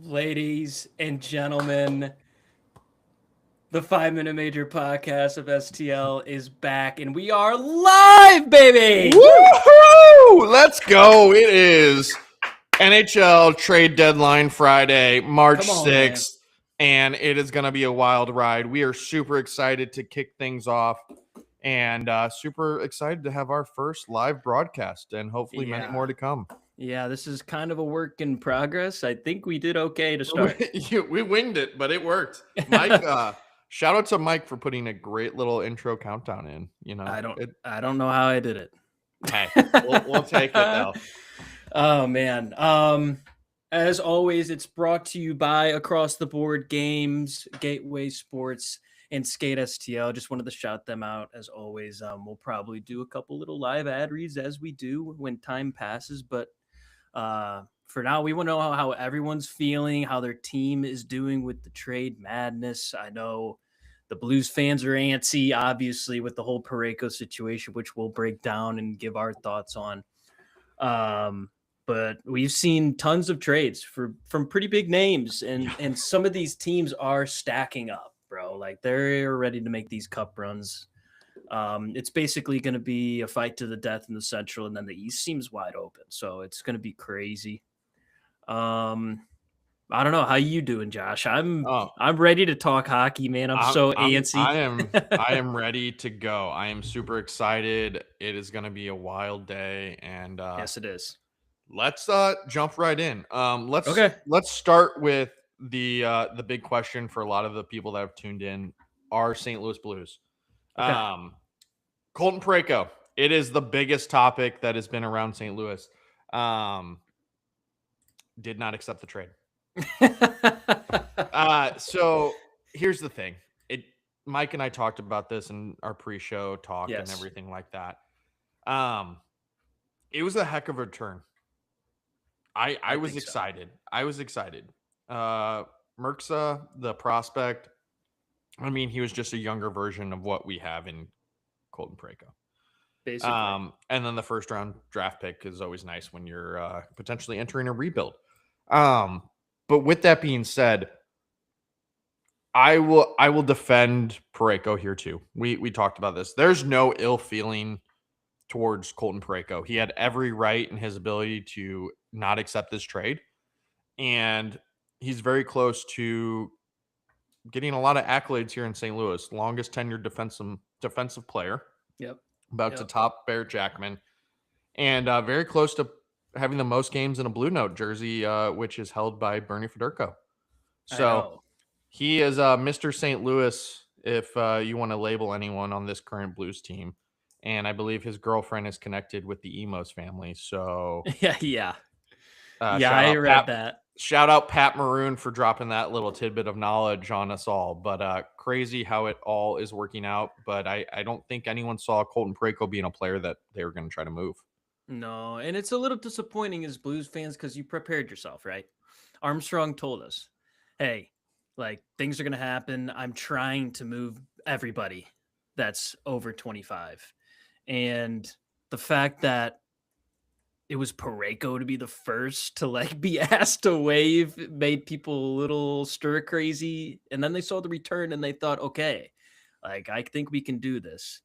Ladies and gentlemen, the 5 Minute Major podcast of STL is back and we are live, baby! Woohoo! Let's go. It is NHL Trade Deadline Friday, March Come on, man. 6th, and it is going to be a wild ride. We are super excited to kick things off and super excited to have our first live broadcast and hopefully many more to come. Yeah, this is kind of a work in progress. I think we did okay to start. We winged it, but it worked. Mike, shout out to Mike for putting a great little intro countdown in. I don't know how I did it. Hey, we'll take it though. Oh man. As always, it's brought to you by Across the Board Games, Gateway Sports, and Skate STL. Just wanted to shout them out as always. We'll probably do a couple little live ad reads as we do when time passes, but for now, we want to know how everyone's feeling, how their team is doing with the trade madness. I know the Blues fans are antsy, obviously, with the whole Parayko situation, which we'll break down and give our thoughts on. But we've seen tons of trades from pretty big names, and some of these teams are stacking up, bro. Like they're ready to make these cup runs. It's basically going to be a fight to the death in the Central, and then the East seems wide open. So it's going to be crazy. I don't know how you doing, Josh. I'm ready to talk hockey, man. I'm so antsy. I am ready to go. I am super excited. It is going to be a wild day, and yes, it is. Let's jump right in. Let's start with the big question for a lot of the people that have tuned in. Are St. Louis Blues? Okay. Colton Parayko. It is the biggest topic that has been around St. Louis. Did not accept the trade. So here's the thing. Mike and I talked about this in our pre-show talk and everything like that. It was a heck of a return. I was excited. So. I was excited. Merksa, the prospect, I mean, he was just a younger version of what we have in Colton Parayko. Basically. And then the first round draft pick is always nice when you're potentially entering a rebuild. But with that being said, I will defend Parayko here too. We talked about this. There's no ill feeling towards Colton Parayko. He had every right in his ability to not accept this trade. And he's very close to getting a lot of accolades here in St. Louis. Longest tenured defensive player. Yep. About to top Barrett Jackman. And very close to having the most games in a Blue Note jersey, which is held by Bernie Federko. So he is Mr. St. Louis, if you want to label anyone on this current Blues team. And I believe his girlfriend is connected with the Emos family. So yeah. I read that. Shout out Pat Maroon for dropping that little tidbit of knowledge on us all. But crazy how it all is working out. But I don't think anyone saw Colton Parayko being a player that they were going to try to move. No, and it's a little disappointing as Blues fans because you prepared yourself, right? Armstrong told us, hey, like things are going to happen. I'm trying to move everybody that's over 25. And the fact that it was Parayko to be the first to like be asked to waive made people a little stir crazy. And then they saw the return and they thought, okay, like I think we can do this.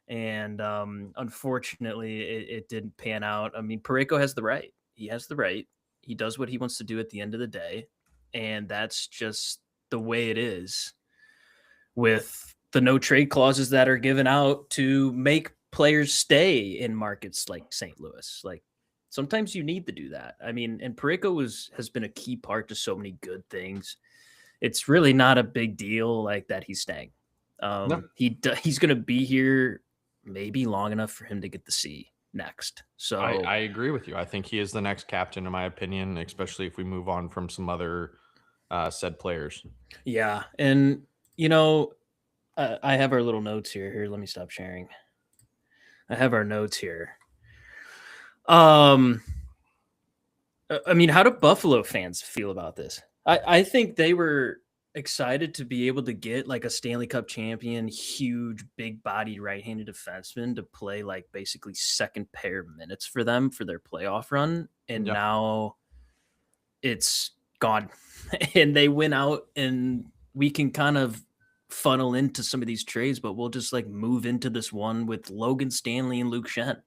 And unfortunately, it didn't pan out. I mean, Parayko has the right. He has the right. He does what he wants to do at the end of the day. And that's just the way it is with the no trade clauses that are given out to make players stay in markets like St. Louis. Like sometimes you need to do that. I mean, and Parayko has been a key part to so many good things. It's really not a big deal like that he's staying. No. He's going to be here maybe long enough for him to get the C next. So I agree with you. I think he is the next captain, in my opinion, especially if we move on from some other said players. Yeah. And, you know, I have our little notes here. Here, let me stop sharing. I have our notes here. I mean, how do Buffalo fans feel about this? I think they were excited to be able to get like a Stanley Cup champion, huge, big-bodied right-handed defenseman to play like basically second pair minutes for them for their playoff run. And now it's gone. And they went out, and we can kind of funnel into some of these trades, but we'll just like move into this one with Logan Stanley and Luke Shen.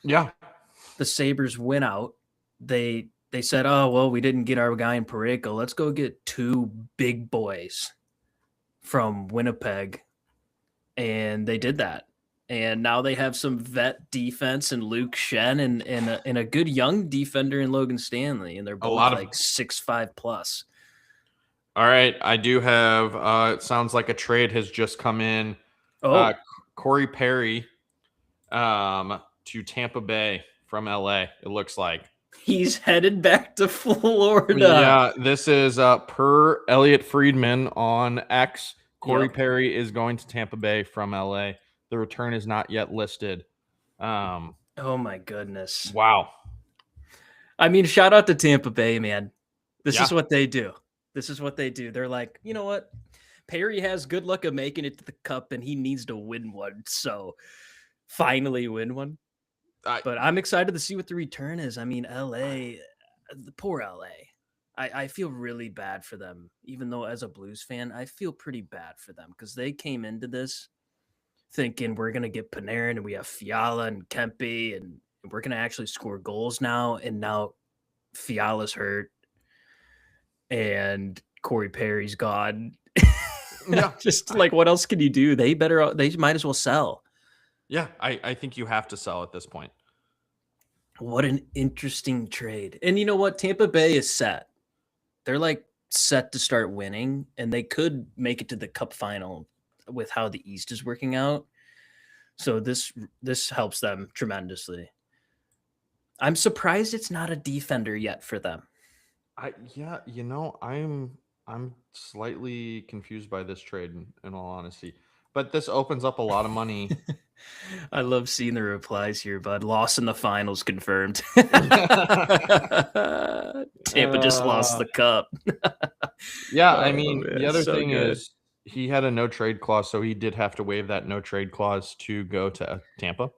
Yeah. The Sabres went out. They said, oh, well, we didn't get our guy in Parayko. Let's go get two big boys from Winnipeg. And they did that. And now they have some vet defense and Luke Shen and a good young defender in Logan Stanley. And they're both like 6'5" plus. All right. I do have, it sounds like a trade has just come in. Oh, Corey Perry to Tampa Bay from LA, it looks like. He's headed back to Florida. Yeah, this is per Elliot Friedman on X. Corey Perry is going to Tampa Bay from LA. The return is not yet listed. Oh my goodness. Wow. I mean, shout out to Tampa Bay, man. This is what they do. This is what they do. They're like, you know what? Perry has good luck of making it to the cup, and he needs to win one. So finally win one. But I'm excited to see what the return is. I mean, LA, the poor LA. I feel really bad for them, even though as a Blues fan, I feel pretty bad for them because they came into this thinking we're going to get Panarin and we have Fiala and Kempe and we're going to actually score goals now. And now Fiala's hurt and Corey Perry's gone. Yeah. Just like, what else can you do? They might as well sell. Yeah, I think you have to sell at this point. What an interesting trade. And you know what? Tampa Bay is set. They're like set to start winning, and they could make it to the cup final with how the East is working out. So this helps them tremendously. I'm surprised it's not a defender yet for them. I'm slightly confused by this trade in all honesty. But this opens up a lot of money. I love seeing the replies here, bud. Loss in the finals confirmed. Tampa just lost the cup. Yeah, I mean, the other thing is he had a no trade clause, so he did have to waive that no trade clause to go to Tampa.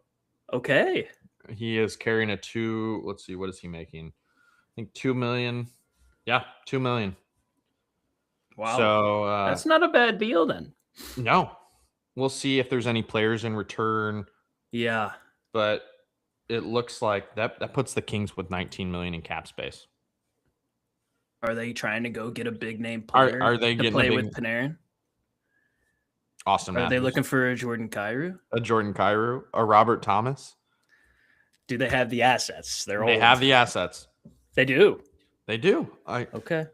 Okay. He is carrying let's see, what is he making? I think $2 million. Yeah, $2 million. Wow. So that's not a bad deal then. No. We'll see if there's any players in return. Yeah. But it looks like that puts the Kings with $19 million in cap space. Are they trying to go get a big name player? Are they to play with Panarin? Austin Matthews. Are they looking for a Jordan Kyrou? A Jordan Kyrou? A Robert Thomas? Do they have the assets? They have the assets. They do. They do. Okay.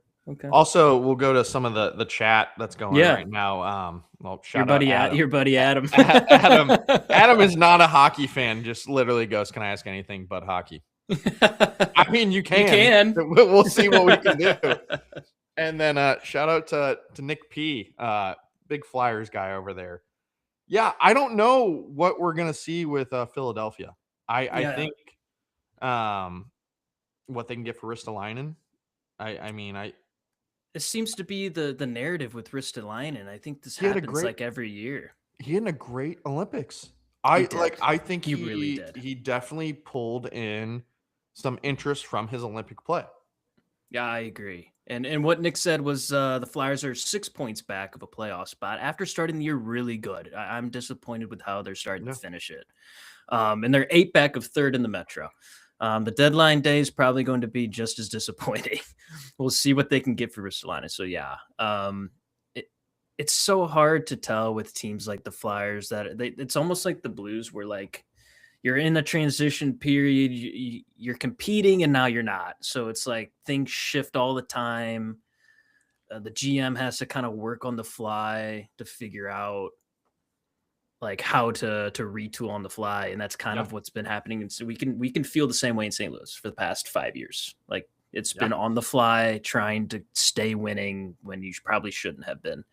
Also, we'll go to some of the chat that's going on right now. Well, shout out Adam. Your buddy Adam. Adam is not a hockey fan. Just literally goes, "Can I ask anything but hockey?" I mean, you can. We'll see what we can do. And then shout out to Nick P, big Flyers guy over there. Yeah, I don't know what we're gonna see with Philadelphia. I think what they can get for Ristolainen. It seems to be the narrative with Ristolainen. I think this happens like every year. He had a great Olympics. I think he really did. He definitely pulled in some interest from his Olympic play. Yeah, I agree. And what Nick said was the Flyers are 6 points back of a playoff spot after starting the year really good. I'm disappointed with how they're starting to finish it. And they're 8 back of third in the Metro. The deadline day is probably going to be just as disappointing. We'll see what they can get for Ristolainen. So yeah, it's so hard to tell with teams like the Flyers that it's almost like the Blues where like you're in a transition period, you're competing and now you're not. So it's like things shift all the time. The GM has to kind of work on the fly to figure out like how to retool on the fly. And that's kind of what's been happening. And so we can feel the same way in St. Louis for the past 5 years. Like it's been on the fly trying to stay winning when you probably shouldn't have been.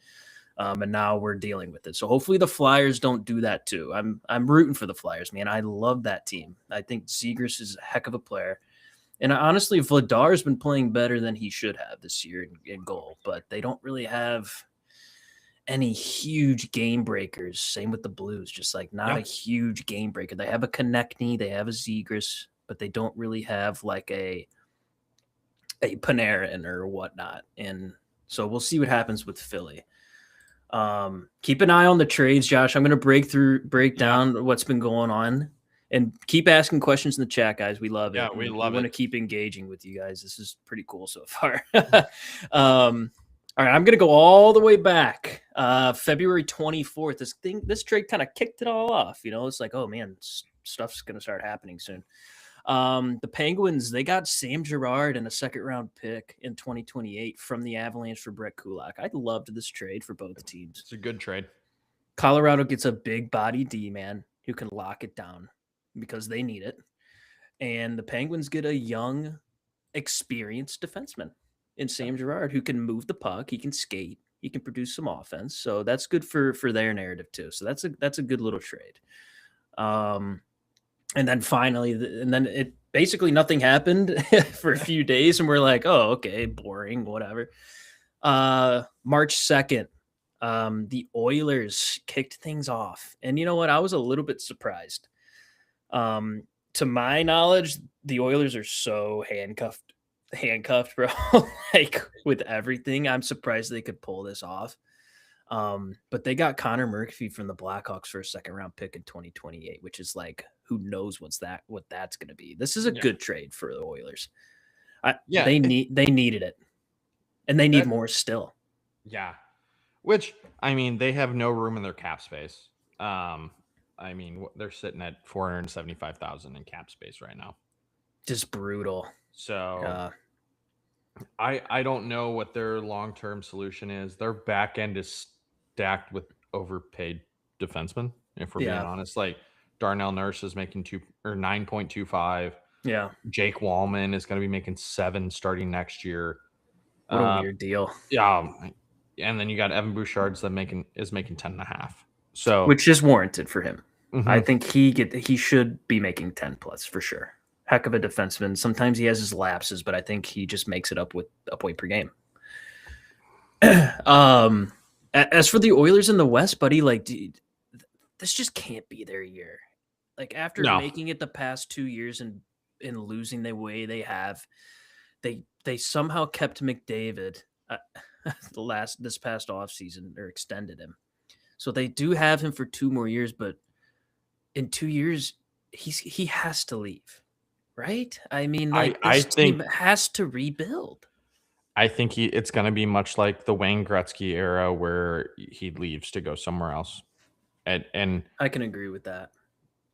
And now we're dealing with it. So hopefully the Flyers don't do that too. I'm rooting for the Flyers, man. I love that team. I think Zegras is a heck of a player. And honestly, Vladar's been playing better than he should have this year in goal, but they don't really have any huge game breakers. Same with the Blues, just like not a huge game breaker. They have a Konechny, they have a Zegras, but they don't really have like a a Panarin or whatnot. And so we'll see what happens with Philly. Keep an eye on the trades, Josh. I'm going to break down what's been going on, and keep asking questions in the chat, guys. We love it. Yeah, we love want to it. keep engaging with you guys. This is pretty cool so far. All right, I'm going to go all the way back. February 24th. This trade kind of kicked it all off. It's like, oh man, stuff's going to start happening soon. The Penguins, they got Sam Girard and a second-round pick in 2028 from the Avalanche for Brett Kulak. I loved this trade for both teams. It's a good trade. Colorado gets a big body D-man who can lock it down because they need it. And the Penguins get a young, experienced defenseman in Sam Girard who can move the puck, he can skate, he can produce some offense. So that's good for their narrative too. So that's a good little trade. And then finally, it basically nothing happened for a few days, and we're like, oh, okay, boring, whatever. March 2nd, the Oilers kicked things off. And you know what? I was a little bit surprised. To my knowledge, the Oilers are so handcuffed, bro, like with everything. I'm surprised they could pull this off. But they got Connor Murphy from the Blackhawks for a second-round pick in 2028, which is like, who knows what that's going to be. This is a good trade for the Oilers. They needed it, and they need more still. Yeah, which I mean, they have no room in their cap space. I mean, they're sitting at $475,000 in cap space right now. Just brutal. So I don't know what their long-term solution is. Their back end is stacked with overpaid defensemen, if we're being honest. Like Darnell Nurse is making 9.25. Yeah. Jake Wallman is going to be making 7 starting next year. What a weird deal. Yeah. And then you got Evan Bouchard's that is making 10.5. So which is warranted for him. Mm-hmm. I think he should be making 10 plus for sure. Heck of a defenseman. Sometimes he has his lapses, but I think he just makes it up with a point per game. As for the Oilers in the West, buddy, like, dude, this just can't be their year. Like, after making it the past 2 years and losing the way they have, they somehow kept McDavid this past offseason, or extended him. So they do have him for 2 more years, but in 2 years, he has to leave. Right? I mean, like, this team has to rebuild. I think it's going to be much like the Wayne Gretzky era where he leaves to go somewhere else. And I can agree with that.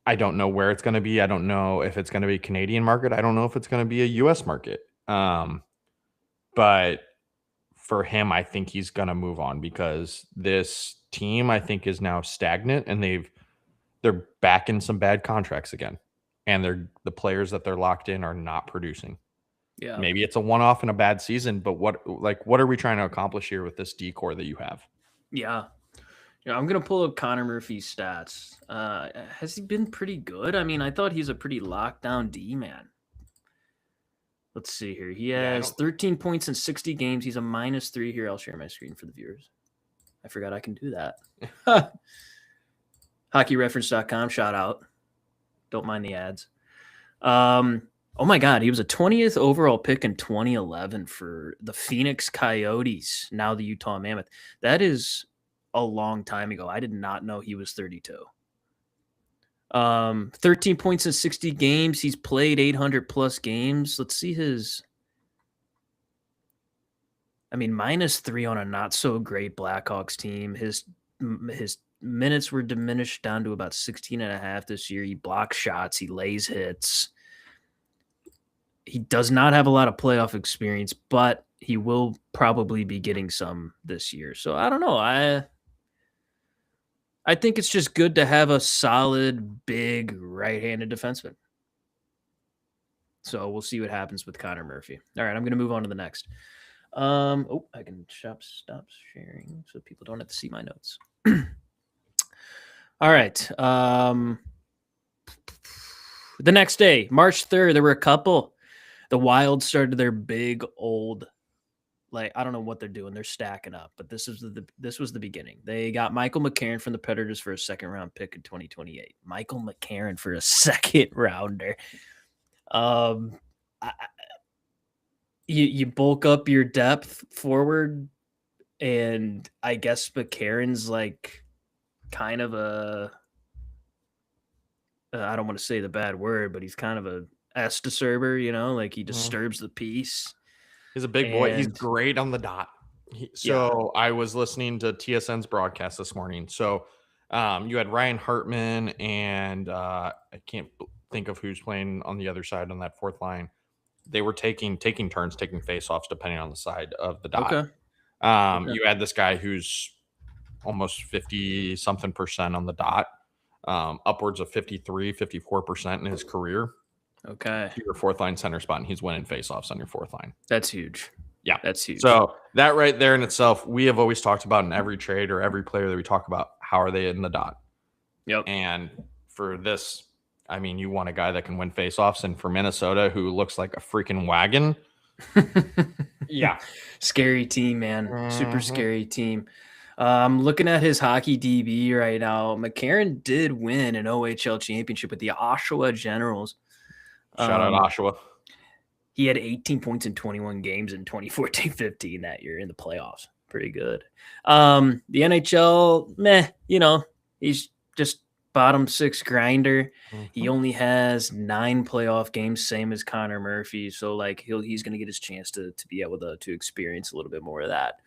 I don't know where it's going to be. I don't know if it's going to be a Canadian market. I don't know if it's going to be a U.S. market. But for him, I think he's going to move on because this team, I think, is now stagnant, and they're back in some bad contracts again. And the players that they're locked in are not producing. Yeah. Maybe it's a one-off in a bad season, but what are we trying to accomplish here with this decor that you have? Yeah. I'm going to pull up Connor Murphy's stats. Has he been pretty good? I mean, I thought he's a pretty lockdown D-man. Let's see here. He has 13 points in 60 games. He's a -3 here. I'll share my screen for the viewers. I forgot I can do that. HockeyReference.com, shout out. Don't mind the ads. Oh my God, he was a 20th overall pick in 2011 for the Phoenix Coyotes, now the Utah Mammoth. That is a long time ago. I did not know he was 32. 13 points in 60 games. He's played 800 plus games. Let's see his. I mean, -3 on a not so great Blackhawks team. His minutes were diminished down to about 16.5 this year. He blocks shots. He lays hits. He does not have a lot of playoff experience, but he will probably be getting some this year. So I don't know. I think it's just good to have a solid, big, right-handed defenseman. So we'll see what happens with Connor Murphy. All right, I'm going to move on to the next. I can stop sharing so people don't have to see my notes. All right. The next day, March 3rd, there were a couple. The Wild started their big old, like, I don't know what they're doing. They're stacking up, but this was the beginning. They got Michael McCarron from the Predators for a second-round pick in 2028. Michael McCarron for a second-rounder. you bulk up your depth forward, and I guess McCarron's like kind of a I don't want to say the bad word, but he's kind of a S disturber, like he disturbs the peace. He's a big boy. He's great on the dot. I was listening to TSN's broadcast this morning. So you had Ryan Hartman and I can't think of who's playing on the other side on that fourth line. They were taking turns taking faceoffs depending on the side of the dot. Okay. You had this guy who's almost 50 something percent on the dot, upwards of 53, 54% in his career. Okay. Your fourth line center spot, and he's winning faceoffs on your fourth line. That's huge. Yeah. That's huge. So that right there in itself, we have always talked about in every trade or every player that we talk about, how are they in the dot? Yep. And for this, I mean, you want a guy that can win faceoffs, and for Minnesota, who looks like a freaking wagon. Yeah. Scary team, man. Super scary team. I'm looking at his hockey DB right now. McCarron did win an OHL championship with the Oshawa Generals. Shout out Oshawa. He had 18 points in 21 games in 2014-15 that year in the playoffs. Pretty good. The NHL, meh, he's just bottom six grinder. Mm-hmm. He only has 9 playoff games, same as Connor Murphy. So he's going to get his chance to be able to experience a little bit more of that.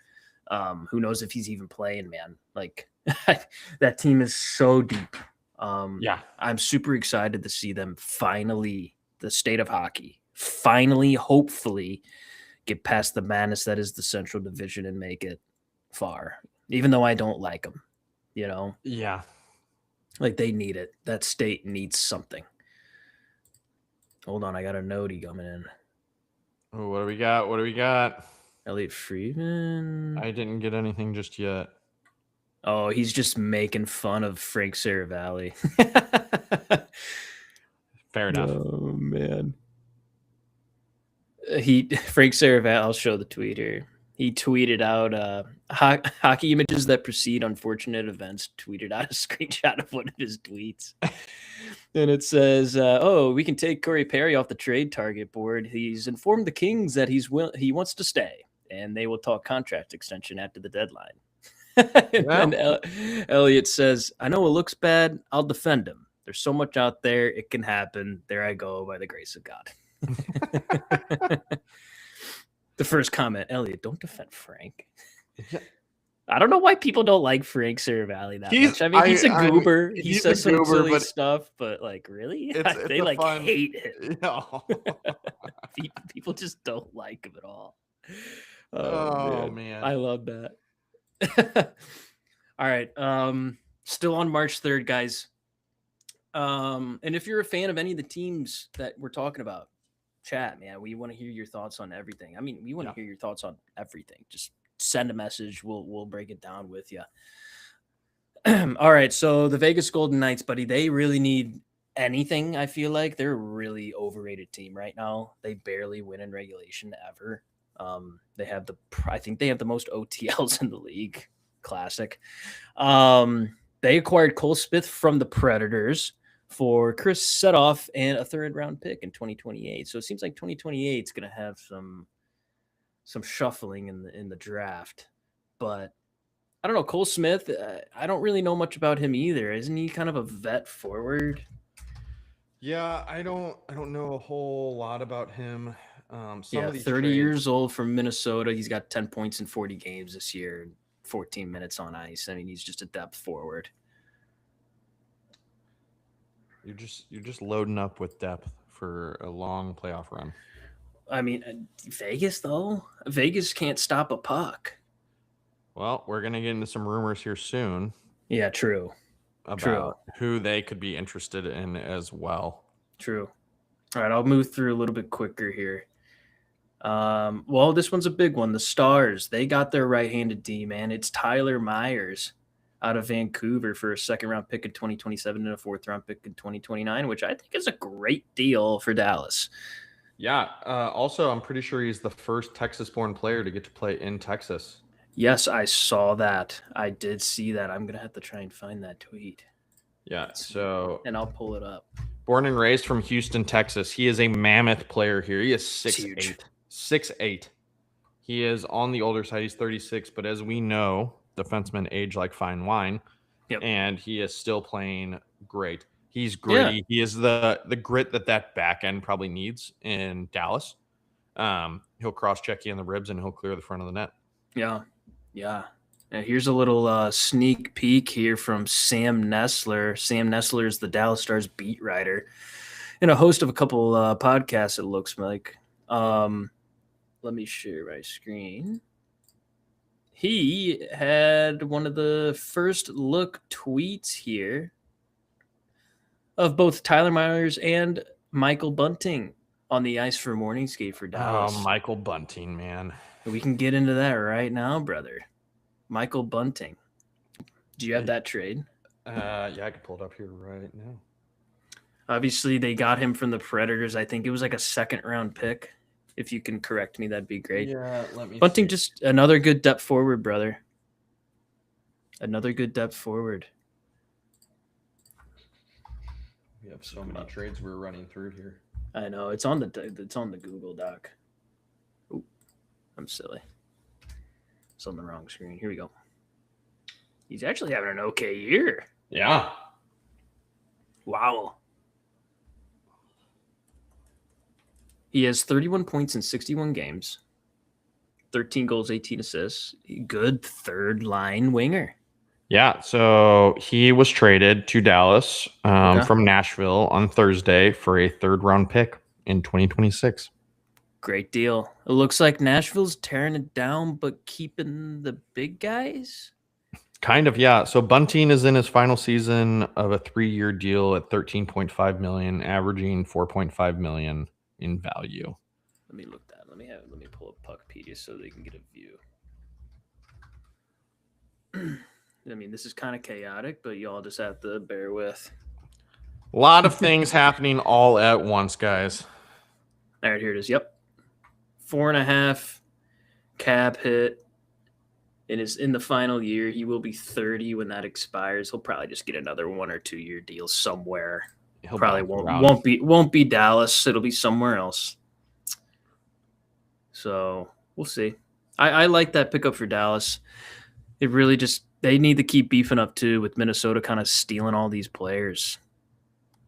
Who knows if he's even playing, man? That team is so deep. Yeah, I'm super excited to see them finally, the state of hockey, hopefully get past the madness that is the Central Division and make it far, even though I don't like them, Yeah. They need it. That state needs something. Hold on. I got a notey coming in. Oh, what do we got? Elliot Friedman. I didn't get anything just yet. Oh, he's just making fun of Frank Saravalli. Fair enough. Oh, man. Frank Saravalli, I'll show the tweet here. He tweeted out hockey images that precede unfortunate events, tweeted out a screenshot of one of his tweets. And it says, we can take Corey Perry off the trade target board. He's informed the Kings that he wants to stay, and they will talk contract extension after the deadline. And Elliot says, I know it looks bad. I'll defend him. There's so much out there. It can happen. There I go, by the grace of God. The first comment, Elliot, don't defend Frank. I don't know why people don't like Frank Saravalli that much. I mean, he's a goober. He says some silly stuff, but really? They hate him. No. People just don't like him at all. Oh man. I love that. All right. Still on March 3rd, guys. And if you're a fan of any of the teams that we're talking about, chat, man. We want to hear your thoughts on everything. I mean, we want to hear your thoughts on everything. Just send a message. We'll break it down with you. All right. So the Vegas Golden Knights, buddy, they really need anything. I feel like they're a really overrated team right now. They barely win in regulation ever. I think they have the most OTLs in the league. Classic. They acquired Cole Smith from the Predators for Chris Setoff and a 3rd-round pick in 2028. So it seems like 2028 is going to have some shuffling in the draft. But I don't know, Cole Smith, I don't really know much about him either. Isn't he kind of a vet forward? Yeah, I don't know a whole lot about him. 30 years old from Minnesota. He's got 10 points in 40 games this year, 14 minutes on ice. I mean, he's just a depth forward. You're just loading up with depth for a long playoff run. I mean, Vegas, though. Vegas can't stop a puck. Well, we're going to get into some rumors here soon. Yeah, true. About who they could be interested in as well. True. All right, I'll move through a little bit quicker here. Well, this one's a big one. The Stars, they got their right-handed D, man. It's Tyler Myers out of Vancouver for a 2nd-round pick in 2027 and a 4th-round pick in 2029, which I think is a great deal for Dallas. Yeah. Also, I'm pretty sure he's the first Texas-born player to get to play in Texas. Yes, I saw that. I did see that. I'm going to have to try and find that tweet. Yeah, and I'll pull it up. Born and raised from Houston, Texas. He is a mammoth player here. He is 6'8", 6'8". He is on the older side. He's 36, but as we know, defensemen age like fine wine, Yep. and he is still playing great. He's Yeah. gritty. He is the grit that back end probably needs in Dallas. He'll cross check you in the ribs and he'll clear the front of the net. Yeah. Yeah. Now here's a little sneak peek here from Sam Nessler. Sam Nessler is the Dallas Stars beat writer and a host of a couple podcasts, it looks like. Let me share my screen. He had one of the first look tweets here of both Tyler Myers and Michael Bunting on the ice for morning skate for Dallas. Oh, Michael Bunting, man. We can get into that right now, brother. Michael Bunting. Do you have that trade? Yeah, I can pull it up here right now. Obviously, they got him from the Predators. I think it was like a second-round pick. If you can correct me, that'd be great. Yeah, let me Bunting, see. just another good depth forward, brother. Another good depth forward. We have so many trades we're running through here. I know it's on the Google Doc. Ooh, I'm silly. It's on the wrong screen. Here we go. He's actually having an okay year. Yeah. Wow. He has 31 points in 61 games, 13 goals, 18 assists. Good third line winger. Yeah, so he was traded to Dallas from Nashville on Thursday for a third-round pick in 2026. Great deal. It looks like Nashville's tearing it down, but keeping the big guys. Kind of, yeah. So Bunting is in his final season of a 3-year deal at $13.5 million, averaging $4.5 million in value. Let me look that. Let me pull up Puckpedia so they can get a view. I mean, this is kind of chaotic, but y'all just have to bear with. A lot of things happening all at once, guys. All right, here it is. Yep. 4.5 cap hit. And is in the final year. He will be 30 when that expires. He'll probably just get another 1 or 2 year deal somewhere. He'll probably won't be Dallas. It'll be somewhere else. So we'll see. I like that pickup for Dallas. It really just they need to keep beefing up too with Minnesota kind of stealing all these players,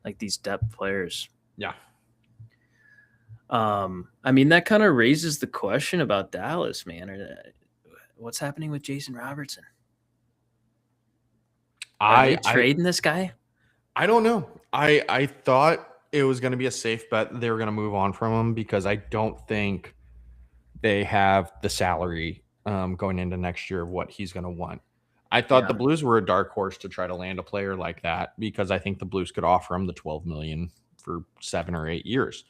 like these depth players. Yeah. I mean that kind of raises the question about Dallas, man. What's happening with Jason Robertson? Are they trading this guy? I don't know. I thought it was going to be a safe bet. They were going to move on from him because I don't think they have the salary going into next year of what he's going to want. I thought the Blues were a dark horse to try to land a player like that because I think the Blues could offer him the $12 million for 7 or 8 years.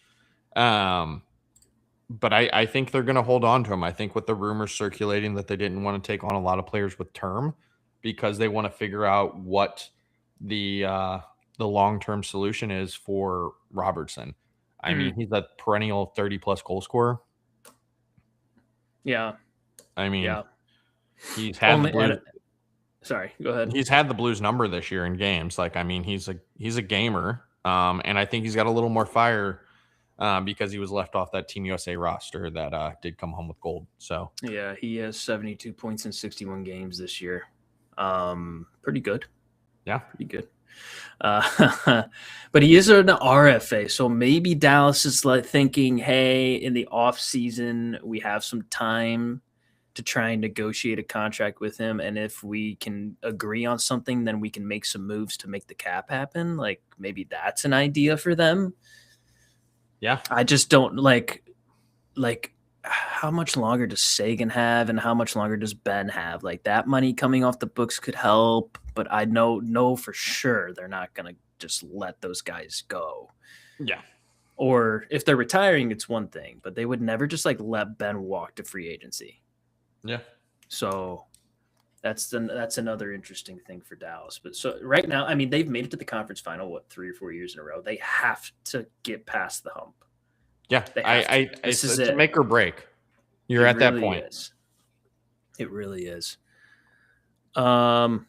But I think they're going to hold on to him. I think with the rumors circulating that they didn't want to take on a lot of players with term because they want to figure out what the long-term solution is for Robertson. I mean, he's a perennial 30-plus goal scorer. Yeah. I mean, he's had the Blues. Sorry, go ahead. He's had the Blues number this year in games. Like, I mean, he's a gamer. And I think he's got a little more fire because he was left off that Team USA roster that did come home with gold. So yeah, he has 72 points in 61 games this year. Pretty good. Yeah, pretty good. But he is an RFA, so maybe Dallas is like thinking, hey, in the off season we have some time to try and negotiate a contract with him, and if we can agree on something, then we can make some moves to make the cap happen. Like maybe that's an idea for them. Yeah, I just don't like how much longer does Sagan have and how much longer does Ben have? Like that money coming off the books could help, but I know for sure they're not going to just let those guys go. Yeah. Or if they're retiring, it's one thing, but they would never just like let Ben walk to free agency. Yeah. So that's another interesting thing for Dallas. But so right now, I mean, they've made it to the conference final, 3 or 4 years in a row. They have to get past the hump. Yeah, it's a make or break. You're at really that point. It really is. Let's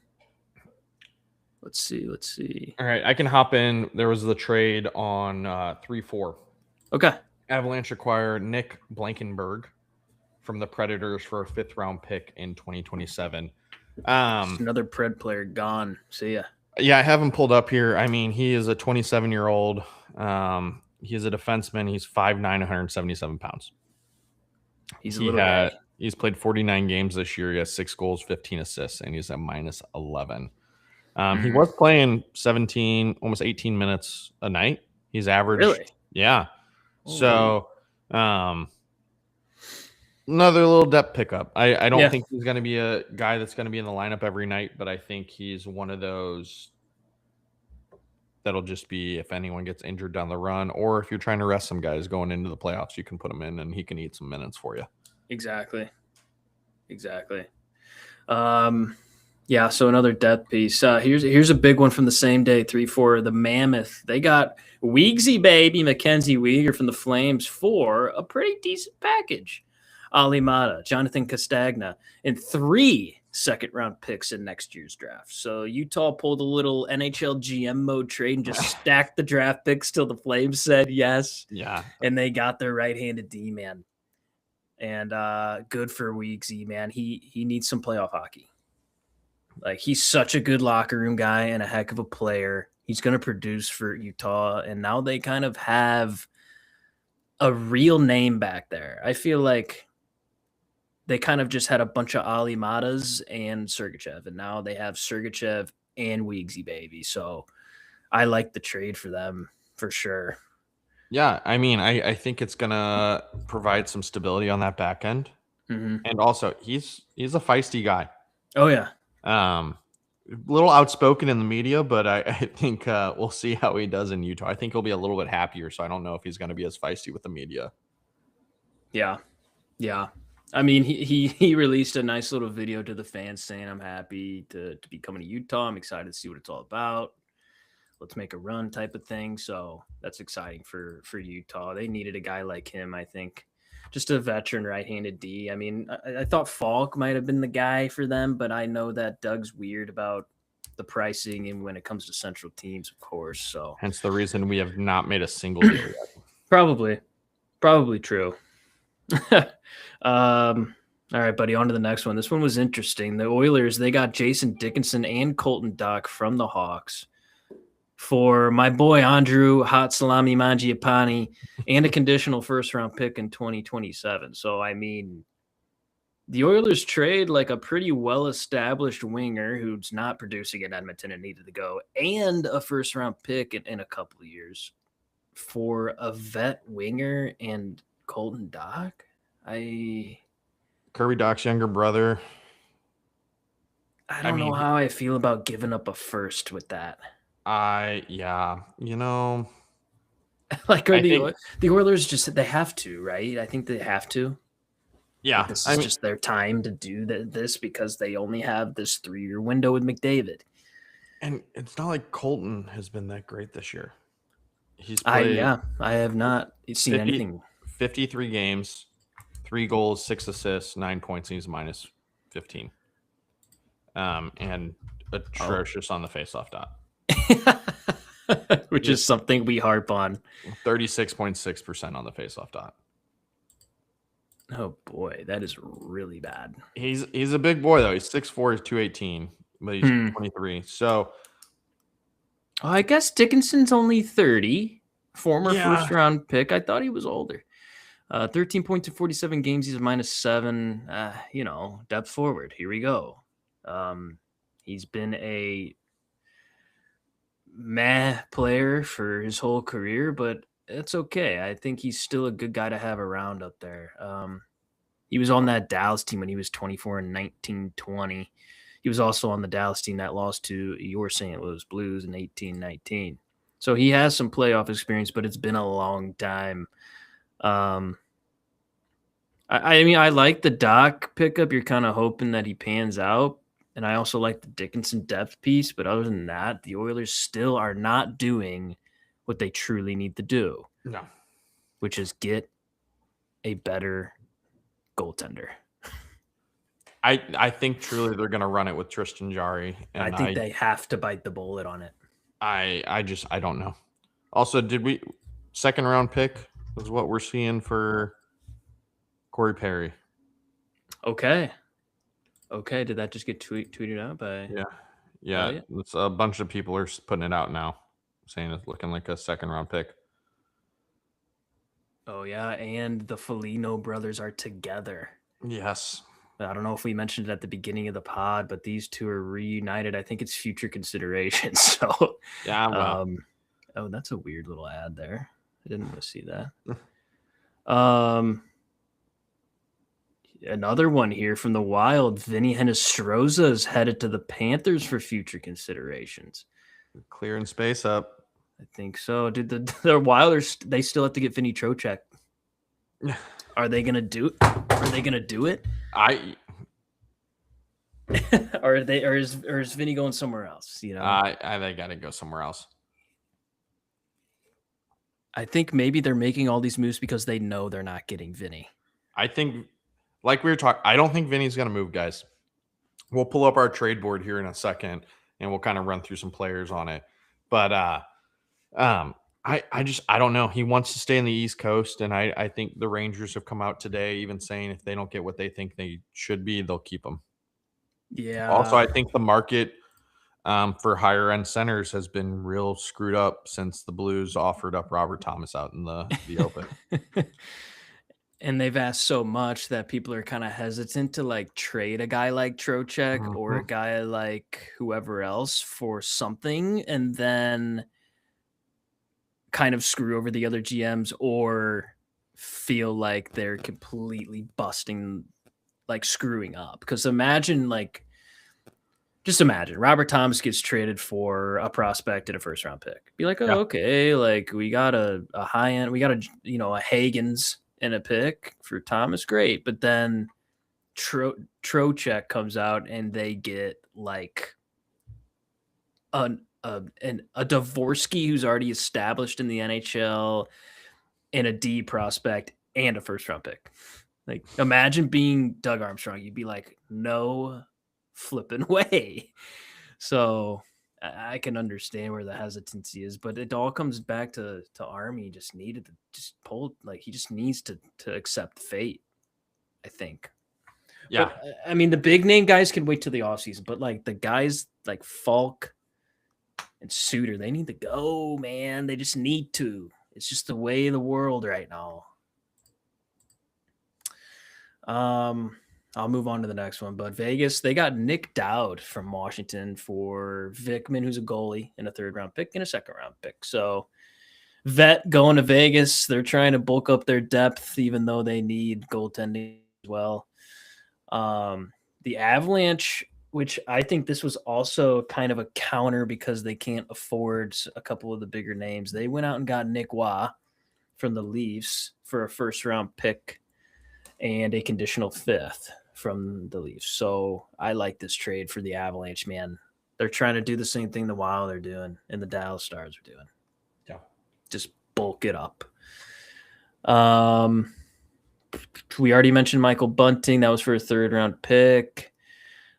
see. All right, I can hop in. There was the trade on 3-4. Okay. Avalanche acquire Nick Blankenberg from the Predators for a 5th-round pick in 2027. Just another Pred player gone. See ya. Yeah, I have him pulled up here. I mean, he is a 27-year-old. He is a defenseman. He's 5'9", 177 pounds. He's a little guy. He's played 49 games this year. He has 6 goals, 15 assists, and he's a -11. He was playing 17, almost 18 minutes a night. He's averaged, Really? yeah. So, another little depth pickup. I don't think he's going to be a guy that's going to be in the lineup every night, but I think he's one of those that'll just be if anyone gets injured down the run, or if you're trying to rest some guys going into the playoffs, you can put him in and he can eat some minutes for you. Exactly. Yeah, so another depth piece. Here's a big one from the same day, 3-4. The Mammoth. They got Weegsy baby, Mackenzie Weegar from the Flames for a pretty decent package. Ali Mata, Jonathan Castagna, and 3 second-round picks in next year's draft. So Utah pulled a little NHL GM mode trade and just stacked the draft picks till the Flames said yes. Yeah. And they got their right-handed D-man. And good for Weegsy, man. He needs some playoff hockey. Like, he's such a good locker room guy and a heck of a player. He's going to produce for Utah, and now they kind of have a real name back there. I feel like they kind of just had a bunch of Ali Matas and Sergachev, and now they have Sergachev and Weegsy baby. So I like the trade for them for sure. Yeah, I mean, I think it's going to provide some stability on that back end. And also, he's a feisty guy. Oh, yeah. A little outspoken in the media, but I think we'll see how he does in Utah. I think he'll be a little bit happier, so I don't know if he's going to be as feisty with the media. Yeah. I mean, he released a nice little video to the fans saying, I'm happy to be coming to Utah. I'm excited to see what it's all about. Let's make a run type of thing. So that's exciting for Utah. They needed a guy like him, I think. Just a veteran right-handed D. I mean, I thought Falk might have been the guy for them, but I know that Doug's weird about the pricing and when it comes to central teams, of course. So hence the reason we have not made a single deal yet. Probably true. All right, buddy, on to the next one. This one was interesting. The Oilers, they got Jason Dickinson and Colton Dach from the Hawks for my boy Andrew Hot Salami Mangiapane and a conditional first-round pick in 2027. So, I mean, the Oilers trade like a pretty well-established winger who's not producing in Edmonton and needed to go, and a first-round pick in a couple of years for a vet winger and Colton Dach. Kirby Dach's younger brother. I don't know how I feel about giving up a first with that. Yeah, you know, like the Oilers just they have to, right? I think they have to. Yeah, like this is just their time to do this because they only have this 3-year window with McDavid. And it's not like Colton has been that great this year. He's played. I have not seen anything. 53 games, 3 goals, 6 assists, 9 points. And he's -15. And atrocious on the faceoff dot. Which is something we harp on. 36.6% on the faceoff dot. Oh boy, that is really bad. He's a big boy though. He's 6'4", he's 218, but he's 23. So I guess Dickinson's only 30, former first round pick. I thought he was older. 13 points in 47 games. He's a -7. Depth forward. Here we go. He's been a meh player for his whole career, but it's okay. I think he's still a good guy to have around up there. He was on that Dallas team when he was 24 and 19-20. He was also on the Dallas team that lost to your St. Louis Blues in 18-19. So he has some playoff experience, but it's been a long time. I mean, I like the Dach pickup. You're kind of hoping that he pans out. And I also like the Dickinson depth piece. But other than that, the Oilers still are not doing what they truly need to do. No. Which is get a better goaltender. I think truly they're going to run it with Tristan Jarry. And I think they have to bite the bullet on it. I don't know. Also, did we second round pick? is what we're seeing for Corey Perry. Okay. Did that just get tweeted out by? Yeah. Elliot? It's a bunch of people are putting it out now, saying it's looking like a second round pick. Oh yeah, and the Foligno brothers are together. Yes. I don't know if we mentioned it at the beginning of the pod, but these two are reunited. I think it's future consideration. So, Yeah. Well. Oh, that's a weird little ad there. I didn't want to see that. Another one here from the Wild. Vinny Hinostroza is headed to the Panthers for future considerations. Clearing space up. I think so. Dude, the Wilders, they still have to get Vinny Trocheck. Are they gonna do it? or is Vinny going somewhere else? You know, they got to go somewhere else. I think maybe they're making all these moves because they know they're not getting Vinny. I think, like we were talking, I don't think Vinny's going to move, guys. We'll pull up our trade board here in a second, and we'll kind of run through some players on it. But I don't know. He wants to stay in the East Coast, and I think the Rangers have come out today even saying if they don't get what they think they should be, they'll keep him. Yeah. Also, I think the market for higher end centers has been real screwed up since the Blues offered up Robert Thomas out in the open. And they've asked so much that people are kind of hesitant to like trade a guy like Trocheck or a guy like whoever else for something and then kind of screw over the other GMs or feel like they're completely busting, like screwing up. Because just imagine Robert Thomas gets traded for a prospect and a first round pick. Be like, oh, okay, like we got a high end, we got a Hagens and a pick for Thomas, great. But then Trocheck comes out and they get like a Dvorsky who's already established in the NHL and a D prospect and a first round pick. Like imagine being Doug Armstrong. You'd be like, no flipping way. So I can understand where the hesitancy is, but it all comes back to Army just needed to just pull, like he just needs to accept fate, I think. Yeah. But, I mean, the big name guys can wait till the offseason, but like the guys like Falk and Suter, they need to go, man. They just need to. It's just the way of the world right now. I'll move on to the next one, but Vegas, they got Nick Dowd from Washington for Vikman, who's a goalie, and a third round pick and a second round pick. So vet going to Vegas. They're trying to bulk up their depth, even though they need goaltending as well. The Avalanche, which I think this was also kind of a counter because they can't afford a couple of the bigger names. They went out and got Nick Waugh from the Leafs for a first round pick and a conditional fifth from the Leafs. So I like this trade for the Avalanche, man. They're trying to do the same thing the Wild are doing and the Dallas Stars are doing. Yeah. Just bulk it up. We already mentioned Michael Bunting. That was for a third round pick.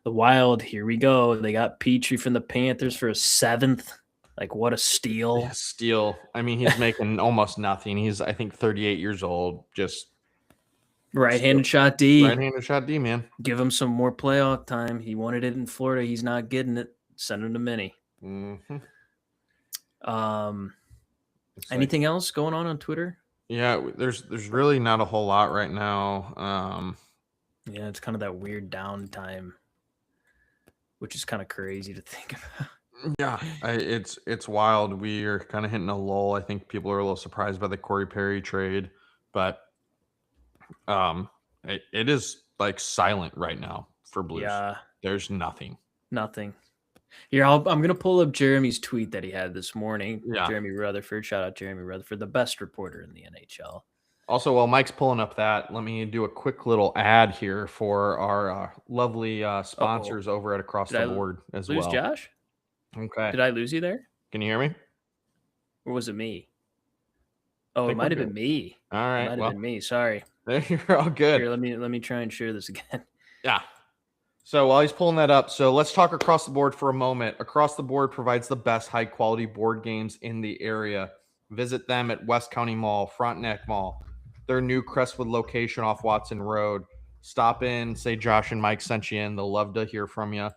The Wild, here we go. They got Petrie from the Panthers for a seventh. Like, what a steal. Yeah, steal. I mean, he's making almost nothing. He's, I think, 38 years old. Just right-handed shot D. Right-handed shot D, man. Give him some more playoff time. He wanted it in Florida. He's not getting it. Send him to Minnie. Mm-hmm. Anything else going on Twitter? Yeah, there's really not a whole lot right now. Yeah, it's kind of that weird downtime, which is kind of crazy to think about. Yeah, it's wild. We are kind of hitting a lull. I think people are a little surprised by the Corey Perry trade, but it is like silent right now for Blues. Yeah, there's nothing. Here, I'm gonna pull up Jeremy's tweet that he had this morning. Yeah. Jeremy Rutherford, shout out Jeremy Rutherford, the best reporter in the NHL. Also, while Mike's pulling up that, let me do a quick little ad here for our lovely sponsors over at Across the Board as well. Lose Josh? Okay. Did I lose you there? Can you hear me? Or was it me? Oh, it might have been me. All right. It might have been me. Sorry. You're all good. Here, let me try and share this again. Yeah. So while he's pulling that up, so let's talk Across the Board for a moment. Across the Board provides the best high-quality board games in the area. Visit them at West County Mall, Frontenac Mall, their new Crestwood location off Watson Road. Stop in, say Josh and Mike sent you in. They'll love to hear from you.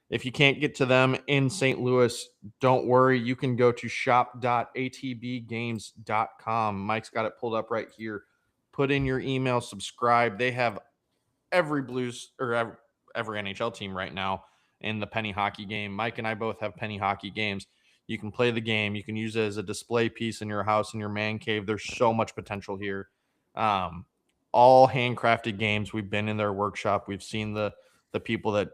If you can't get to them in St. Louis, don't worry. You can go to shop.atbgames.com. Mike's got it pulled up right here. Put in your email, subscribe. They have every Blues or every NHL team right now in the penny hockey game. Mike and I both have penny hockey games. You can play the game. You can use it as a display piece in your house, in your man cave. There's so much potential here. All handcrafted games. We've been in their workshop. We've seen the people that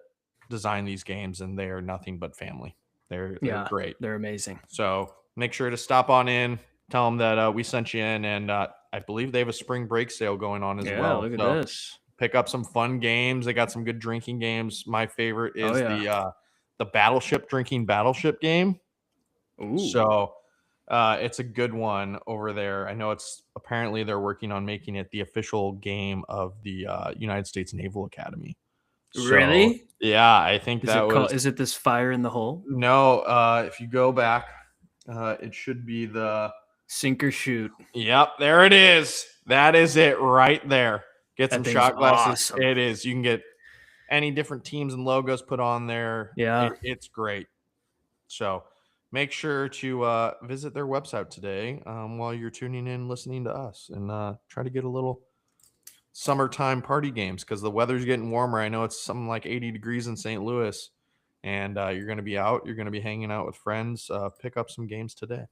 design these games, and they are nothing but family. They're great. They're amazing. So make sure to stop on in. Tell them that we sent you in, and I believe they have a spring break sale going on as well. Look at this. Pick up some fun games. They got some good drinking games. My favorite is the Battleship drinking Battleship game. Ooh. So it's a good one over there. I know it's apparently they're working on making it the official game of the United States Naval Academy. Really? So, yeah, I think is it this Fire in the Hole? No, if you go back, it should be the Sink or Shoot. Yep, there it is. That is it right there. Get some shot glasses. Awesome. It is. You can get any different teams and logos put on there. Yeah. It's great. So make sure to visit their website today while you're tuning in, listening to us, and try to get a little summertime party games because the weather's getting warmer. I know it's something like 80 degrees in St. Louis, and you're going to be out. You're going to be hanging out with friends. Pick up some games today.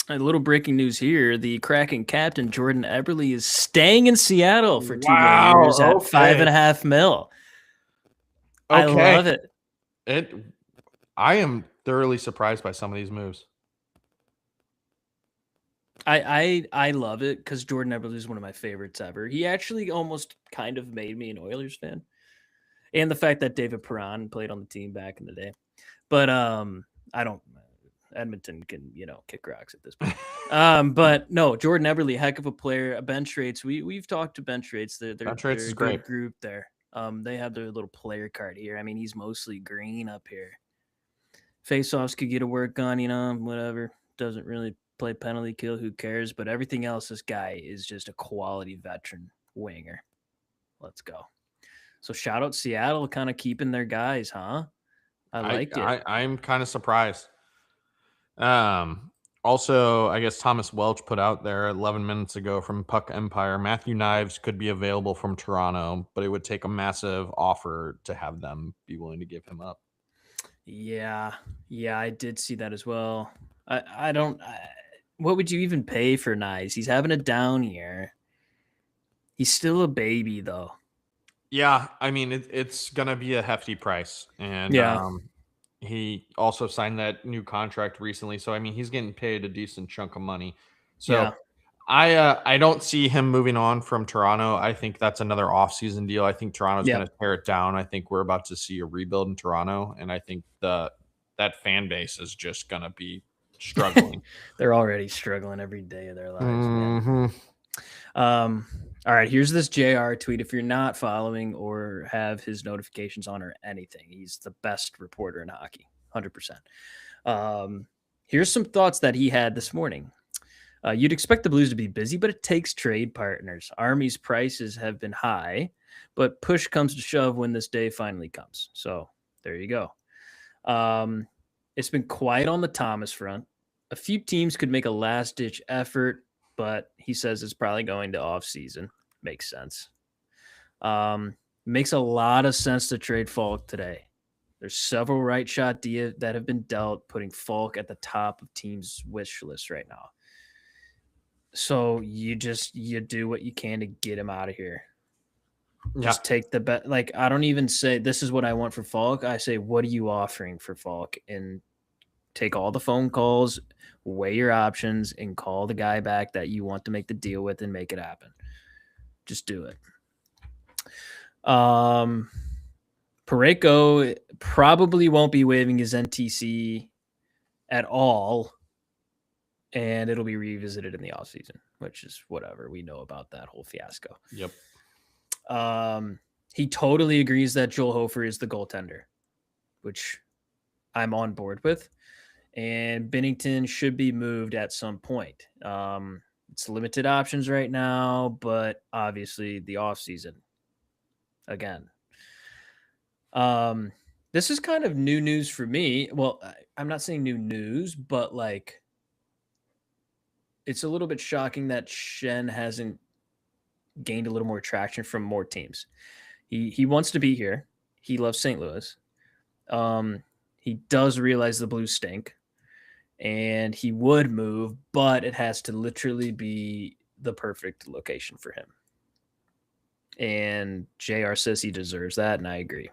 A little breaking news here. The Kraken captain, Jordan Eberle, is staying in Seattle for 2 more years at $5.5 million. I love it. I am thoroughly surprised by some of these moves. I love it because Jordan Eberle is one of my favorites ever. He actually almost kind of made me an Oilers fan. And the fact that David Perron played on the team back in the day. But Edmonton can, kick rocks at this point. But no, Jordan Eberle, heck of a player. Bench rates. We've talked to bench rates. They're a great group there. They have their little player card here. I mean, he's mostly green up here. Faceoffs could get a work on, whatever. Doesn't really play penalty kill. Who cares? But everything else, this guy is just a quality veteran winger. Let's go. So shout out Seattle, kind of keeping their guys, huh? I liked it. I'm kind of surprised. Also, I guess Thomas Welch put out there 11 minutes ago from Puck Empire, Matthew Knives could be available from Toronto, but it would take a massive offer to have them be willing to give him up. Yeah, I did see that as well. What would you even pay for Knives? He's having a down year. He's still a baby, though. Yeah, I mean, it's going to be a hefty price. And he also signed that new contract recently. So, I mean, he's getting paid a decent chunk of money. So, I don't see him moving on from Toronto. I think that's another offseason deal. I think Toronto's going to tear it down. I think we're about to see a rebuild in Toronto. And I think that fan base is just going to be struggling. They're already struggling every day of their lives. Mm-hmm. All right, here's this JR tweet. If you're not following or have his notifications on or anything, he's the best reporter in hockey, 100%. Here's some thoughts that he had this morning. You'd expect the Blues to be busy, but it takes trade partners. Army's prices have been high, but push comes to shove when this day finally comes. So there you go. It's been quiet on the Thomas front. A few teams could make a last-ditch effort, but he says it's probably going to off-season. Makes sense. Makes a lot of sense to trade Falk today. There's several right shot deals that have been dealt, putting Falk at the top of teams' wish list right now. So you do what you can to get him out of here. Yeah. Just take the bet. Like, I don't even say this is what I want for Falk. I say, what are you offering for Falk? And take all the phone calls, weigh your options, and call the guy back that you want to make the deal with and make it happen. Just do it. Parayko probably won't be waiving his NTC at all, and it'll be revisited in the offseason, which is whatever. We know about that whole fiasco. Yep. He totally agrees that Joel Hofer is the goaltender, which I'm on board with. and Bennington should be moved at some point. It's limited options right now, but obviously the offseason again. This is kind of new news for me. Well, I'm not saying new news, but like it's a little bit shocking that Shen hasn't gained a little more traction from more teams. He wants to be here. He loves St. Louis. He does realize the Blues stink, and he would move, but it has to literally be the perfect location for him. And JR says he deserves that, and I agree.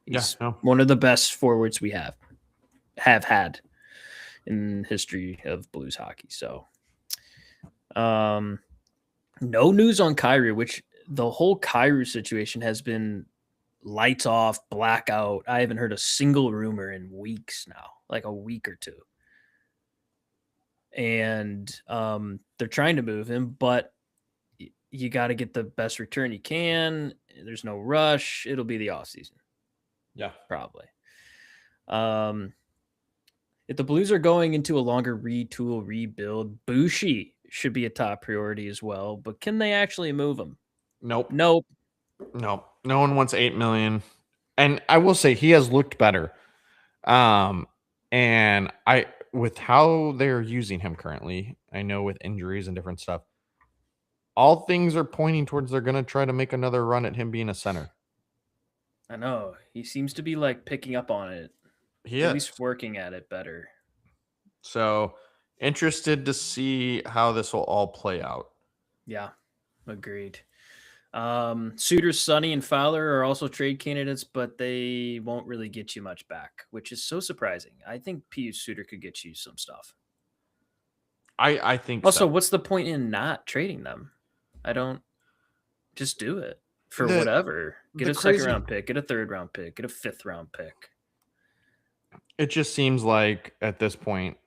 He's one of the best forwards we have had in history of Blues hockey. So, no news on Kyrie, which the whole Kyrie situation has been lights off, blackout. I haven't heard a single rumor in weeks now, like a week or two. And they're trying to move him, but you got to get the best return you can. There's no rush. It'll be the offseason. Yeah, probably. If the Blues are going into a longer retool rebuild, Bushi should be a top priority as well. But can they actually move him? Nope. No one wants $8 million, and I will say he has looked better. And with how they're using him currently, I know with injuries and different stuff, all things are pointing towards they're going to try to make another run at him being a center. I know. He seems to be like picking up on it. At least working at it better. So interested to see how this will all play out. Yeah, agreed. Suter, Sonny, and Fowler are also trade candidates, but they won't really get you much back, which is so surprising. I think Pius Suter could get you some stuff. I think also, what's the point in not trading them? I don't just do it for whatever. Get a second round pick, get a third round pick, get a fifth round pick. It just seems like at this point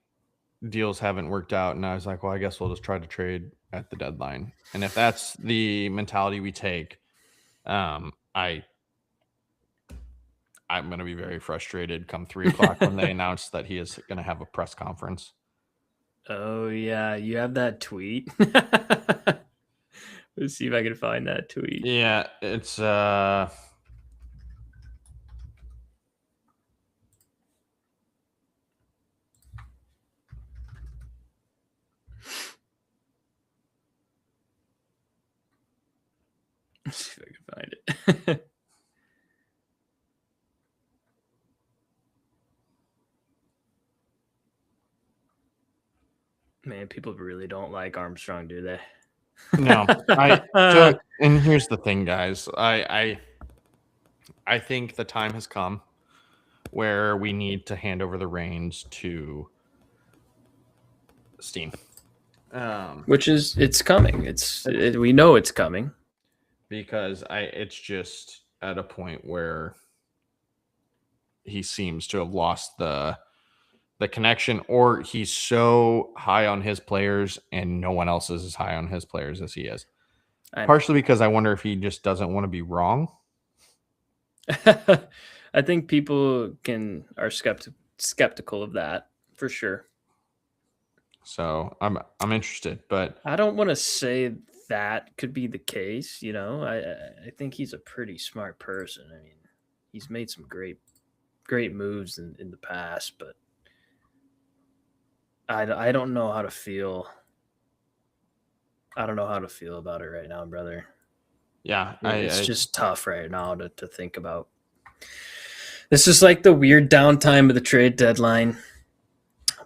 deals haven't worked out, and I was like, well, I guess we'll just try to trade at the deadline. And if that's the mentality we take, I'm going to be very frustrated come 3:00 when they announce that he is going to have a press conference. Oh yeah, you have that tweet. Let's see if I can find that tweet. Yeah, it's Let's see if I can find it. Man, people really don't like Armstrong, do they? No. And here's the thing, guys. I think the time has come where we need to hand over the reins to Steam. Which is, it's coming. We know it's coming. Because it's just at a point where he seems to have lost the connection, or he's so high on his players and no one else is as high on his players as he is. Partially because I wonder if he just doesn't want to be wrong. I think people are skeptical of that for sure. So I'm interested, but I don't want to say that could be the case. You know, I think he's a pretty smart person. I mean, he's made some great moves in the past, but I don't know how to feel. I don't know how to feel about it right now, brother. Yeah, it's just tough right now to think about. This is like the weird downtime of the trade deadline.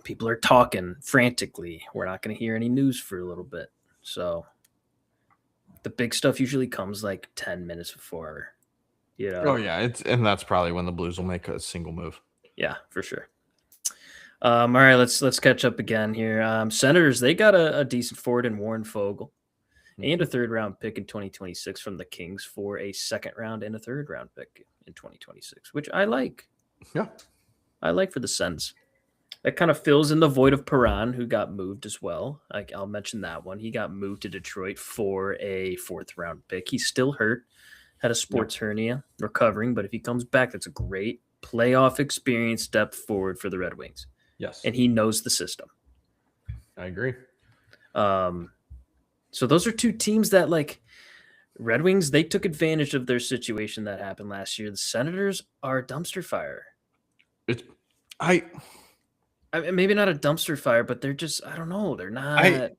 People are talking frantically. We're not going to hear any news for a little bit. So the big stuff usually comes like 10 minutes before, you know. Oh yeah, and that's probably when the Blues will make a single move. Yeah, for sure. All right, let's catch up again here. Senators, they got a decent forward in Warren Fogle and a third round pick in 2026 from the Kings for a second round and a third round pick in 2026, which I like. Yeah. I like for the Sens. That kind of fills in the void of Perron, who got moved as well. I'll mention that one. He got moved to Detroit for a fourth round pick. He's still hurt, had a sports hernia, recovering, but if he comes back, that's a great playoff experience step forward for the Red Wings. Yes, and he knows the system. I agree. So those are two teams that, like, Red Wings, they took advantage of their situation that happened last year. The Senators are a dumpster fire. It's I I mean, maybe not a dumpster fire, but they're just, I don't know. They're I not,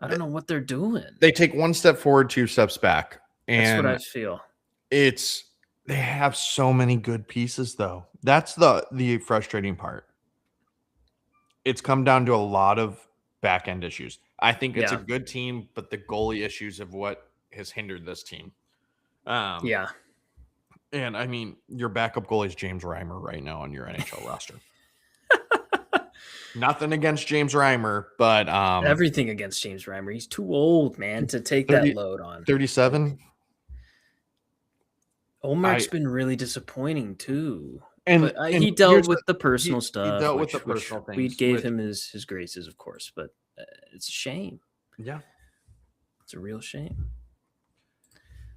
I don't know what they're doing. they take one step forward, two steps back, That's what I and feel. it's they have so many good pieces though. That's the frustrating part. It's come down to a lot of back end issues. I think it's a Yeah. good team, but the goalie issues of what has hindered this team. Um, Yeah. and I mean, your backup goalie is James Reimer right now on your NHL roster. Nothing against James Reimer, but Everything against James Reimer. He's too old, man, to take that 30, load on. 37. Olmark's I been really disappointing too. and But and he dealt here's with the he personal he stuff, dealt with the which personal we things, gave which him his graces, of course. But it's a shame. yeah. It's a real shame.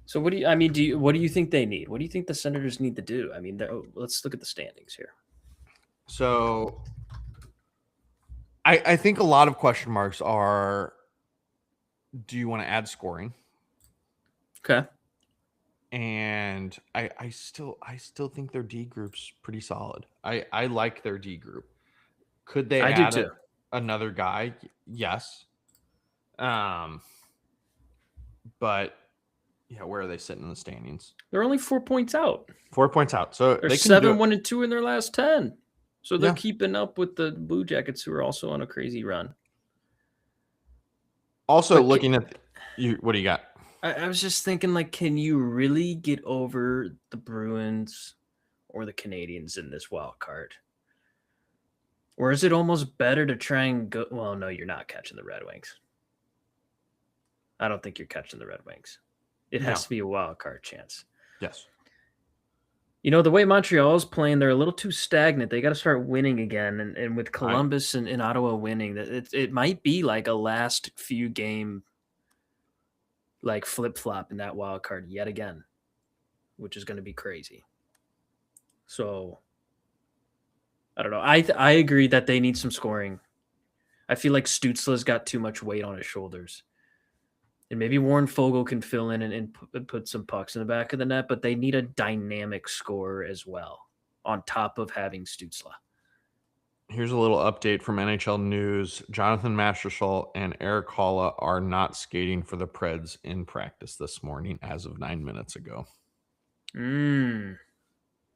So what do you? I mean, what do you think they need? What do you think the Senators need to do? I mean, let's look at the standings here. So I think a lot of question marks are: do you want to add scoring? Okay, And I still think their D group's pretty solid. I like their D group. Could they I do add too. another guy? Yes. Um, but yeah, where are they sitting in the standings? They're only 4 points out. 4 points out, so They're they can do 7, it. 1, and 2 in their last 10. So they're Yeah. keeping up with the Blue Jackets, who are also on a crazy run. Also, But looking at you, what do you got? I was just thinking, like, can you really get over the Bruins or the Canadians in this wild card? Or is it almost better to try and go? Well, no, you're not catching the Red Wings. I don't think you're catching the Red Wings. It No. has to be a wild card chance. Yes. You know, the way Montreal's playing, they're a little too stagnant. They got to start winning again. And with Columbus and Ottawa winning, that it might be like a last few game, like flip flop in that wild card yet again, which is going to be crazy. So I don't know. I agree that they need some scoring. I feel like Stutzla's got too much weight on his shoulders. And maybe Warren Fogle can fill in and put some pucks in the back of the net, but they need a dynamic scorer as well, on top of having Stutzla. Here's a little update from NHL News. Jonathan Mastershall and Eric Holla are not skating for the Preds in practice this morning as of 9 minutes ago.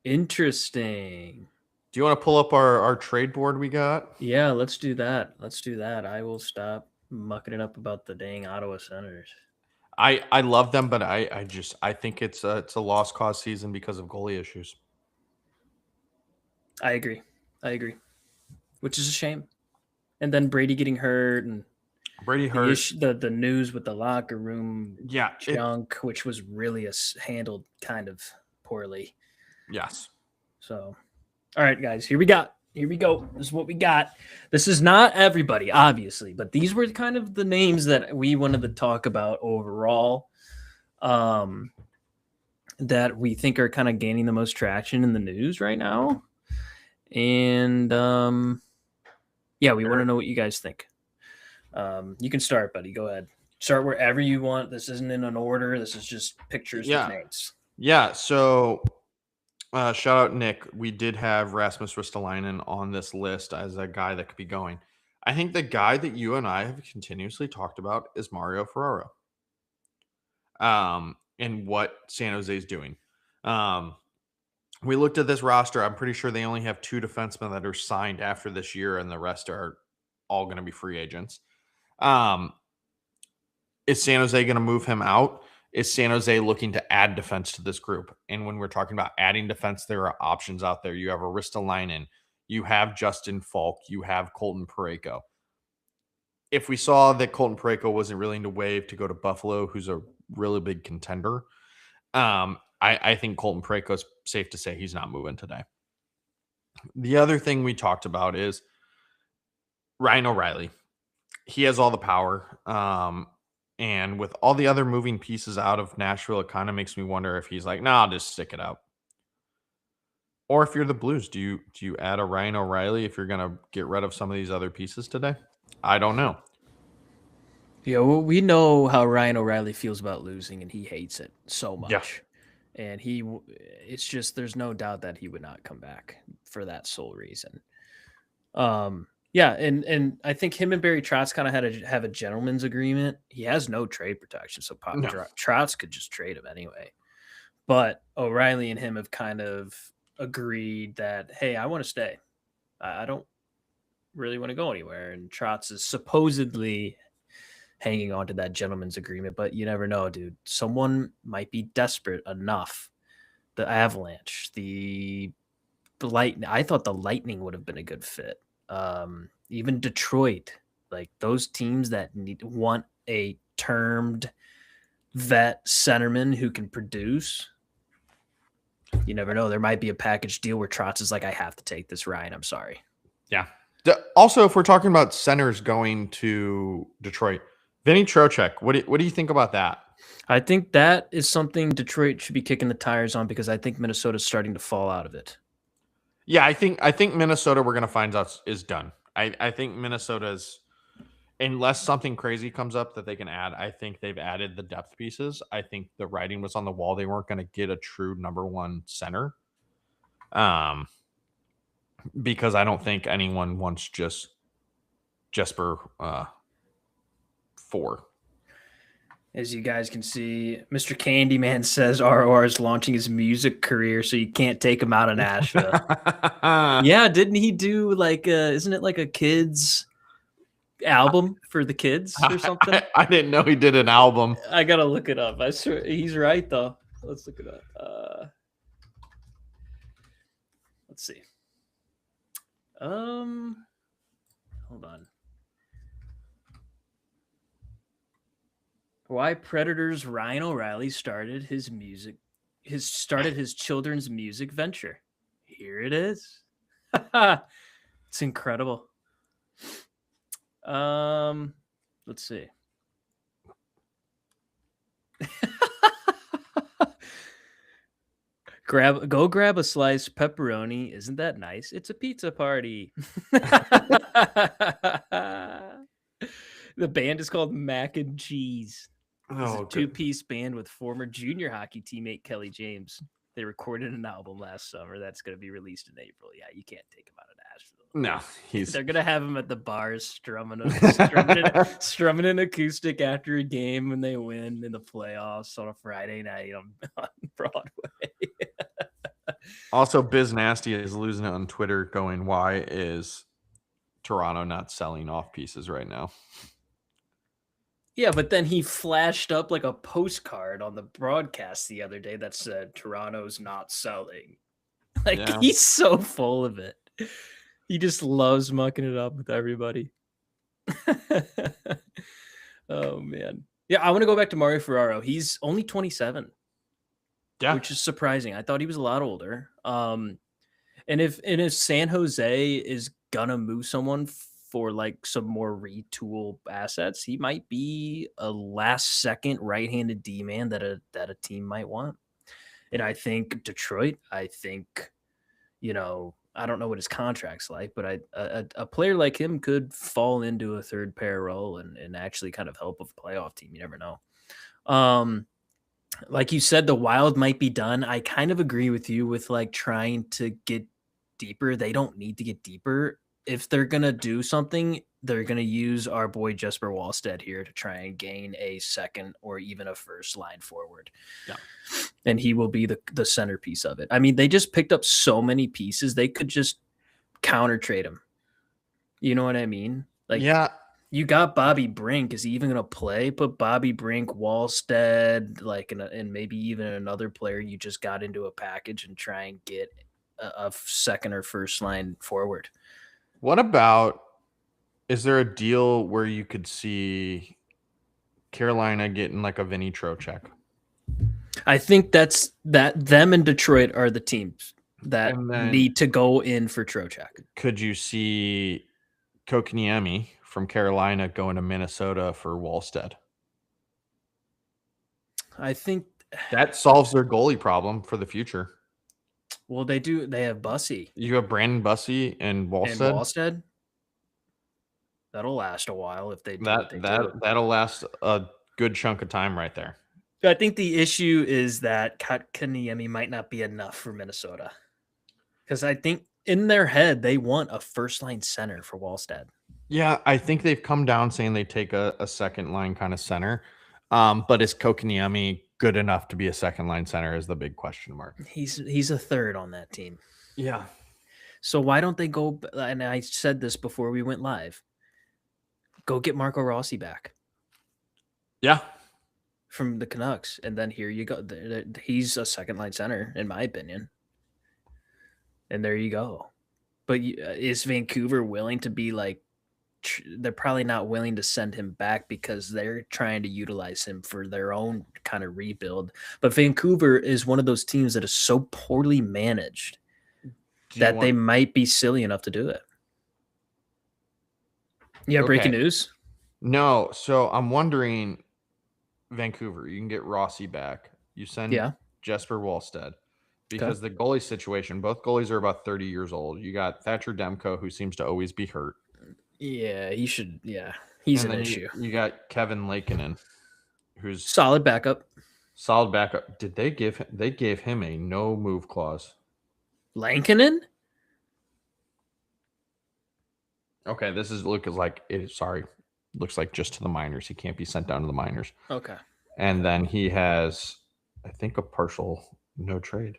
Interesting. Do you want to pull up our trade board we got? Yeah, let's do that. I will stop mucking it up about the dang Ottawa Senators. I love them, but I think it's a lost cause season because of goalie issues. I agree. Which is a shame. And then Brady getting hurt and Brady hurt. the news with the locker room Yeah, junk, which was really handled kind of poorly. Yes. So, all right, guys, here we go. This is what we got. This is not everybody, obviously, but these were kind of the names that we wanted to talk about overall, that we think are kind of gaining the most traction in the news right now. And yeah, we want to know what you guys think. You can start, buddy. Go ahead. Start wherever you want. This isn't in an order. This is just pictures with names. Yeah. So shout out Nick. We did have Rasmus Ristolainen on this list as a guy that could be going. I think the guy that you and I have continuously talked about is Mario Ferraro. And what San Jose is doing. We looked at this roster. I'm pretty sure they only have 2 defensemen that are signed after this year, and the rest are all going to be free agents. Is San Jose going to move him out? Is San Jose looking to add defense to this group? And when we're talking about adding defense, there are options out there. You have Ristolainen, you have Justin Falk, you have Colton Parayko. If we saw that Colton Parayko wasn't willing to waive to go to Buffalo, who's a really big contender, I think Colton Parayko is safe to say he's not moving today. The other thing we talked about is Ryan O'Reilly. He has all the power. And with all the other moving pieces out of Nashville, it kind of makes me wonder if he's like, nah, I'll just stick it out. Or if you're the Blues, do you add a Ryan O'Reilly if you're gonna get rid of some of these other pieces today? I don't know. Yeah, well, we know how Ryan O'Reilly feels about losing, and he hates it so Yeah. much. And it's just there's no doubt that he would not come back for that sole reason. Yeah, and I think him and Barry Trotz kind of have a gentleman's agreement. He has no trade protection, so No. Trotz could just trade him anyway. But O'Reilly and him have kind of agreed that, hey, I want to stay. I don't really want to go anywhere. And Trotz is supposedly hanging on to that gentleman's agreement, but you never know, dude. Someone might be desperate enough. The Avalanche, the Lightning. I thought the Lightning would have been a good fit. Even Detroit, like those teams that want a termed vet centerman who can produce. You never know. There might be a package deal where Trotz is like, I have to take this, Ryan. I'm sorry. Yeah. Also, if we're talking about centers going to Detroit, Vinny Trocheck, what do you think about that? I think that is something Detroit should be kicking the tires on because I think Minnesota's starting to fall out of it. Yeah, I think Minnesota, we're gonna find out, is done. I think Minnesota's, unless something crazy comes up that they can add, I think they've added the depth pieces. I think the writing was on the wall. They weren't going to get a true number one center. Because I don't think anyone wants just Jesper 4. As you guys can see, Mr. Candyman says ROR is launching his music career, so you can't take him out of Nashville. Yeah, didn't he do like isn't it like a kids album for the kids or something? I didn't know he did an album. I gotta look it up. I swear he's right though. Let's look it up. Let's see. Hold on. Why Predators Ryan O'Reilly started his children's music venture. Here it is. It's incredible. Let's see. Go grab a slice pepperoni. Isn't that nice? It's a pizza party. The band is called Mac and Cheese. It's a two-piece band with former junior hockey teammate Kelly James. They recorded an album last summer that's going to be released in April. Yeah, you can't take him out of Nashville. No, they're going to have him at the bars strumming an acoustic after a game when they win in the playoffs on a Friday night on Broadway. Also, Biz Nasty is losing it on Twitter going, why is Toronto not selling off pieces right now? Yeah, but then he flashed up like a postcard on the broadcast the other day that said Toronto's not selling. Like, He's so full of it. He just loves mucking it up with everybody. Oh, man. Yeah, I want to go back to Mario Ferraro. He's only 27. Yeah. Which is surprising. I thought he was a lot older. And if San Jose is gonna move someone for like some more retool assets, he might be a last second right-handed D-man that a team might want. And I think Detroit, I don't know what his contract's like, but a player like him could fall into a third pair role and actually kind of help with a playoff team. You never know. Like you said, the Wild might be done. I kind of agree with you with like trying to get deeper. They don't need to get deeper. If they're going to do something, they're going to use our boy Jesper Wallstedt here to try and gain a second or even a first line forward. Yeah. And he will be the centerpiece of it. I mean, they just picked up so many pieces. They could just counter trade him. You know what I mean? Like, yeah. You got Bobby Brink. Is he even going to play? Put Bobby Brink, Wallstedt, and maybe even another player you just got into a package and try and get a second or first line forward. What about, is there a deal where you could see Carolina getting like a Vinny Trocheck? I think them and Detroit are the teams that need to go in for Trocheck. Could you see Kokiniemi from Carolina going to Minnesota for Wallstedt? I think that solves their goalie problem for the future. Well, they do. They have Bussy You have Brandon Bussy and and Wallstead. Wallstead. That'll last a while if they do what they do. That'll last a good chunk of time right there. I think the issue is that Kotkaniemi might not be enough for Minnesota. Because I think in their head, they want a first-line center for Wallstead. Yeah, I think they've come down saying they take a second line kind of center. But is Kotkaniemi good enough to be a second line center is the big question mark. He's a third on that team. Yeah. So why don't they go, and I said this before we went live, go get Marco Rossi back. Yeah. From the Canucks, and then here you go. He's a second line center, in my opinion. And there you go. But is Vancouver willing to be like? They're probably not willing to send him back because they're trying to utilize him for their own kind of rebuild. But Vancouver is one of those teams that is so poorly managed that they might be silly enough to do it. Yeah, breaking news? No, so I'm wondering, Vancouver, you can get Rossi back. You send Jesper Wallstead because the goalie situation, both goalies are about 30 years old. You got Thatcher Demko, who seems to always be hurt. Yeah, he should. Yeah, he's an issue. You got Kevin Lankinen, who's solid backup. Solid backup. Did they give him? They gave him a no move clause. Lankinen? Okay, this is looks like looks like just to the minors. He can't be sent down to the minors. Okay. And then he has, I think, a partial no trade.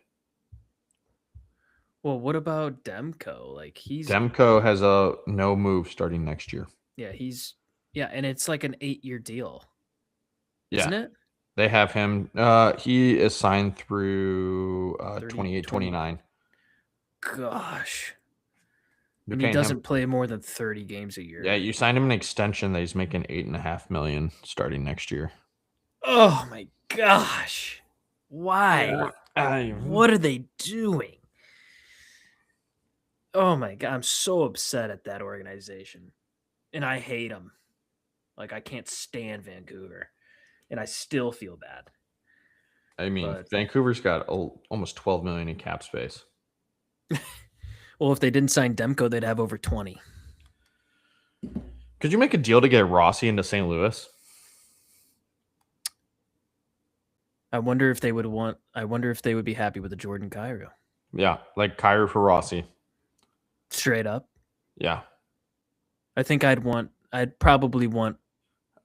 Well, what about Demko? Like Demko has a no move starting next year. Yeah, and it's like an 8-year deal. Isn't it? They have him. He is signed through 28-29. Gosh. And he doesn't play more than 30 games a year. Yeah, you signed him an extension that he's making $8.5 million starting next year. Oh my gosh. Why? What are they doing? Oh my God. I'm so upset at that organization. And I hate them. Like, I can't stand Vancouver. And I still feel bad. I mean, Vancouver's got almost $12 million in cap space. Well, if they didn't sign Demko, they'd have over 20. Could you make a deal to get Rossi into St. Louis? I wonder if they would be happy with a Jordan Kyrou. Yeah, like Kyrou for Rossi. Straight up. Yeah. I think I'd probably want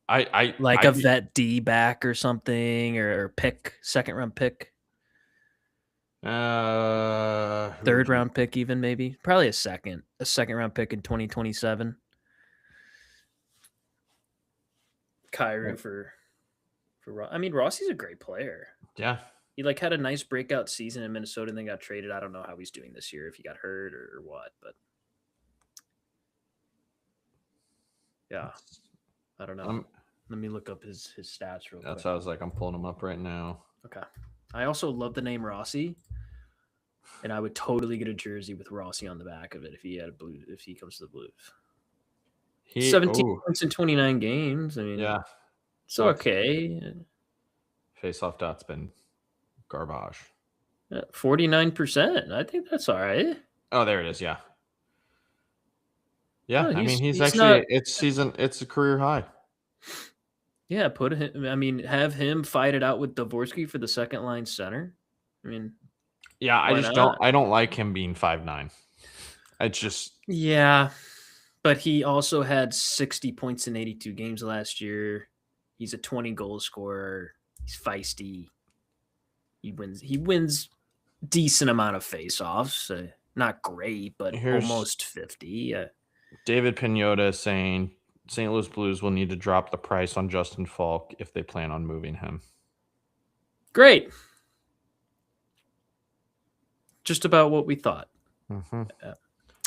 a vet D back or something, or pick, second round pick. Third round pick, even maybe. Probably a second round pick in 2027. Kyrou for I mean, Rossi's a great player. Yeah. He had a nice breakout season in Minnesota and then got traded. I don't know how he's doing this year, if he got hurt or what, but yeah. I don't know. Let me look up his stats real quick. That's how I was like, I'm pulling him up right now. Okay. I also love the name Rossi, and I would totally get a jersey with Rossi on the back of it if he comes to the Blues. 17 points in 29 games. I mean, yeah, it's okay. Face-off dot's been garbage. 49%. I think that's all right. Oh, there it is. Yeah. Yeah, no, I mean, he's actually it's a career high. Yeah, have him fight it out with Dvorsky for the second line center. I mean, yeah, I don't like him being 5'9". It's just but he also had 60 points in 82 games last year. He's a 20 goal scorer. He's feisty. He wins decent amount of faceoffs. Not great, but almost 50. David Pagnotta is saying St. Louis Blues will need to drop the price on Justin Falk if they plan on moving him. Great. Just about what we thought. Mm-hmm.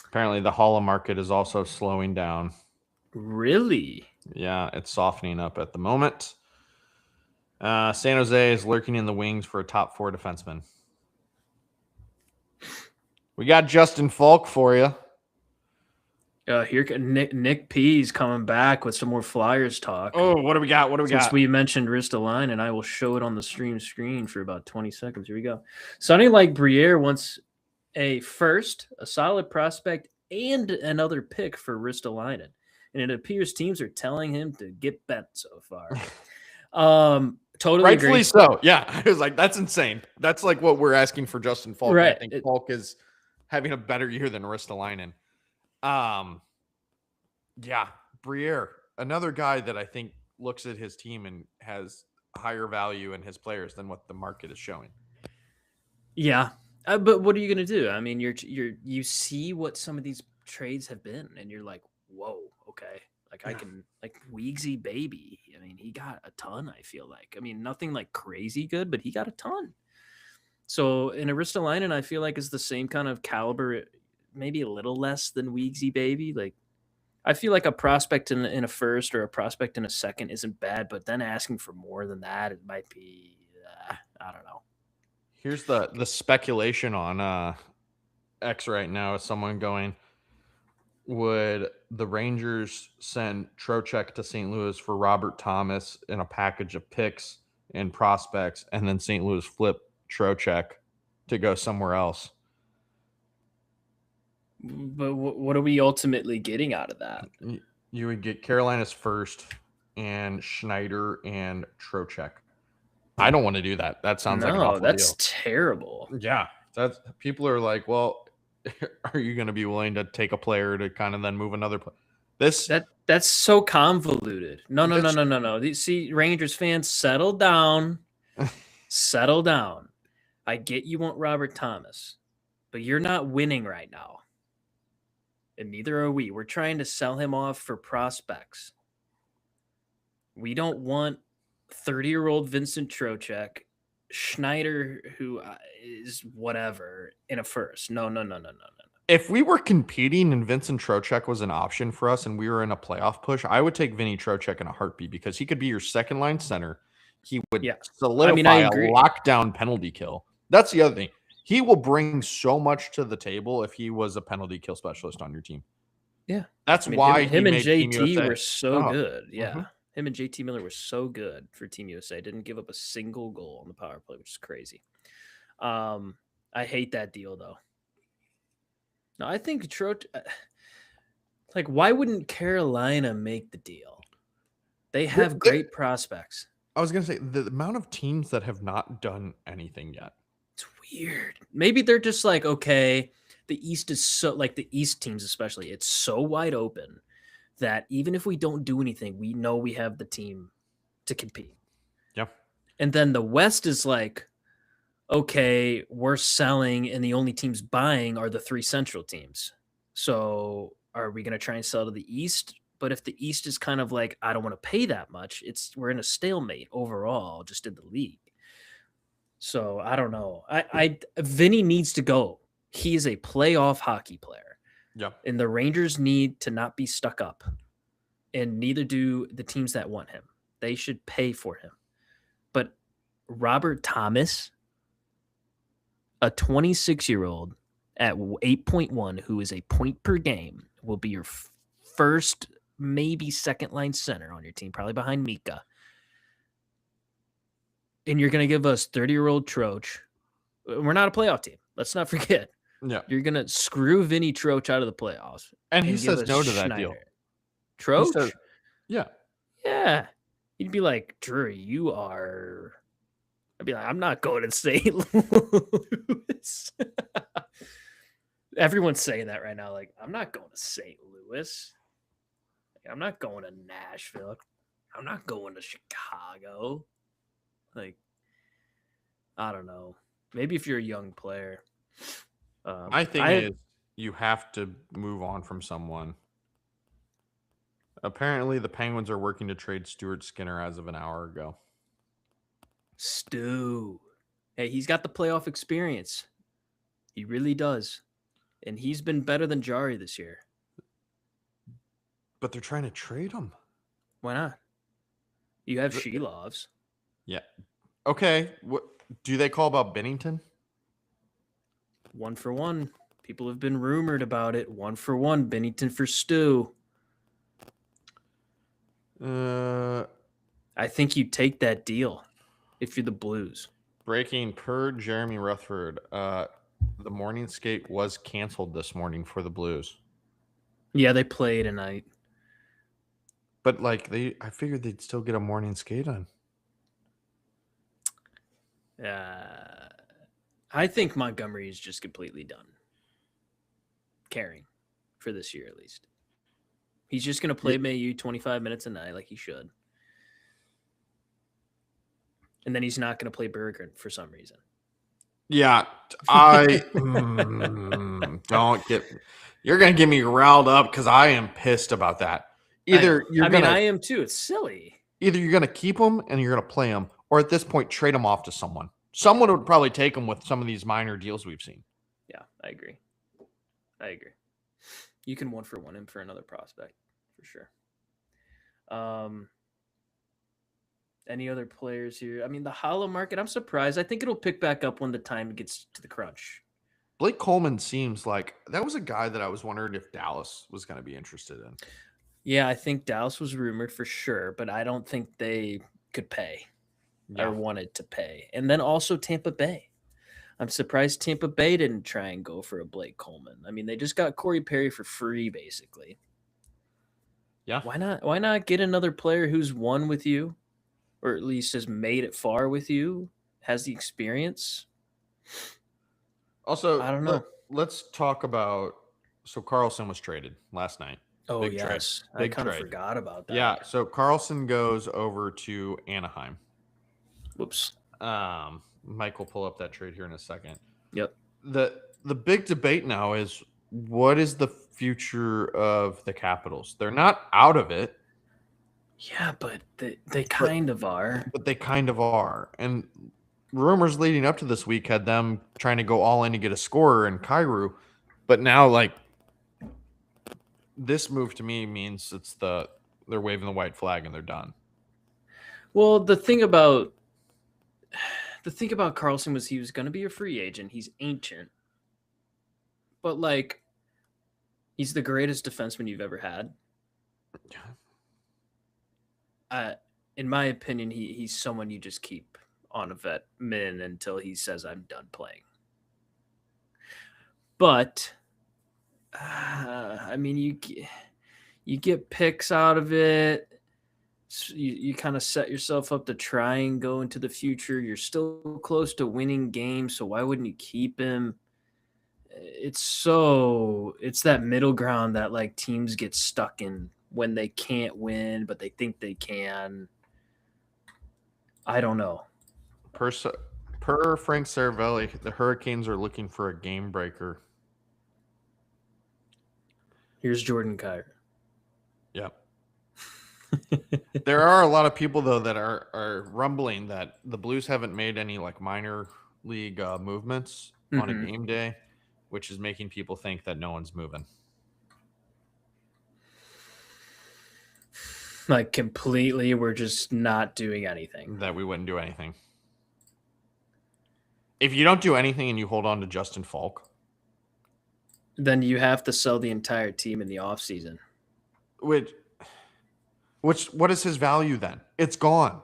Apparently, the Hala market is also slowing down. Really? Yeah, it's softening up at the moment. San Jose is lurking in the wings for a top 4 defenseman. We got Justin Falk for you. Here, Nick P's coming back with some more Flyers talk. Oh, what do we got? Since we mentioned Ristolainen, and I will show it on the stream screen for about 20 seconds. Here we go. Sounding like Briere wants a first, a solid prospect, and another pick for Ristolainen. And it appears teams are telling him to get bent so far. Totally Rightfully agree. so. Yeah. I was like, that's insane. That's like what we're asking for Justin Falk. And I Right. think Falk is having a better year than Ristolainen. Yeah. Briere, another guy that I think looks at his team and has higher value in his players than what the market is showing. Yeah. But what are you going to do? I mean, you see what some of these trades have been, and you're like, whoa, okay. Like I can like Weegsy baby. I mean, he got a ton, I feel like. I mean, nothing like crazy good, but he got a ton. So in Aristolainen, I feel like is the same kind of caliber, maybe a little less than Weegsy baby. Like I feel like a prospect in a first or a prospect in a second isn't bad, but then asking for more than that, it might be I don't know. Here's the speculation on X right now is someone going, would the Rangers send Trocheck to St. Louis for Robert Thomas in a package of picks and prospects, and then St. Louis flip Trocheck to go somewhere else? But what are we ultimately getting out of that? You would get Carolina's first and Schneider and Trocheck. I don't want to do that. That sounds like an No, awful that's deal. terrible. Yeah, that's people are like, well, are you going to be willing to take a player to kind of then move another player? That's so convoluted. No, no, no, This no, no, no. See, Rangers fans, settle down. Settle down. I get you want Robert Thomas, but you're not winning right now. And neither are we. We're trying to sell him off for prospects. We don't want 30-year-old Vincent Trocheck, Schneider, who is whatever, in a first. No, no, no, no, no, no. if we were competing and Vincent Trocheck was an option for us and we were in a playoff push, I would take Vinny Trocheck in a heartbeat because he could be your second line center. He would Yeah. I mean, I solidify a agree. lockdown penalty kill. That's the other thing. He will bring so much to the table if he was a penalty kill specialist on your team. Yeah. That's I mean, why him he and made Team JT USA. were so Oh, good. Yeah. mhm. Him and JT Miller were so good for Team USA. Didn't give up a single goal on the power play, which is crazy. I hate that deal though. No, I think like why wouldn't Carolina make the deal? They have great prospects. I was going to say the amount of teams that have not done anything yet. It's weird. Maybe they're just like, okay, the East is so like the East teams especially, it's so wide open that even if we don't do anything, we know we have the team to compete. Yep. And then the West is like, okay, we're selling and the only teams buying are the three central teams. So are we going to try and sell to the East? But if the East is kind of like, I don't want to pay that much, we're in a stalemate overall, just in the league. So I don't know. Vinny needs to go. He is a playoff hockey player. Yep. And the Rangers need to not be stuck up. And neither do the teams that want him. They should pay for him. But Robert Thomas, a 26-year-old at 8.1 who is a point per game, will be your first, maybe second line center on your team, probably behind Mika. And you're going to give us 30-year-old Troch. We're not a playoff team. Let's not forget. Yeah. You're going to screw Vinny Troch out of the playoffs. And he says no to that deal. Troch? Says, yeah. Yeah. He'd be like, Drury, you are. I'd be like, I'm not going to St. Louis. Everyone's saying that right now. Like, I'm not going to St. Louis. Like, I'm not going to Nashville. I'm not going to Chicago. Like, I don't know. Maybe if you're a young player. My thing is, you have to move on from someone. Apparently, the Penguins are working to trade Stuart Skinner as of an hour ago. Stu. Hey, he's got the playoff experience. He really does. And he's been better than Jari this year. But they're trying to trade him. Why not? You have Shelovs. Yeah. Okay. What do they call about Bennington? 1-for-1. People have been rumored about it. 1-for-1. Bennington for Stu. I think you take that deal if you're the Blues. Breaking per Jeremy Rutherford. The morning skate was canceled this morning for the Blues. Yeah, they play tonight. But like I figured they'd still get a morning skate on. I think Montgomery is just completely done caring for this year at least. He's just going to play Mayu 25 minutes a night like he should. And then he's not going to play Berggren for some reason. Yeah, I don't get. You're gonna get me riled up because I am pissed about that. Either you're gonna, I am too. It's silly. Either you're gonna keep him and you're gonna play him, or at this point trade him off to someone. Someone would probably take him with some of these minor deals we've seen. Yeah, I agree. You can 1-for-1 him for another prospect for sure. Any other players here? I mean, the hollow market, I'm surprised. I think it'll pick back up when the time gets to the crunch. Blake Coleman seems like that was a guy that I was wondering if Dallas was going to be interested in. Yeah, I think Dallas was rumored for sure, but I don't think they could pay or wanted to pay. And then also Tampa Bay. I'm surprised Tampa Bay didn't try and go for a Blake Coleman. I mean, they just got Corey Perry for free, basically. Yeah. Why not get another player who's won with you, or at least has made it far with you, has the experience? Also, I don't know. Let's talk about. So Carlson was traded last night. Oh, big yes. Trade. I kind of forgot about that. Yeah. So Carlson goes over to Anaheim. Whoops. Mike will pull up that trade here in a second. Yep. The big debate now is what is the future of the Capitals? They're not out of it. Yeah, but they kind of are. But they kind of are. And rumors leading up to this week had them trying to go all in to get a scorer in Kyrou. But now, like, this move to me means they're waving the white flag and they're done. Well, the thing about Carlson was he was going to be a free agent. He's ancient. But, like, he's the greatest defenseman you've ever had. In my opinion, he's someone you just keep on a vet min until he says, I'm done playing. But, I mean, you get picks out of it. You kind of set yourself up to try and go into the future. You're still close to winning games, so why wouldn't you keep him? It's that middle ground that like teams get stuck in when they can't win, but they think they can. I don't know. Per Frank Saravelli, the Hurricanes are looking for a game breaker. Here's Jordan Kyrou. Yep. There are a lot of people though that are rumbling that the Blues haven't made any like minor league movements on a game day, which is making people think that no one's moving. Like completely, we're just not doing anything. That we wouldn't do anything. If you don't do anything and you hold on to Justin Falk, then you have to sell the entire team in the offseason. Which what is his value then? It's gone.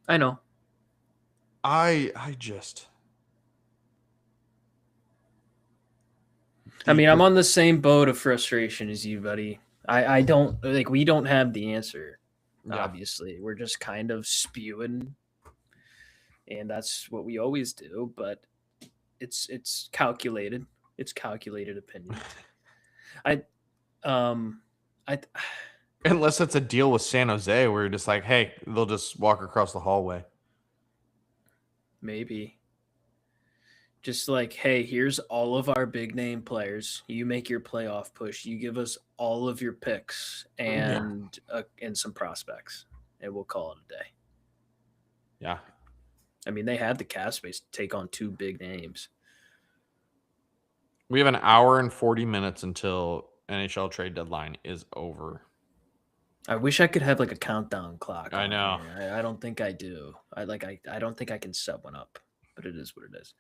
I know. I mean, I'm on the same boat of frustration as you, buddy. I don't like we don't have the answer. Yeah. Obviously, we're just kind of spewing, and that's what we always do. But it's calculated. It's calculated opinion. Unless it's a deal with San Jose where you're just like, hey, they'll just walk across the hallway. Maybe. Just like, hey, here's all of our big name players. You make your playoff push. You give us all of your picks and some prospects, and we'll call it a day. Yeah. I mean, they had the cap space to take on 2 big names. We have an hour and 40 minutes until NHL Trade Deadline is over. I wish I could have like a countdown clock. I know. I don't think I do. I don't think I can set one up, but it is what it is.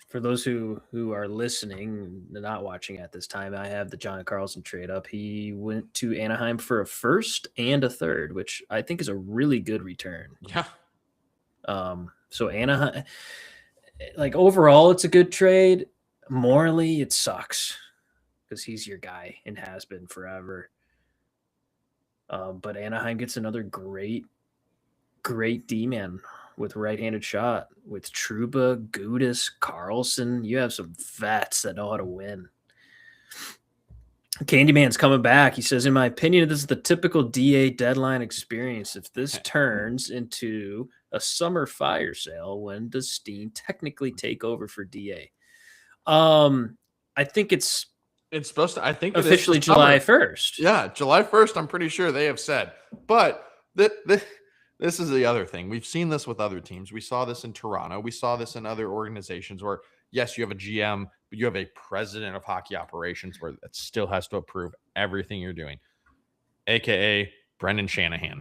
For those who are listening, not watching at this time, I have the John Carlson trade up. He went to Anaheim for a first and a third, which I think is a really good return. Yeah. So Anaheim, like overall, it's a good trade. Morally, it sucks because he's your guy and has been forever. But Anaheim gets another great D-man with right-handed shot with Trouba, Gudis, Carlson. You have some vets that know how to win. Candyman's coming back. He says, in my opinion, this is the typical DA deadline experience. If this turns into a summer fire sale, when does Steen technically take over for DA? I think it's supposed to. I think officially it is July 1st. Yeah, July 1st. I'm pretty sure they have said. But this is the other thing. We've seen this with other teams. We saw this in Toronto. We saw this in other organizations where, yes, you have a GM, but you have a president of hockey operations where that still has to approve everything you're doing, aka Brendan Shanahan.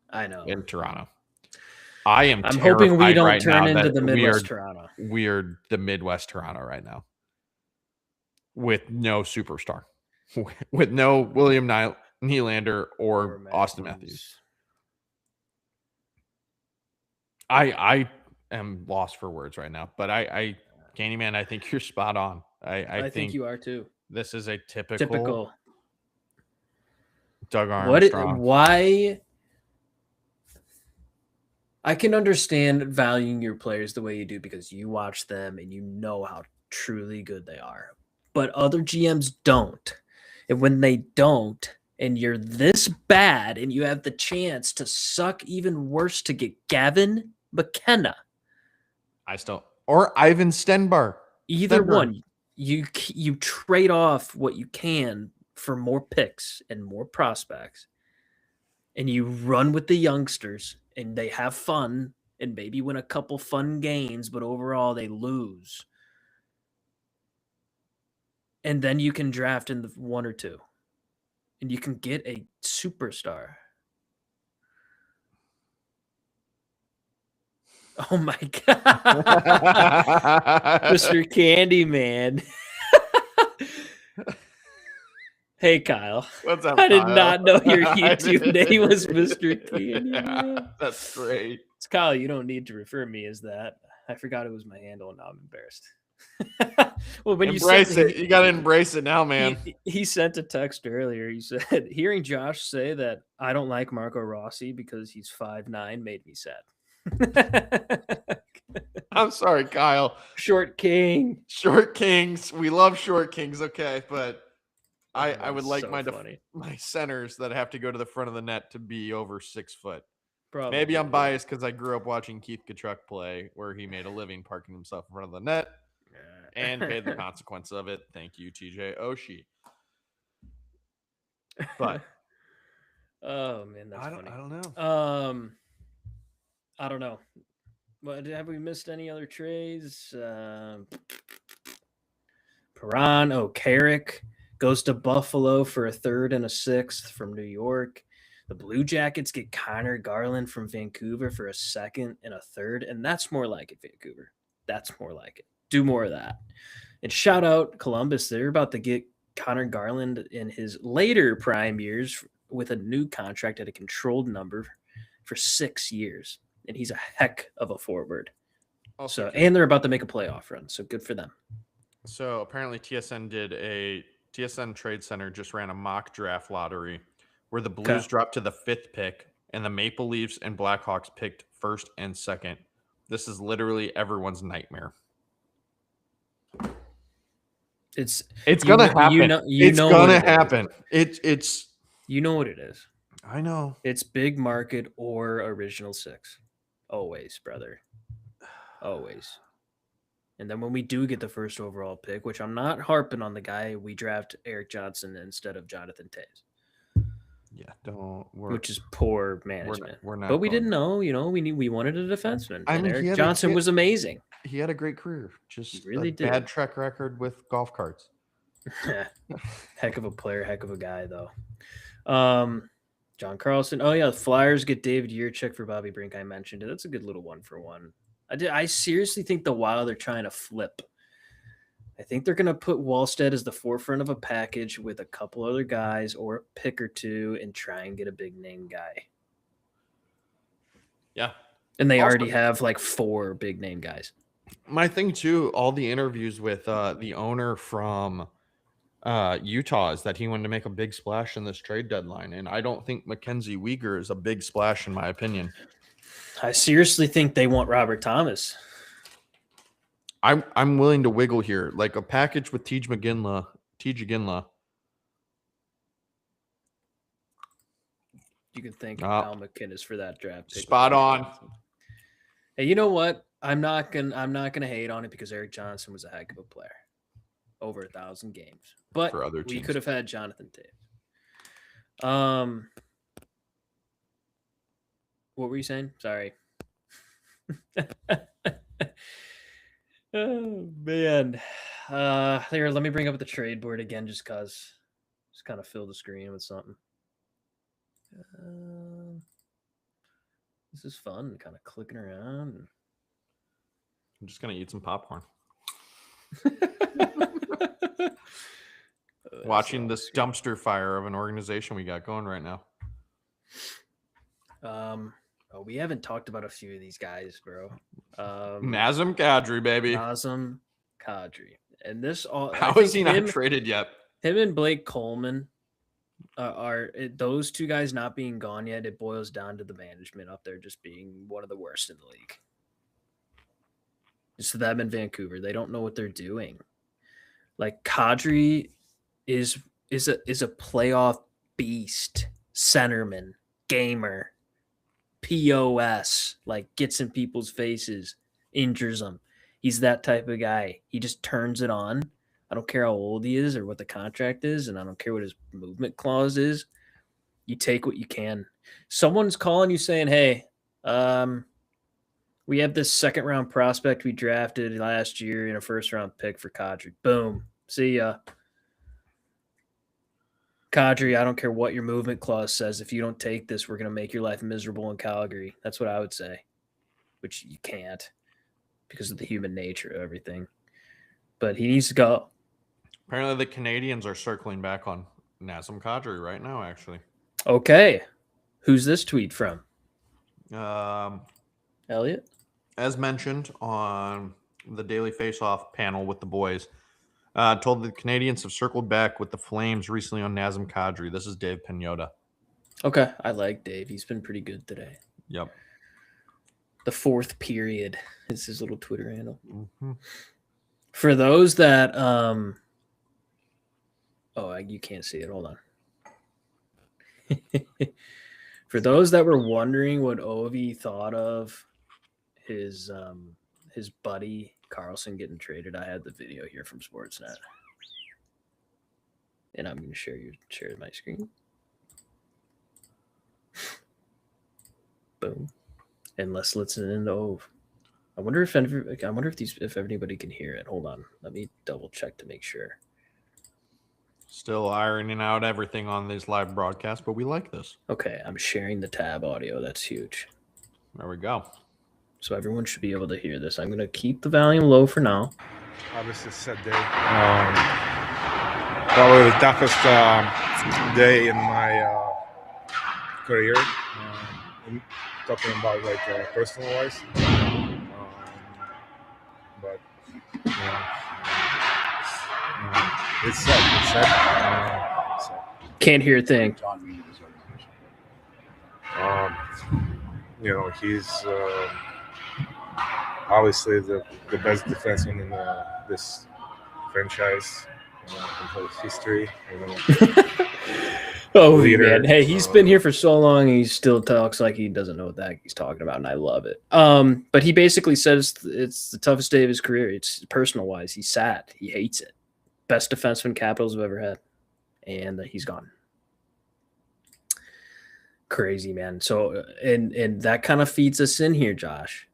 I know. In Toronto. I'm hoping we don't right turn into the Midwest Toronto. We're the Midwest Toronto right now with no superstar, with no William Nylander or Austin Matthews. I am lost for words right now, but Candyman, I think you're spot on. I think you are too. This is a typical Doug Armstrong. Why? I can understand valuing your players the way you do because you watch them and you know how truly good they are. But other GMs don't. And when they don't, and you're this bad and you have the chance to suck even worse to get Gavin McKenna. Or Ivan Stenbar. Either one. You trade off what you can for more picks and more prospects. And you run with the youngsters and they have fun and maybe win a couple fun games, but overall they lose. And then you can draft in the 1 or 2. And you can get a superstar. Oh my God. Mr. Candyman. Hey, Kyle. What's up, I did Kyle? not know your YouTube name was Mr. Candyman. Yeah, that's great. It's Kyle. You don't need to refer to me as that. I forgot it was my handle and now I'm embarrassed. Well, when embrace it. You got to embrace it now, man. He sent a text earlier. He said, hearing Josh say that I don't like Marco Rossi because he's 5'9" made me sad. I'm sorry, Kyle. Short King. Short Kings. We love Short Kings, okay, but I would like so my centers that have to go to the front of the net to be over 6 foot. Probably. Maybe I'm biased because I grew up watching Keith Tkachuk play where he made a living parking himself in front of the net and paid the consequence of it. Thank you, TJ Oshie. But oh man, that's funny. I don't know. I don't know. But have we missed any other trades? Perron, Carrick goes to Buffalo for a 3rd and a 6th from New York. The Blue Jackets get Connor Garland from Vancouver for a 2nd and a 3rd, and that's more like it, Vancouver. That's more like it. Do more of that. And shout out Columbus. They're about to get Connor Garland in his later prime years with a new contract at a controlled number for 6 years. And he's a heck of a forward. And they're about to make a playoff run, so good for them. So apparently TSN Trade Center just ran a mock draft lottery where the Blues dropped to the 5th pick and the Maple Leafs and Blackhawks picked 1st and 2nd. This is literally everyone's nightmare. It's gonna happen. It's gonna happen. It's you know what it is. I know. It's big market or original 6. Always, brother. Always. And then when we do get the 1st overall pick, which I'm not harping on the guy, we draft Eric Johnson instead of Jonathan Toews. Yeah, which is poor management. We're not. But we didn't know. We wanted a defenseman. I mean, Eric Johnson was amazing. He had a great career. Just really bad track record with golf carts. Heck of a player, heck of a guy, though. John Carlson. Oh yeah, the Flyers get David Yurchuk for Bobby Brink. I mentioned it. That's a good little 1-for-1. I seriously think the Wild are trying to flip. I think they're going to put Wallstead as the forefront of a package with a couple other guys or a pick or 2 and try and get a big name guy. Yeah. And they already have like 4 big name guys. My thing too, all the interviews with the owner from Utah is that he wanted to make a big splash in this trade deadline, and I don't think Mackenzie Weegar is a big splash in my opinion. I seriously think they want Robert Thomas. I'm willing to wiggle here, like a package with Tej McGinley. You can thank Al McInnes for that draft pick. Spot on. Hey, you know what? I'm not gonna hate on it because Eric Johnson was a heck of a player, over 1,000 games. But For other we teams. could have had Jonathan Taves. What were you saying? Sorry. Oh man. Here, let me bring up the trade board again, just cause. Just kind of fill the screen with something. This is fun, kind of clicking around. I'm just gonna eat some popcorn. Watching this dumpster fire of an organization we got going right now. We haven't talked about a few of these guys, bro. Nazem Kadri, baby. Nazem Kadri. And this all How is he not traded yet? Him and Blake Coleman are those two guys not being gone yet. It boils down to the management up there just being one of the worst in the league. Just them in Vancouver. They don't know what they're doing. Like Kadri is a playoff beast, centerman, gamer, POS, like gets in people's faces, injures them. He's that type of guy. He just turns it on. I don't care how old he is or what the contract is, and I don't care what his movement clause is. You take what you can. Someone's calling you saying, hey, we have this second round prospect we drafted last year in a first round pick for Kadri. Boom. See ya. Kadri, I don't care what your movement clause says. If you don't take this, we're going to make your life miserable in Calgary. That's what I would say, which you can't because of the human nature of everything. But he needs to go. Apparently the Canadians are circling back on Nazem Kadri right now, actually. Okay. Who's this tweet from? Elliot? As mentioned on the Daily Face-Off panel with the boys, told the Canadians have circled back with the Flames recently on Nazem Kadri. This is Dave Pagnotta. Okay. I like Dave. He's been pretty good today. Yep. The fourth period is his little Twitter handle. Mm-hmm. For those that you can't see it. Hold on. For those that were wondering what Ovi thought of his buddy Carlson getting traded, I had the video here from Sportsnet, and I'm going to share my screen. Boom, and let's listen into Ove. I wonder if anybody can hear it. Hold on, let me double check to make sure. Still ironing out everything on these live broadcasts, but we like this. Okay, I'm sharing the tab audio. That's huge. There we go. So everyone should be able to hear this. I'm going to keep the volume low for now. Obviously, sad day. Probably the toughest day in my career. I'm talking about like personal-wise. But it's sad. It's sad. Can't hear a thing. He's obviously the best defenseman in this franchise in whole history. Oh, leader. Man. Hey, he's been here for so long, and he still talks like he doesn't know what the heck he's talking about, and I love it. But he basically says it's the toughest day of his career. It's personal-wise. He's sad. He hates it. Best defenseman Capitals have ever had, and he's gone. Crazy, man. So, and that kind of feeds us in here, Josh,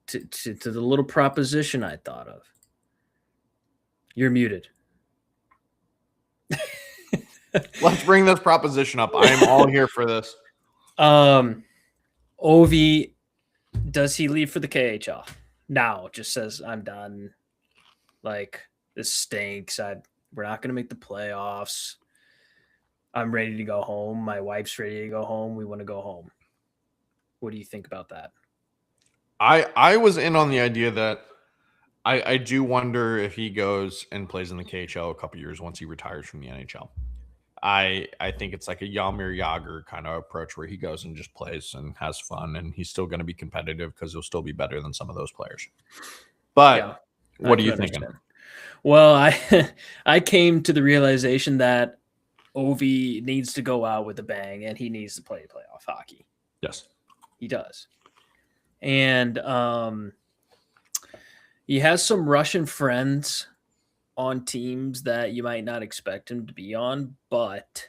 to the little proposition I thought of. You're muted. Let's bring this proposition up. I am all here for this. Ovi, does he leave for the KHL? Now just says, I'm done. Like, this stinks. We're not going to make the playoffs. I'm ready to go home. My wife's ready to go home. We want to go home. What do you think about that? I was in on the idea that I do wonder if he goes and plays in the KHL a couple years once he retires from the NHL. I think it's like a Yamir Yager kind of approach where he goes and just plays and has fun, and he's still going to be competitive because he'll still be better than some of those players. But what are you thinking? Well, I came to the realization that Ovi needs to go out with a bang, and he needs to play playoff hockey. Yes, he does. And he has some Russian friends on teams that you might not expect him to be on, but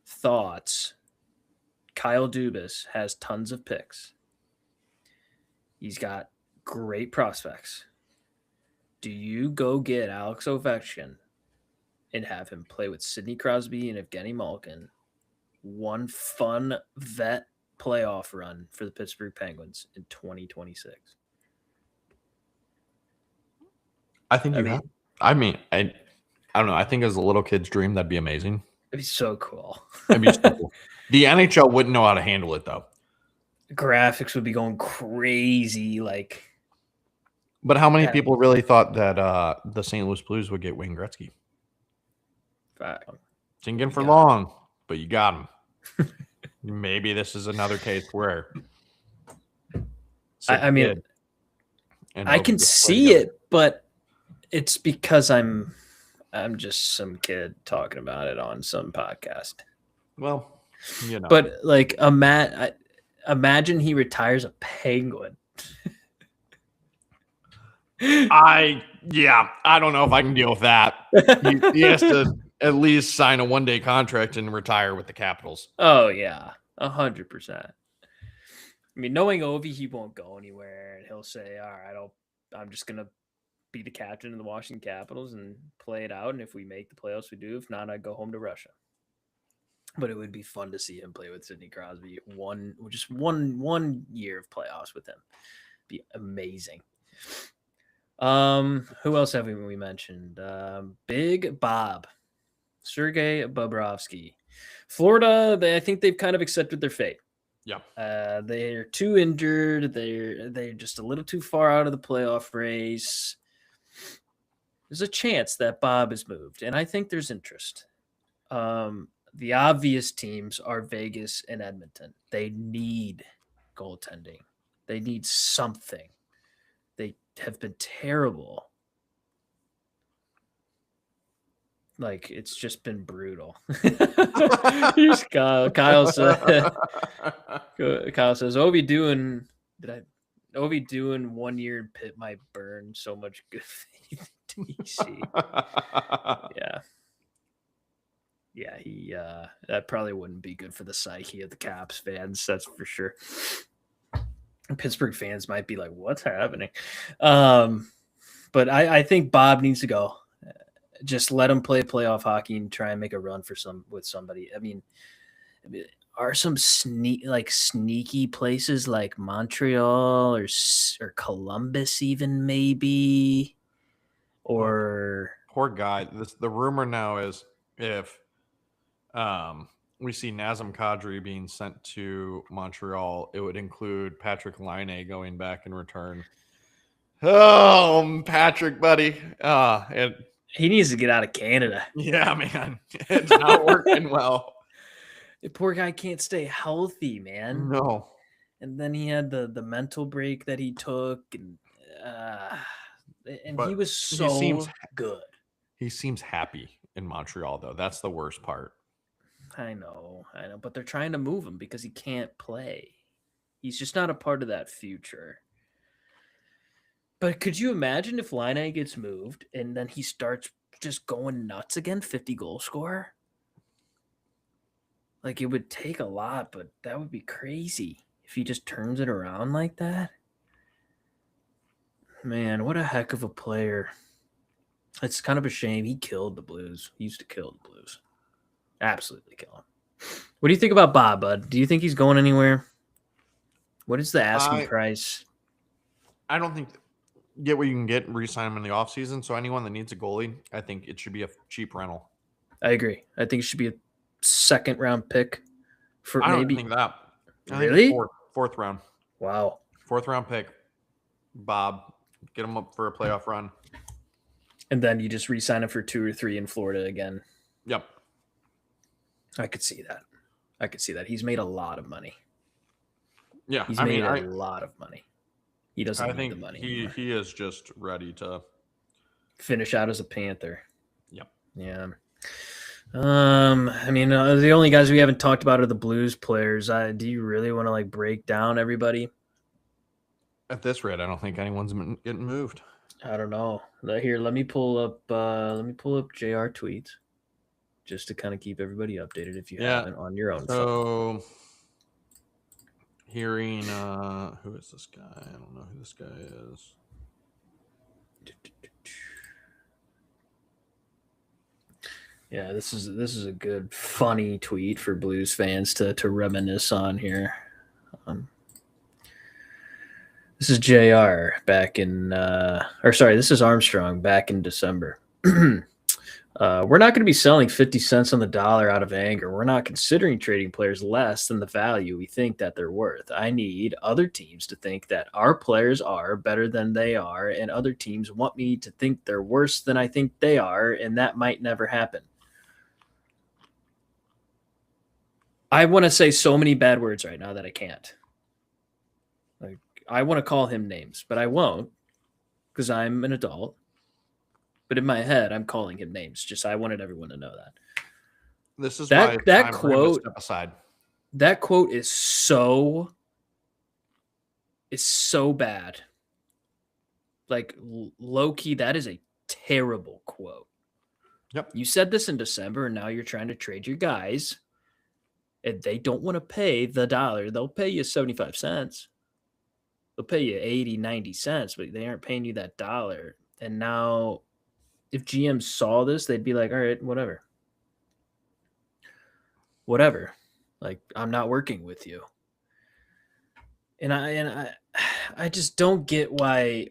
thoughts. Kyle Dubas has tons of picks. He's got great prospects. Do you go get Alex Ovechkin and have him play with Sidney Crosby and Evgeny Malkin? One fun vet playoff run for the Pittsburgh Penguins in 2026. I think I don't know. I think as a little kid's dream, that'd be amazing. It'd be so cool. It'd be so cool. The NHL wouldn't know how to handle it, though. The graphics would be going crazy. But how many people really thought that the St. Louis Blues would get Wayne Gretzky? Didn't get him for long, but you got him. Maybe this is another case where I mean, I can see it, but it's because I'm just some kid talking about it on some podcast. Well, you know. But like imagine he retires a Penguin. I don't know if I can deal with that. He has to at least sign a one-day contract and retire with the Capitals. Oh yeah, 100%. I mean, knowing Ovi, he won't go anywhere, and he'll say, "All right, I'm just gonna be the captain of the Washington Capitals and play it out. And if we make the playoffs, we do. If not, I go home to Russia." But it would be fun to see him play with Sidney Crosby. One year of playoffs with him, be amazing. Who else have we mentioned? Big Bob, Sergei Bobrovsky, Florida. I think they've kind of accepted their fate. Yeah. They're too injured. They're just a little too far out of the playoff race. There's a chance that Bob is moved, and I think there's interest. The obvious teams are Vegas and Edmonton. They need goaltending. They need something. They have been terrible. Like, it's just been brutal. Here's Kyle. Kyle says, Ovi doing 1 year in Pitt might burn so much good faith in DC. Yeah, that probably wouldn't be good for the psyche of the Caps fans, that's for sure. Pittsburgh fans might be like, what's happening? But I think Bob needs to go. Just let him play playoff hockey and try and make a run with somebody. I mean, are some sneaky places like Montreal or Columbus even maybe? Or poor guy. The rumor now is if we see Nazem Kadri being sent to Montreal, it would include Patrick Laine going back in return. Oh, Patrick, buddy. He needs to get out of Canada. Yeah, man. It's not working well. The poor guy can't stay healthy, man. No. And then he had the mental break that he took, and he was so good. He seems happy in Montreal, though. That's the worst part. I know. But they're trying to move him because he can't play. He's just not a part of that future. But could you imagine if Laine gets moved and then he starts just going nuts again, 50-goal scorer? Like, it would take a lot, but that would be crazy if he just turns it around like that. Man, what a heck of a player. It's kind of a shame. He killed the Blues. He used to kill the Blues. Absolutely kill him. What do you think about Bob, bud? Do you think he's going anywhere? What is the asking price? I don't think get what you can get and re-sign him in the offseason. So anyone that needs a goalie, I think it should be a cheap rental. I agree. I think it should be a second-round pick for I maybe. don't think that. Really? Fourth round. Wow. 4th round pick, Bob, get him up for a playoff run. And then you just re-sign him for 2 or 3 in Florida again. Yep. I could see that. He's made a lot of money. Yeah, He's made a lot of money. He doesn't I need think the money anymore. he is just ready to finish out as a Panther. Yep. Yeah. I mean, the only guys we haven't talked about are the Blues players. Do you really want to like break down everybody? At this rate, I don't think anyone's getting moved. I don't know. Here, let me pull up JR tweets just to kind of keep everybody updated if you haven't on your own phone. So hearing who is this guy? I don't know who this guy is. Yeah, this is a good funny tweet for Blues fans to reminisce on here. This is JR back in this is Armstrong back in December. We're not going to be selling 50 cents on the dollar out of anger. We're not considering trading players less than the value we think that they're worth. I need other teams to think that our players are better than they are, and other teams want me to think they're worse than I think they are, and that might never happen. I want to say so many bad words right now that I can't. Like, I want to call him names, but I won't because I'm an adult. But in my head, I'm calling him names. Just I wanted everyone to know that. This is that quote. Step aside. That quote is so bad. Like low key, that is a terrible quote. Yep. You said this in December, and now you're trying to trade your guys. And they don't want to pay the dollar. They'll pay you 75 cents. They'll pay you 80, 90 cents, but they aren't paying you that dollar. And now if GM saw this, they'd be like, all right, whatever. Like, I'm not working with you. And I just don't get why.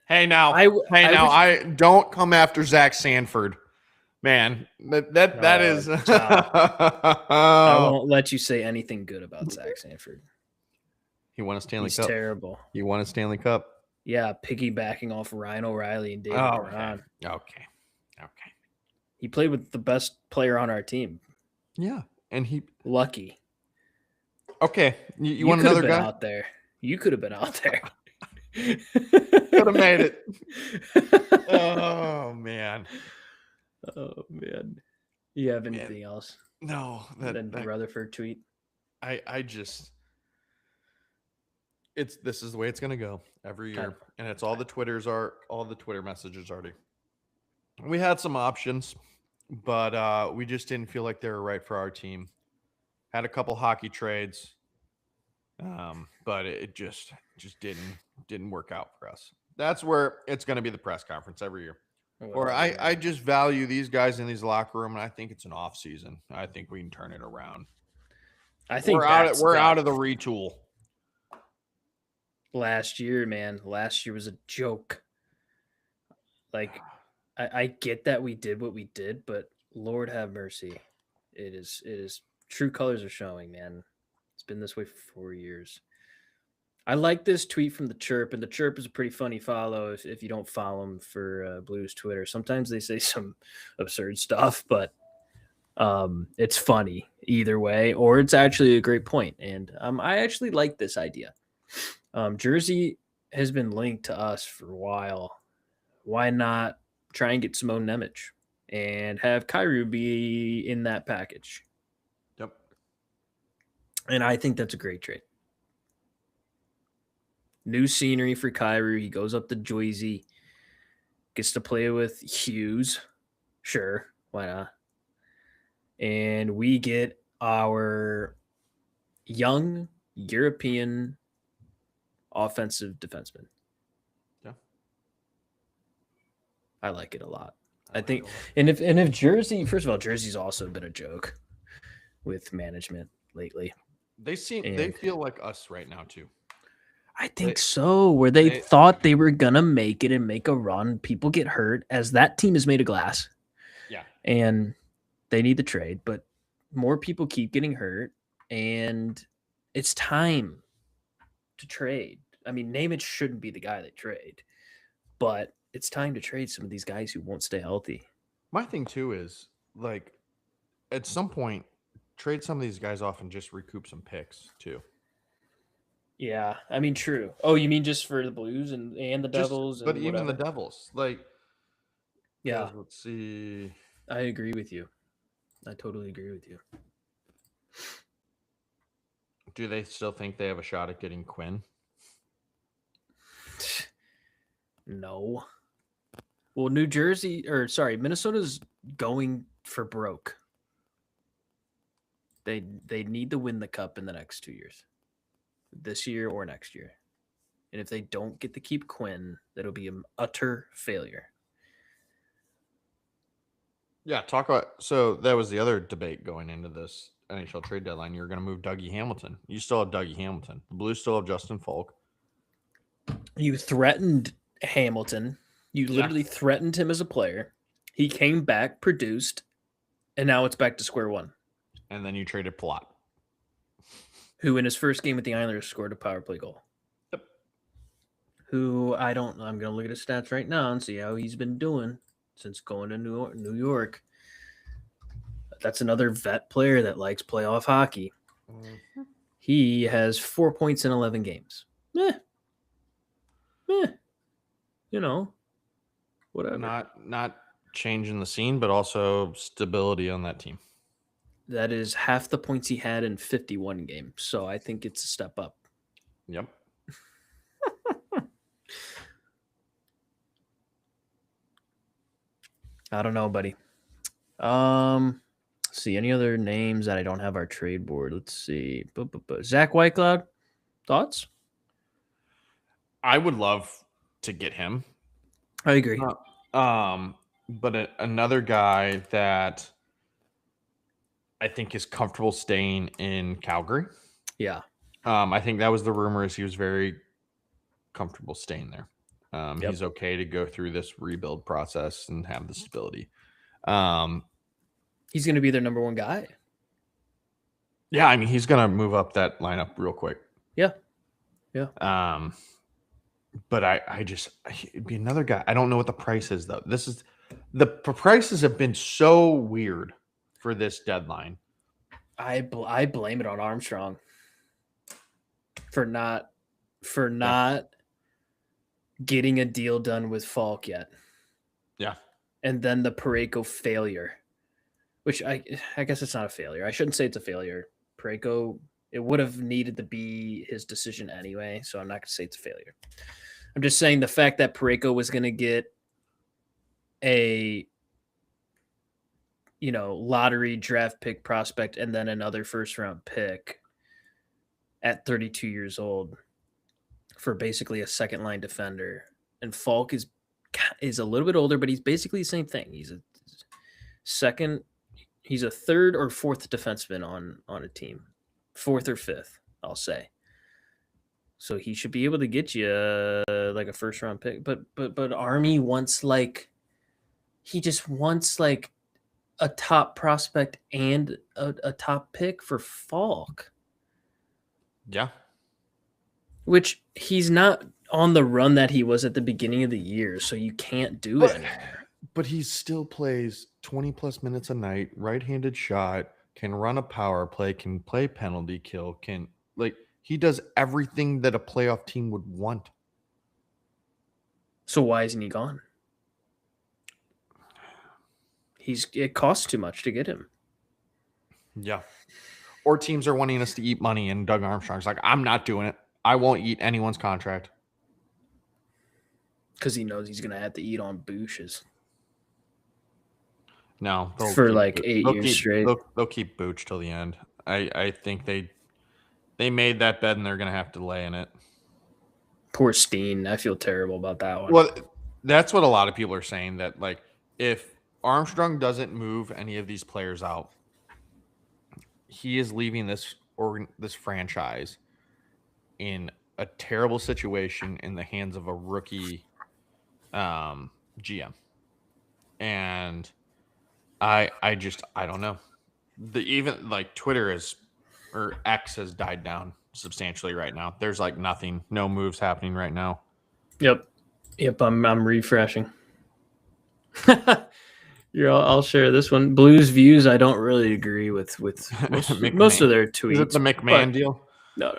Hey, now, I don't come after Zach Sanford. Man, that is. I won't let you say anything good about Zach Sanford. He won a Stanley Cup. He's terrible. He won a Stanley Cup. Yeah, piggybacking off Ryan O'Reilly and David Perron. Okay. He played with the best player on our team. Yeah, and he lucky. Okay, you want another guy out there? You could have been out there. Could have made it. Oh man. You have anything else? No. That Rutherford tweet. I just. This is the way it's going to go every year, and it's all the Twitter messages already. We had some options, but we just didn't feel like they were right for our team. Had a couple hockey trades, but it just didn't work out for us. That's where it's going to be the press conference every year. I just value these guys in these locker room, and I think it's an off season. I think we can turn it around. I think we're out of the retool. Last year was a joke. Like, I get that we did what we did, but Lord have mercy. It is true colors are showing, man. It's been this way for 4 years. I like this tweet from the Chirp, and the Chirp is a pretty funny follow if you don't follow him for Blues Twitter. Sometimes they say some absurd stuff, but it's funny either way, or it's actually a great point. And I actually like this idea. Jersey has been linked to us for a while. Why not try and get Simone Nemec and have Kyrou be in that package? Yep. And I think that's a great trade. New scenery for Kyrou. He goes up to Jersey, gets to play with Hughes. Sure, why not? And we get our young European offensive defenseman. Yeah. I like it a lot. I think, and if Jersey, first of all, Jersey's also been a joke with management lately. They feel like us right now too. I think so, where they thought they were gonna make it and make a run. People get hurt as that team is made of glass. Yeah. And they need the trade, but more people keep getting hurt, and it's time to trade. I mean, Nemeth shouldn't be the guy they trade, but it's time to trade some of these guys who won't stay healthy. My thing too is like at some point trade some of these guys off and just recoup some picks too. Yeah, I mean, true. Oh, you mean just for the Blues and the Devils But and even whatever? the Devils, like, Yeah, because let's see. I agree with you. I totally agree with you. Do they still think they have a shot at getting Quinn? No. Well, Minnesota's going for broke. They need to win the cup in the next 2 years, this year or next year. And if they don't get to keep Quinn, that'll be an utter failure. Yeah, talk about. So that was the other debate going into this NHL trade deadline. You're going to move Dougie Hamilton. You still have Dougie Hamilton. The Blues still have Justin Falk. You threatened Hamilton. You literally threatened him as a player. He came back, produced, and now it's back to square one. And then you traded Palat, who in his first game with the Islanders scored a power play goal. Yep. I'm going to look at his stats right now and see how he's been doing since going to New York. That's another vet player that likes playoff hockey. Mm-hmm. He has 4 points in 11 games. You know, whatever. Not changing the scene, but also stability on that team. That is half the points he had in 51 games. So I think it's a step up. Yep. I don't know, buddy. See any other names that I don't have our trade board? Let's see. Zach Whitecloud, thoughts? I would love to get him. I agree. But another guy that I think is comfortable staying in Calgary. Yeah. I think that was the rumor, is he was very comfortable staying there. Yep. He's okay to go through this rebuild process and have the stability. He's going to be their number one guy. Yeah, I mean, he's going to move up that lineup real quick. Yeah. But it'd be another guy. I don't know what the price is though. The prices have been so weird for this deadline. I blame it on Armstrong for not getting a deal done with Falk yet. Yeah. And then the Parayko failure, which I guess it's not a failure. I shouldn't say it's a failure. Parayko, it would have needed to be his decision anyway, so I'm not going to say it's a failure. I'm just saying the fact that Parayko was going to get a lottery draft pick prospect and then another first round pick at 32 years old for basically a second line defender. And Falk is a little bit older, but he's basically the same thing. He's a third or fourth defenseman on a team. Fourth or fifth, I'll say. So he should be able to get you like a first round pick. But Army wants he just wants a top prospect and a top pick for Falk. Yeah. Which he's not on the run that he was at the beginning of the year, so you can't do it anymore. But he still plays 20 plus minutes a night, right-handed shot, can run a power play, can play penalty kill, he does everything that a playoff team would want. So why isn't he gone? It costs too much to get him. Yeah. Or teams are wanting us to eat money, and Doug Armstrong's like, I'm not doing it. I won't eat anyone's contract. Because he knows he's going to have to eat on Booch's. No. For 8 years straight. They'll keep Booch till the end. I think they made that bed, and they're going to have to lay in it. Poor Steen. I feel terrible about that one. Well, that's what a lot of people are saying, that if Armstrong doesn't move any of these players out, he is leaving this franchise in a terrible situation in the hands of a rookie GM. And I don't know. Even Twitter or X has died down substantially right now. There's like nothing, no moves happening right now. Yep. I'm refreshing. I'll share this one. Blues views. I don't really agree with most of their tweets. Is it the McMahon deal? No.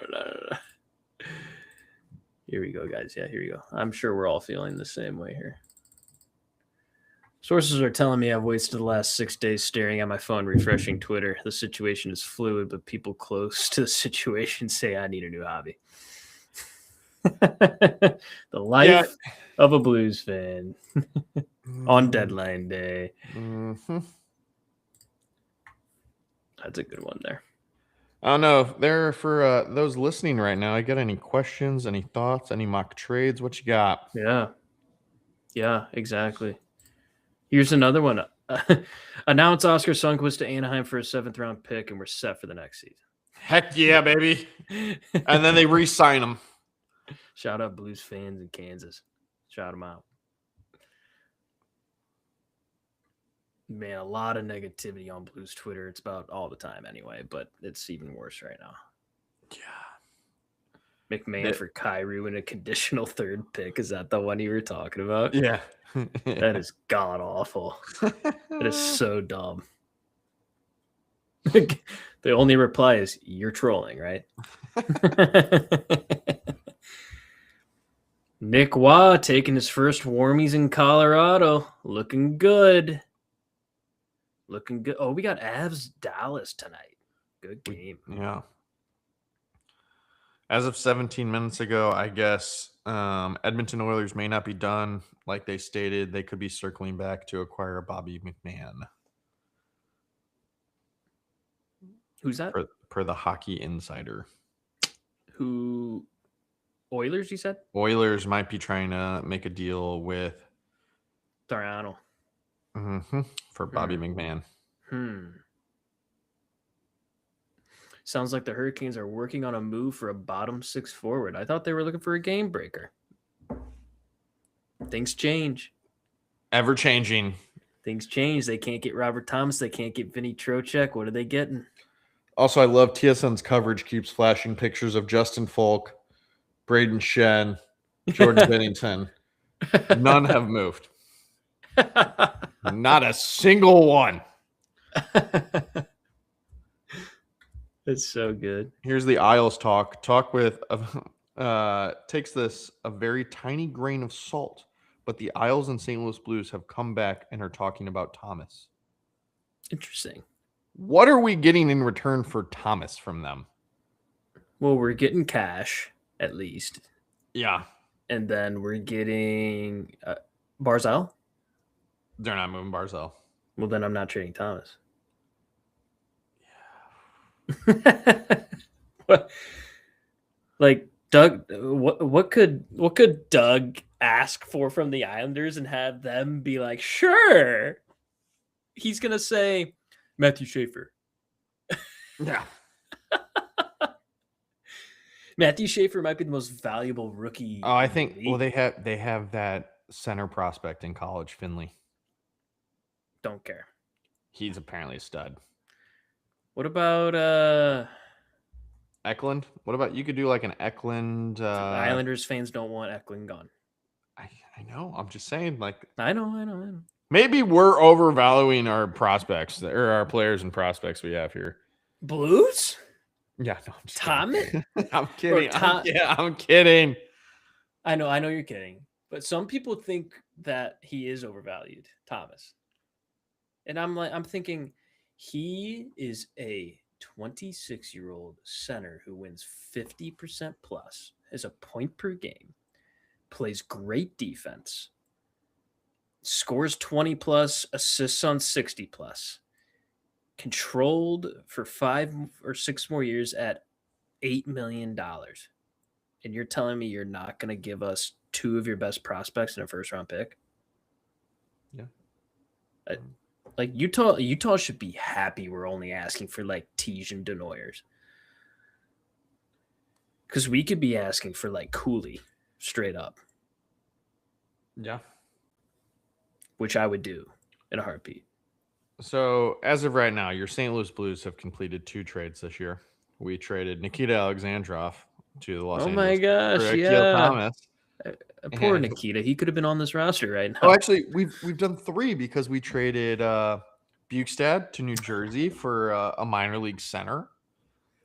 Here we go, guys. Yeah, here you go. I'm sure we're all feeling the same way here. Sources are telling me I've wasted the last 6 days staring at my phone, refreshing Twitter. The situation is fluid, but people close to the situation say I need a new hobby. The life of a Blues fan on deadline day. Mm-hmm. That's a good one there. I don't know if there for those listening right now. I got any questions, any thoughts, any mock trades? What you got? Yeah, exactly. Here's another one. Announce Oscar Sundqvist to Anaheim for a 7th round pick, and we're set for the next season. Heck yeah, baby! And then they re-sign him. Shout out Blues fans in Kansas. Shout them out. Man, a lot of negativity on Blues Twitter. It's about all the time anyway, but it's even worse right now. Yeah. McMahon for Kyrie and a conditional 3rd pick. Is that the one you were talking about? Yeah. That is god awful. That is so dumb. The only reply is, you're trolling, right? Nick Waugh taking his first warmies in Colorado. Looking good. Oh, we got Avs Dallas tonight. Good game. Yeah. As of 17 minutes ago, I guess Edmonton Oilers may not be done. Like they stated, they could be circling back to acquire Bobby McMahon. Who's that? Per the Hockey Insider. Who? Oilers, you said? Oilers might be trying to make a deal with Toronto. For Bobby McMahon. Sounds like the Hurricanes are working on a move for a bottom 6 forward. I thought they were looking for a game breaker. Things change. Ever changing. Things change. They can't get Robert Thomas. They can't get Vinny Trocheck. What are they getting? Also, I love TSN's coverage keeps flashing pictures of Justin Falk, Braden Shen, Jordan Bennington. None have moved. Not a single one. It's so good. Here's the Isles talk. Talk with takes this a very tiny grain of salt, but the Isles and St. Louis Blues have come back and are talking about Thomas. Interesting. What are we getting in return for Thomas from them? Well, we're getting cash at least. Yeah. And then we're getting Barzal. They're not moving Barzal. Well, then I'm not trading Thomas. Yeah. Like Doug, what could Doug ask for from the Islanders and have them be like, sure? He's gonna say Matthew Schaefer. Yeah. Matthew Schaefer might be the most valuable rookie. Oh, I think. Well, they have that center prospect in college, Finley. Don't care. He's apparently a stud. What about Eklund? What about you could do like an Eklund? Islanders fans don't want Eklund gone. I know. I'm just saying, like I know. Maybe we're overvaluing our prospects or our players and prospects we have here. Blues? Yeah, no, I'm just Thomas? I'm kidding. Bro, I'm kidding. I know you're kidding, but some people think that he is overvalued, Thomas. And I'm thinking he is a 26-year-old center who wins 50% plus, has a point per game, plays great defense, scores 20 plus, assists on 60 plus, controlled for 5 or 6 more years at $8 million. And you're telling me you're not going to give us 2 of your best prospects in a first-round pick? Yeah. Like Utah should be happy we're only asking for like Tej and Denoyers. Because we could be asking for like Cooley straight up. Yeah. Which I would do in a heartbeat. So as of right now, your St. Louis Blues have completed 2 trades this year. we traded Nikita Alexandrov to the Los Oh my Angeles gosh, for Akil yeah. Thomas. Poor And Nikita. He could have been on this roster right now. oh, actually, we've done 3 because we traded Bukestad to New Jersey for a minor league center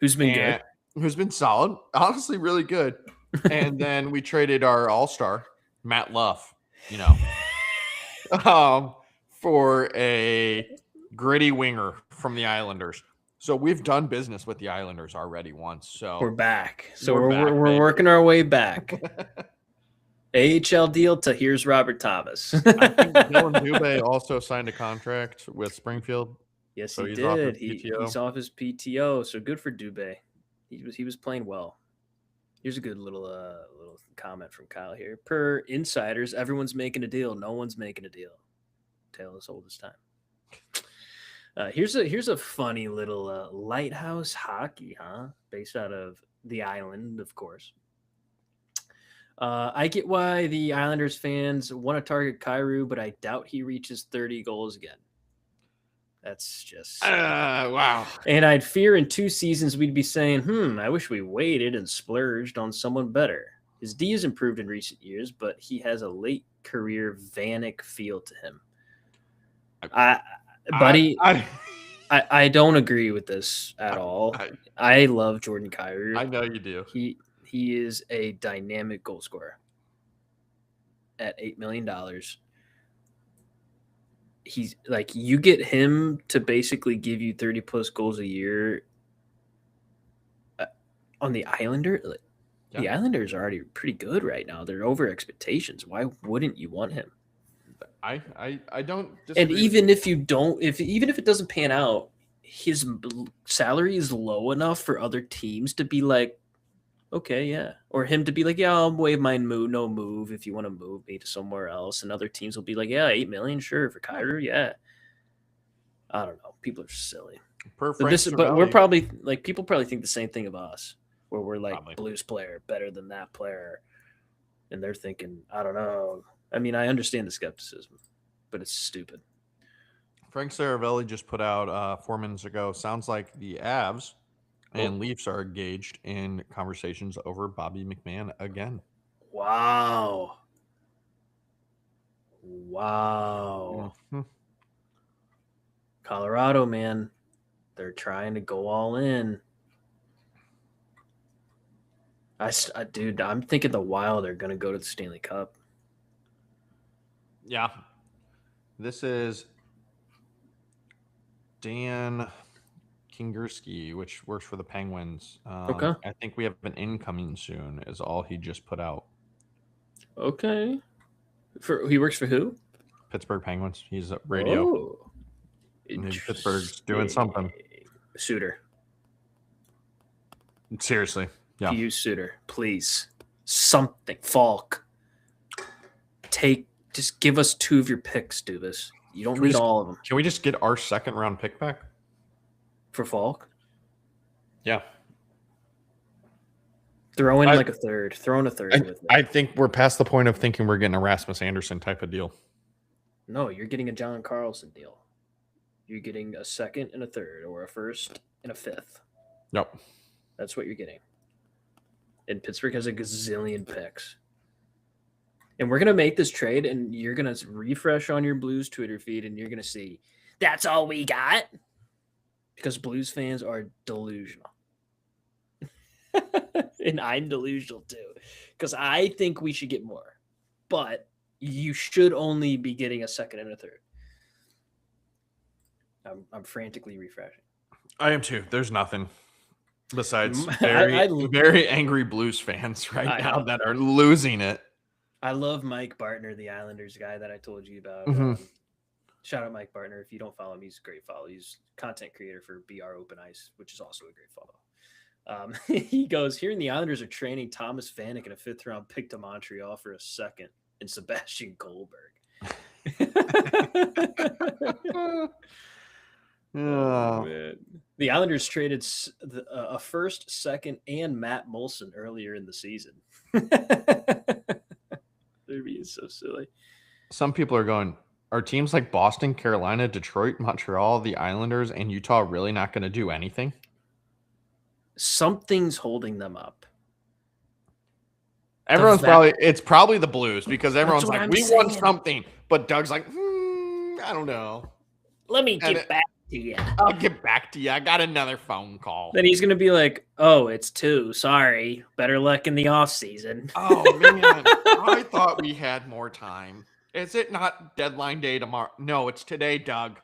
Who's been good? who's been solid, honestly, really good. And then we traded our all-star Matt Luff, for a gritty winger from the Islanders. So we've done business with the Islanders already once. So We're back. So We're back, we're baby. working our way back. AHL deal to here's Robert Thomas. I think Dylan Dubé also signed a contract with Springfield. Yes, So he he's off his did. PTO. He's off his PTO. So good for Dubé. He was playing well. Here's a good little comment from Kyle here. Per insiders, everyone's making a deal. No one's making a deal. Tale as old as time. Here's a funny little lighthouse hockey, huh? Based out of the island, of course. I get why the Islanders fans want to target Kyrou, but I doubt he reaches 30 goals again. That's just wow. And I'd fear in 2 seasons we'd be saying, I wish we waited and splurged on someone better. His D has improved in recent years, but he has a late career Vanek feel to him. I don't agree with this at all. I love Jordan Kyrou. I know you do. He is a dynamic goal scorer at $8 million. He's like, you get him to basically give you 30 plus goals a year on the Islander. Yeah. The Islanders are already pretty good right now. They're over expectations. Why wouldn't you want him? I don't disagree. And even if you don't, even if it doesn't pan out, his salary is low enough for other teams to be like, okay, yeah. Or him to be like, yeah, I'll waive my no move if you want to move me to somewhere else. And other teams will be like, yeah, $8 million, sure, for Kyrou, yeah. I don't know. People are silly. But we're probably like, people probably think the same thing of us, where we're like, Probably. Blues player better than that player. And they're thinking, I don't know. I mean, I understand the skepticism, but it's stupid. Frank Saravelli just put out 4 minutes ago. Sounds like the Avs and Leafs are engaged in conversations over Bobby McMahon again. Wow. Mm-hmm. Colorado, man. They're trying to go all in. Dude, I'm thinking the Wild are going to go to the Stanley Cup. Yeah. This is Dan Kingerski, which works for the Penguins. Okay. I think we have an incoming soon, is all he just put out. Okay. He works for who? Pittsburgh Penguins. He's at radio. Oh. Pittsburgh's doing something. Suitor. Seriously. Yeah. Hughes Suitor, please. Something. Falk. Just give us 2 of your picks, Dubas. You don't need all of them. Can we just get our 2nd round pick back? For Falk? Yeah. Throw in like a third. Throw in a third with me. I think we're past the point of thinking we're getting a Rasmus Anderson type of deal. No, you're getting a John Carlson deal. You're getting a 2nd and a 3rd, or a 1st and a 5th. Yep. That's what you're getting. And Pittsburgh has a gazillion picks. And we're going to make this trade, and you're going to refresh on your Blues Twitter feed, and you're going to see, that's all we got. Because Blues fans are delusional. And I'm delusional too. Because I think we should get more. But you should only be getting a 2nd and a 3rd. I'm frantically refreshing. I am too. There's nothing besides very angry Blues fans now that are losing it. I love Mike Bartner, the Islanders guy that I told you about. Mm-hmm. Shout out Mike Bartner. If you don't follow him, he's a great follow. He's content creator for BR Open Ice, which is also a great follow. He goes, hearing the Islanders are training Thomas Vanek and a 5th round pick to Montreal for a 2nd and Sebastian Goldberg. Oh, man. The Islanders traded a 1st, 2nd, and Matt Molson earlier in the season. They're being so silly. Some people are going, are teams like Boston, Carolina, Detroit, Montreal, the Islanders, and Utah really not going to do anything? Something's holding them up. It's probably the Blues because everyone's what like, I'm we won saying. something. But Doug's like, I don't know. Let me And get back to you. I'll get back to you. I got another phone call. Then he's going to be like, oh, it's 2. Sorry. Better luck in the off season. Oh, man. I thought we had more time. Is it not deadline day tomorrow? No, it's today, Doug.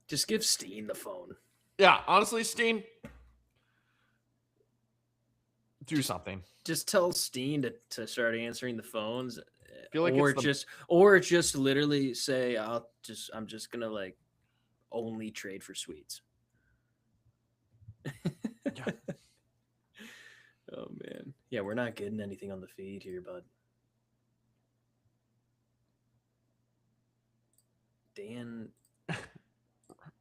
Just give Steen the phone. Yeah, honestly, Steen, do something. Just tell Steen to start answering the phones. Feel like or just literally say, I'm just going to like only trade for Sweets. Yeah. Oh man. Yeah, we're not getting anything on the feed here, bud. Dan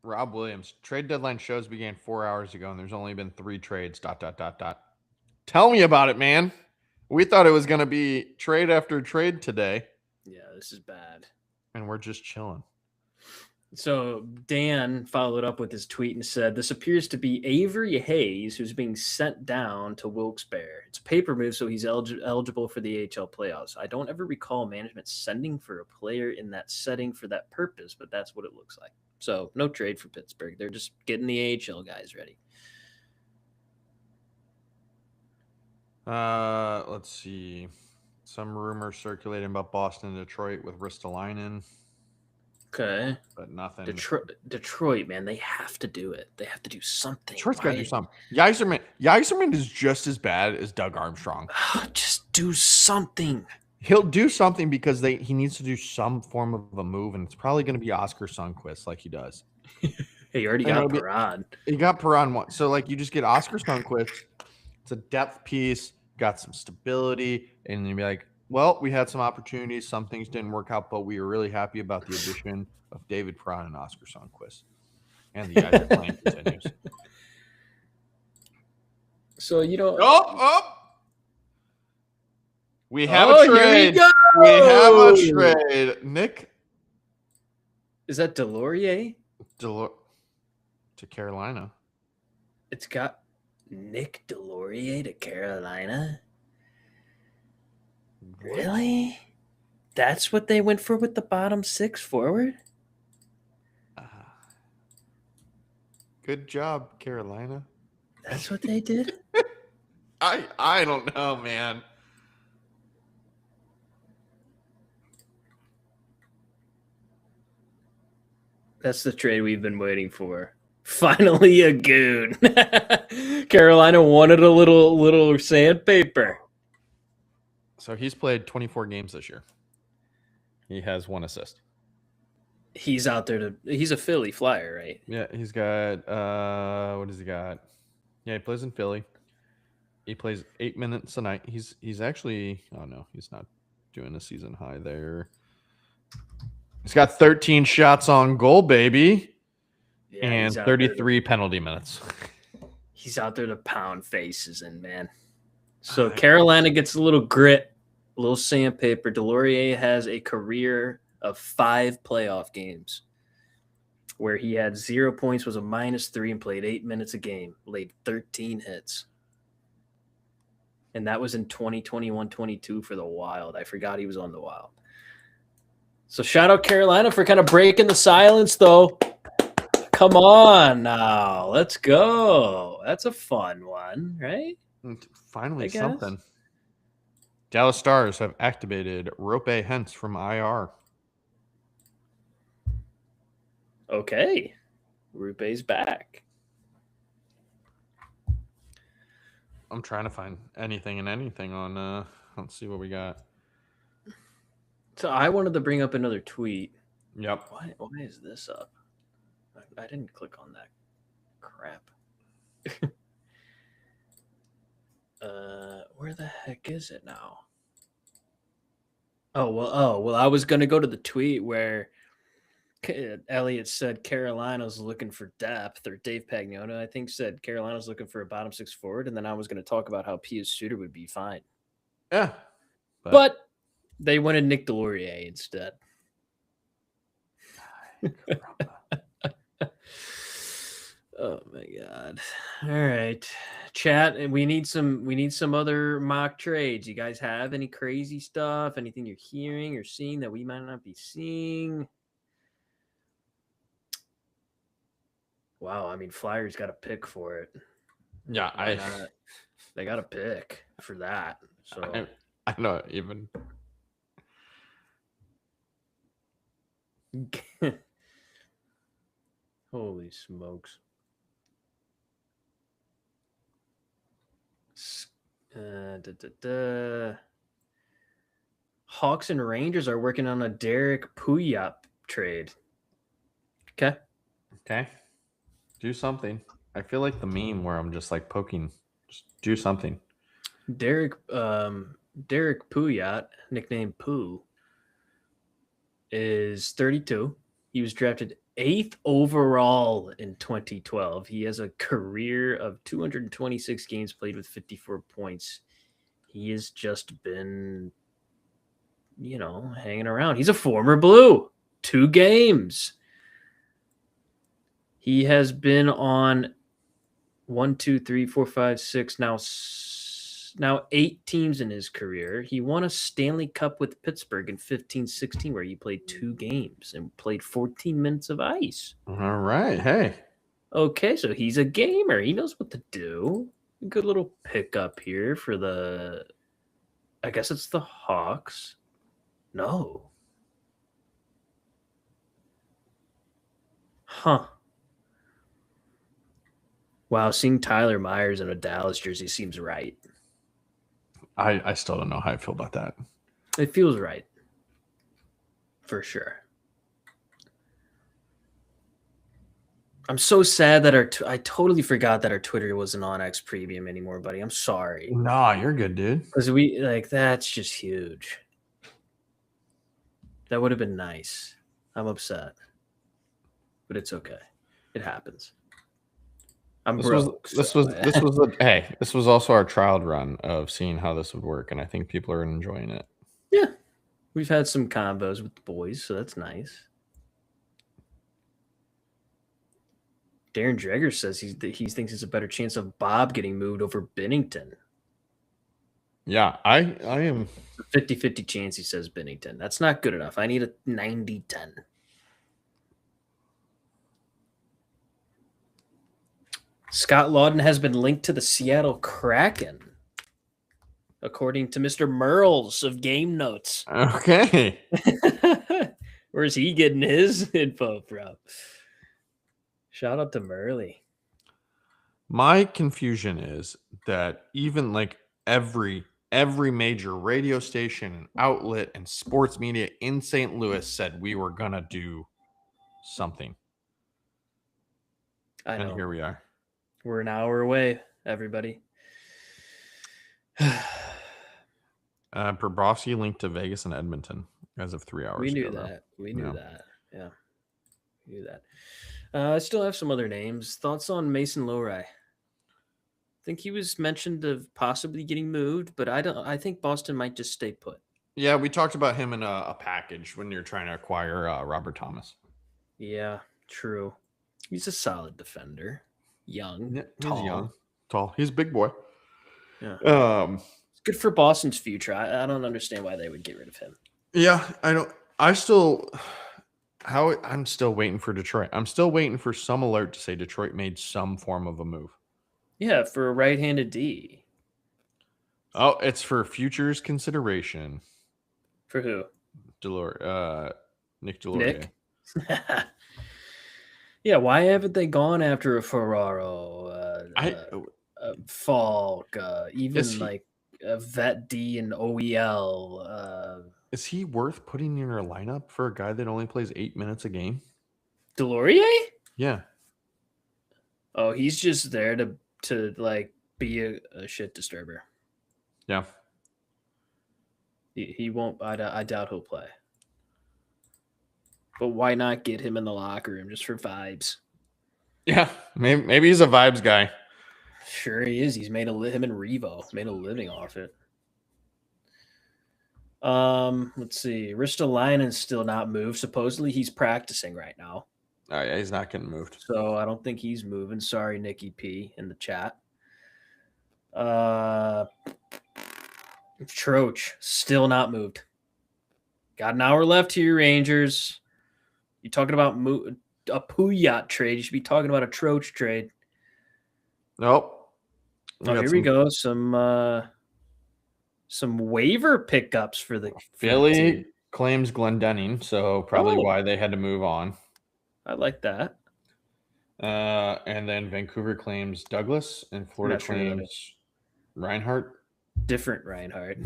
Rob Williams, trade deadline shows began 4 hours ago, and there's only been 3 trades. ... Tell me about it, man. We thought it was going to be trade after trade today. Yeah, this is bad. And we're just chilling. So Dan followed up with his tweet and said, this appears to be Avery Hayes, who's being sent down to Wilkes-Barre. It's a paper move, so he's eligible for the AHL playoffs. I don't ever recall management sending for a player in that setting for that purpose, but that's what it looks like. So no trade for Pittsburgh. They're just getting the AHL guys ready. Let's see. Some rumors circulating about Boston and Detroit with Ristolainen. Okay. But nothing. Detroit, man, they have to do it. They have to do something. Detroit's got to do something. Yzerman is just as bad as Doug Armstrong. Just do something. He'll do something because he needs to do some form of a move, and it's probably going to be Oscar Sundqvist like he does. Hey, you already got Perron. He got Perron one. So, like, you just get Oscar Sundqvist. It's a depth piece, got some stability, and you'll be like, well, we had some opportunities. Some things didn't work out, but we were really happy about the addition of David Perron and Oscar Sundqvist. And the guys are playing continues. So, you don't... We have a trade. We have a trade. Nick. Is that Delorier? To Carolina. It's got Nick Delorier to Carolina? Really? That's what they went for with the bottom 6 forward? Good job, Carolina. That's what they did? I don't know, man. That's the trade we've been waiting for. Finally a goon. Carolina wanted a little sandpaper. So he's played 24 games this year. He has 1 assist. He's out there he's a Philly Flyer, right? Yeah, he's got what does he got? Yeah, he plays in Philly. He plays 8 minutes a night. He's actually he's not doing a season high there. He's got 13 shots on goal, baby. Yeah, and 33 penalty minutes. He's out there to pound faces in, man. So Carolina gets a little grit, a little sandpaper. Delorier has a career of 5 playoff games where he had 0 points, was a -3, and played 8 minutes a game, laid 13 hits. And that was in 2021-22 for the Wild. I forgot he was on the Wild. So shout out Carolina for kind of breaking the silence, though. Come on now. Let's go. That's a fun one, right? Finally something. Dallas Stars have activated Rope Hentz from IR. Okay. Rupe's back. I'm trying to find anything on let's see what we got. So I wanted to bring up another tweet. Yep. Why is this up? I didn't click on that crap. Where the heck is it now? Oh, well, I was going to go to the tweet where Elliot said Carolina's looking for depth, or Dave Pagnotta, I think, said Carolina's looking for a bottom 6 forward, and then I was going to talk about how Pius Suter would be fine. Yeah. But they wanted Nick Delorier instead. Oh, my God. All right, chat. And we need some other mock trades. You guys have any crazy stuff? Anything you're hearing or seeing that we might not be seeing? Wow, I mean, Flyers got a pick for it. Yeah, Why not? They got a pick for that. So I don't even. holy smokes. Hawks and Rangers are working on a Derek Puyap trade. Okay. Okay. Do something. I feel like the meme where I'm just like poking. Just do something. Derek Puyat, nicknamed Pooh, is 32. He was drafted 8th overall in 2012. He has a career of 226 games played with 54 points. He has just been, hanging around. He's a former Blue. 2 games. He has been on 1, 2, 3, 4, 5, 6, now 8 teams in his career. He won a Stanley Cup with Pittsburgh in 15-16, where he played 2 games and played 14 minutes of ice. All right. Hey. Okay, so he's a gamer. He knows what to do. Good little pickup here for the, I guess it's the Hawks. No. Huh. Wow, seeing Tyler Myers in a Dallas jersey seems right. I still don't know how I feel about that. It feels right. For sure. I'm so sad that I totally forgot that our Twitter wasn't on X Premium anymore, buddy. I'm sorry. Nah, you're good, dude. Because that's just huge. That would have been nice. I'm upset. But it's okay. It happens. I'm broke. This was also our trial run of seeing how this would work, and I think people are enjoying it. Yeah. We've had some combos with the boys, so that's nice. Darren Dreger says he thinks there's a better chance of Bob getting moved over Bennington. Yeah, I am 50-50 chance he says Bennington. That's not good enough. I need a 90-10. Scott Lawton has been linked to the Seattle Kraken, according to Mr. Merles of Game Notes. okay. Where's he getting his info from? Shout out to Merle. My confusion is that even like every major radio station and outlet and sports media in St. Louis said we were gonna do something. I know. And here we are. We're an hour away, everybody. Bobrovsky linked to Vegas and Edmonton as of 3 hours We knew ago. that. We knew that. Yeah. We knew that. I still have some other names. Thoughts on Mason Lowry? I think he was mentioned of possibly getting moved, but I think Boston might just stay put. Yeah, we talked about him in a package when you're trying to acquire Robert Thomas. Yeah, true. He's a solid defender. Young, Yeah, tall. He's young, tall. He's a big boy. Yeah. It's good for Boston's future. I don't understand why they would get rid of him. Yeah, I'm still waiting for Detroit. I'm still waiting for some alert to say Detroit made some form of a move. Yeah, for a right-handed D. Oh, it's for futures consideration. For who? Nick Delorier. Nick? Yeah, why haven't they gone after a Ferraro, Falk, even like a vet D and OEL? Is he worth putting in your lineup for a guy that only plays 8 minutes a game? Delorier? Yeah. Oh, he's just there to like be a shit disturber. Yeah. He won't. I doubt he'll play. But why not get him in the locker room just for vibes? Yeah, maybe he's a vibes guy. Sure he is. He's made him and Revo made a living off it. Let's see. Ristolainen's still not moved. Supposedly he's practicing right now. Oh yeah, he's not getting moved. So I don't think he's moving. Sorry, Nikki P in the chat. Troach still not moved. Got an hour left here, Rangers. You're talking about a Puyat trade. You should be talking about a Troach trade. Nope. Oh, here we go. Some waiver pickups for the Philly team. claims Glendening, so probably why they had to move on. I like that. And then Vancouver claims Douglas, and Florida claims Reinhart. Different Reinhart.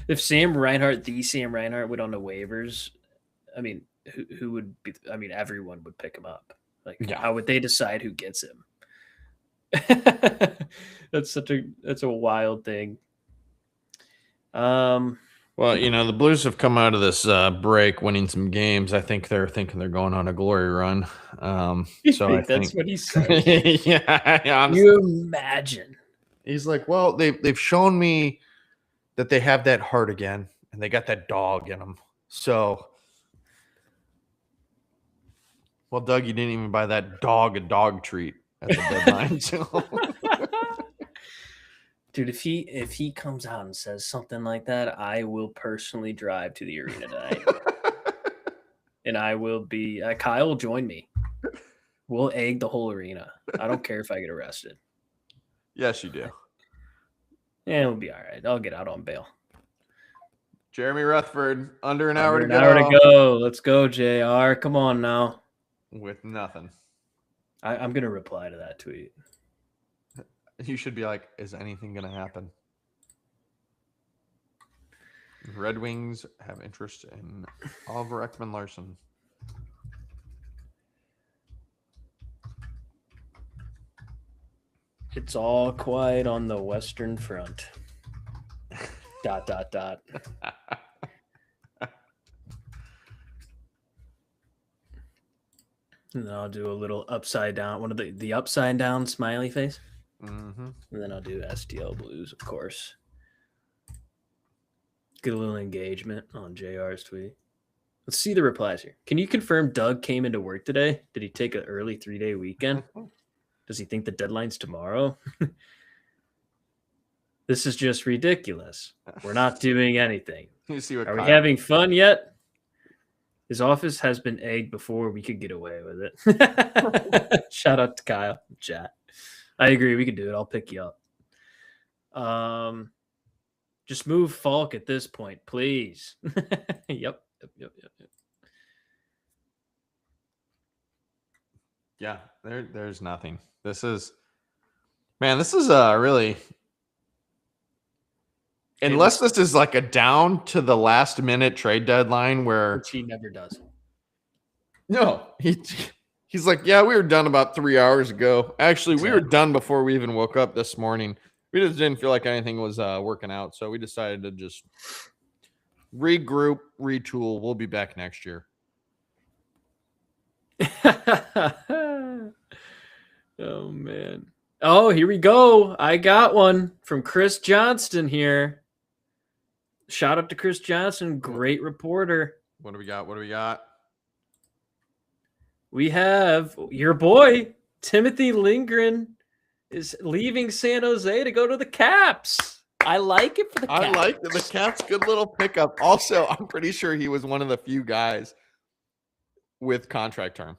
If Sam Reinhart, the Sam Reinhart, went on the waivers, I mean, who would be? I mean, everyone would pick him up. Like, how would they decide who gets him? That's a wild thing. Well, the Blues have come out of this break winning some games. I think they're thinking they're going on a glory run. So I think what he said. yeah. Honestly, you imagine. He's like, well, they've shown me that they have that heart again, and they got that dog in them. So, well, Doug, you didn't even buy that dog a dog treat at the deadline. So. Dude, if he comes out and says something like that, I will personally drive to the arena tonight. And I will be Kyle will join me. We'll egg the whole arena. I don't care if I get arrested. Yes, you do. Yeah, it'll be all right. I'll get out on bail. Jeremy Rutherford, under an hour to go. Let's go, JR. Come on now. With nothing. I'm going to reply to that tweet. You should be like, is anything going to happen? Red Wings have interest in Oliver Ekman-Larsson. It's all quiet on the Western Front. ... And then I'll do a little upside down, one of the upside down smiley face. Mm-hmm. And then I'll do STL Blues, of course. Get a little engagement on JR's tweet. Let's see the replies here. Can you confirm Doug came into work today? Did he take an early 3-day weekend? Does he think the deadline's tomorrow? This is just ridiculous. We're not doing anything. You see what Are we having fun yet? His office has been egged before we could get away with it. Shout out to Kyle in chat. I agree. We could do it. I'll pick you up. Just move Falk at this point, please. Yep. Yeah, there's nothing. This is really, unless this is like a down to the last minute trade deadline which he never does. No, he's like, yeah, we were done about 3 hours ago. Actually, we were done before we even woke up this morning. We just didn't feel like anything was working out, so we decided to just regroup, retool. We'll be back next year. Oh, man. Oh, here we go. I got one from Chris Johnston here. Shout out to Chris Johnston. Great reporter. What do we got? We have your boy, Timothy Lindgren, is leaving San Jose to go to the Caps. I like it for the Caps. I like it. The Caps, good little pickup. Also, I'm pretty sure he was one of the few guys with contract term.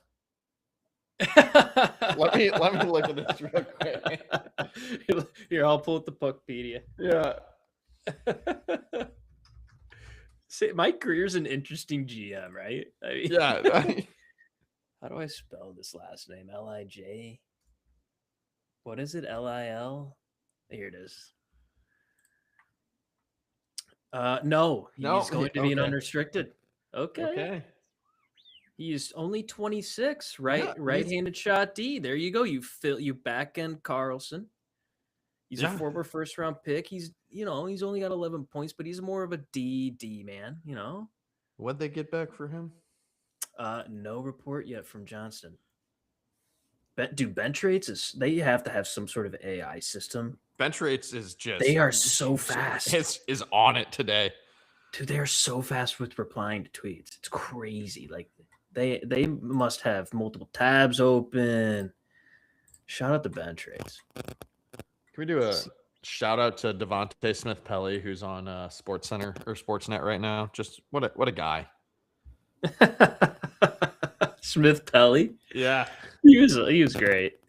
let me look at this real quick. Here, I'll pull up the Puckpedia. Yeah. See, Mike Greer's an interesting GM, right? I mean, yeah. How do I spell this last name? L-I-J? What is it? L-I-L? Here it is. No, he's going to be an unrestricted. Okay. He's only 26, right? Yeah, right-handed shot D. There you go. You back end Carlson. He's a former first-round pick. He's only got 11 points, but he's more of a D man. What'd they get back for him? No report yet from Johnston. Bench rates they have to have some sort of AI system. Bench rates is just they are so fast. Is on it today. Dude, they are so fast with replying to tweets. It's crazy. Like They must have multiple tabs open. Shout out to Ben Trades. Can we do a shout out to Devontae Smith Pelly, who's on Sports Center or Sportsnet right now? Just what a guy. Smith Pelly. Yeah. He was great.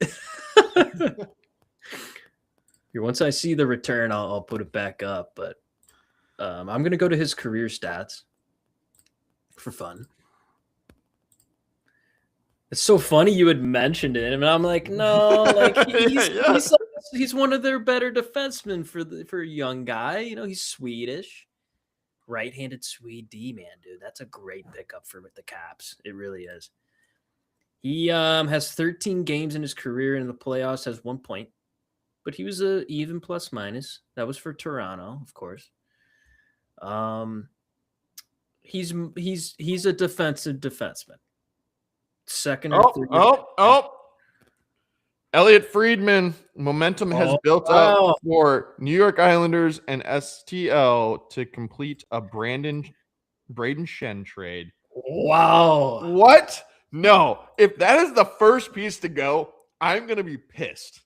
Once I see the return, I'll put it back up. But I'm gonna go to his career stats for fun. It's so funny you had mentioned it, and I'm like, no, like he's one of their better defensemen for a young guy. You know, he's Swedish, right-handed Swede D man, dude. That's a great pickup for the Caps. It really is. He has 13 games in his career in the playoffs, has 1 point, but he was a even plus minus. That was for Toronto, of course. He's a defensive defenseman. Second or third. Elliot Friedman, momentum has built up for New York Islanders and STL to complete a Braden Shen trade. Wow. What? No. If that is the first piece to go, I'm going to be pissed.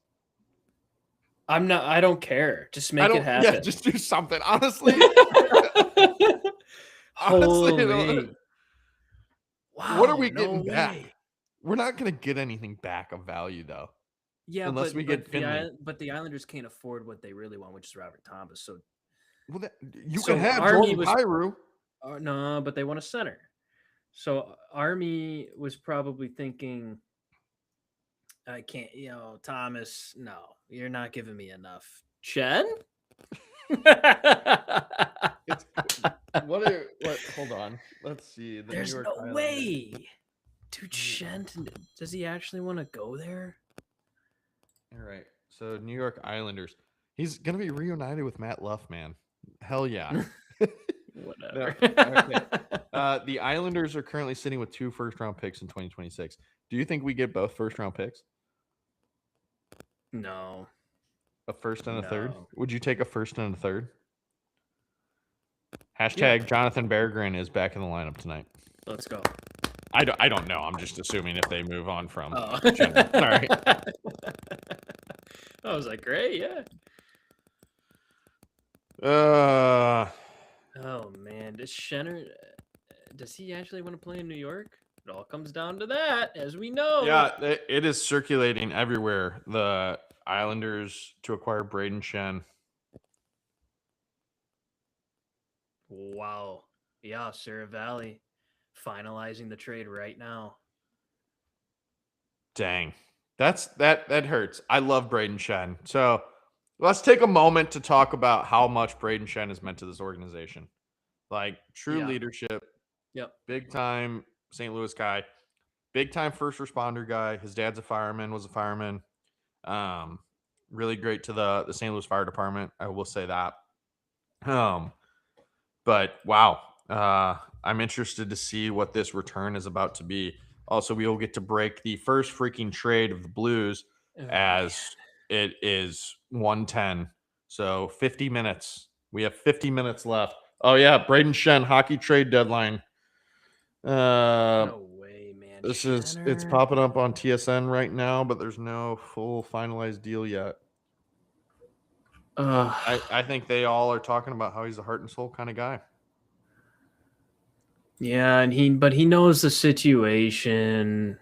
I'm not. I don't care. Just make it happen. Yeah, just do something. Honestly. Holy. Wow, what are we getting back? We're not going to get anything back of value, though. Yeah, unless we get Finley. But the Islanders can't afford what they really want, which is Robert Thomas. So, you can have Jordan Kyrou. No, but they want a center. So Army was probably thinking, I can't, Thomas. No, you're not giving me enough. Chen. Hold on. Let's see. There's no way. Dude, Shenton, does he actually want to go there? All right. So New York Islanders. He's going to be reunited with Matt Luff, man. Hell yeah. Whatever. Okay. The Islanders are currently sitting with 2 first-round picks in 2026. Do you think we get both first-round picks? No. A first and a third? Would you take a first and a third? Hashtag Jonathan Berggren is back in the lineup tonight. Let's go. I don't know. I'm just assuming if they move on from. All right. I was like, great, yeah. Oh man, does he actually want to play in New York? It all comes down to that, as we know. Yeah, it is circulating everywhere. The Islanders to acquire Braden Shen. Wow. Yeah, Sarah Valley finalizing the trade right now. Dang. That hurts. I love Braden Shen. So let's take a moment to talk about how much Braden Shen has meant to this organization. Like true leadership. Yep. Big time St. Louis guy. Big time first responder guy. His dad's a fireman, was a fireman. Really great to the St. Louis Fire Department. I will say that. But wow. I'm interested to see what this return is about to be. Also, we will get to break the first freaking trade of the Blues as it is 1:10. So 50 minutes. We have 50 minutes left. Oh, yeah. Braden Shen, hockey trade deadline. No way, man. It's popping up on TSN right now, but there's no full finalized deal yet. I think they all are talking about how he's a heart and soul kind of guy. Yeah, but he knows the situation.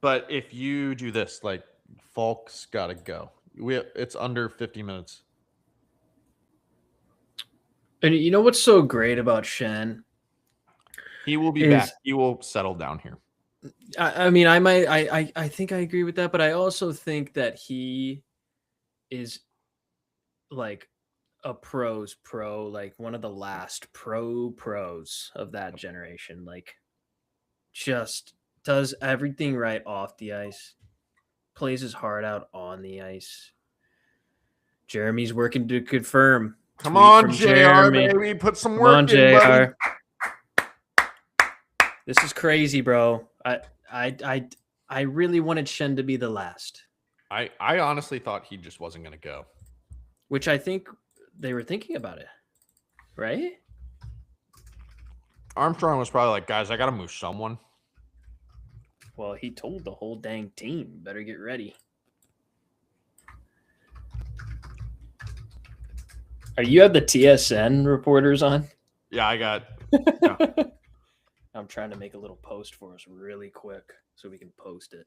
But if you do this, like Falk's got to go. It's under 50 minutes. And you know what's so great about Shen? He will be back. He will settle down here. I mean, I think I agree with that, but I also think that he is like a pros pro, like one of the last pros of that generation. Like, just does everything right off the ice, plays his heart out on the ice. Jeremy's working to confirm. Come on, JR, baby, put some work in, buddy. This is crazy, bro. I really wanted Shen to be the last. I honestly thought he just wasn't going to go. Which I think they were thinking about it, right? Armstrong was probably like, guys, I got to move someone. Well, he told the whole dang team, better get ready. Are you have the TSN reporters on? Yeah, I got. I'm trying to make a little post for us really quick so we can post it.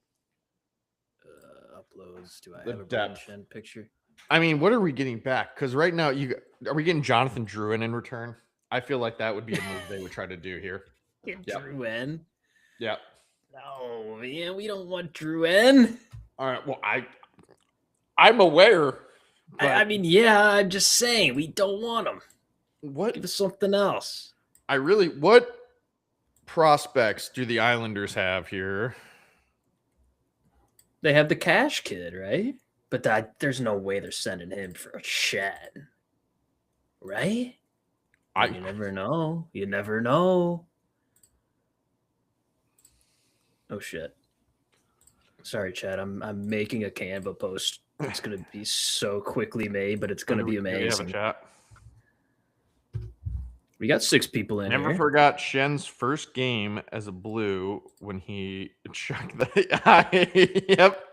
Uploads. Do I The have a depth. Braden Shen picture? I mean, what are we getting back? Because right now, are we getting Jonathan Drouin in return? I feel like that would be a move they would try to do here. Get Drew in. Yeah. No, man, we don't want Drew in. All right. Well, I'm aware. I mean, yeah, I'm just saying we don't want him. What? Give us something else. What prospects do the Islanders have here? They have the Cash Kid, right? But there's no way they're sending him for a Shen, right? You never know. You never know. Oh shit! Sorry, Chad. I'm making a Canva post. It's gonna be so quickly made, but it's gonna be amazing. We have a chat. We got 6 people in Never here. forgot Shen's first game as a Blue when he chucked the. Yep.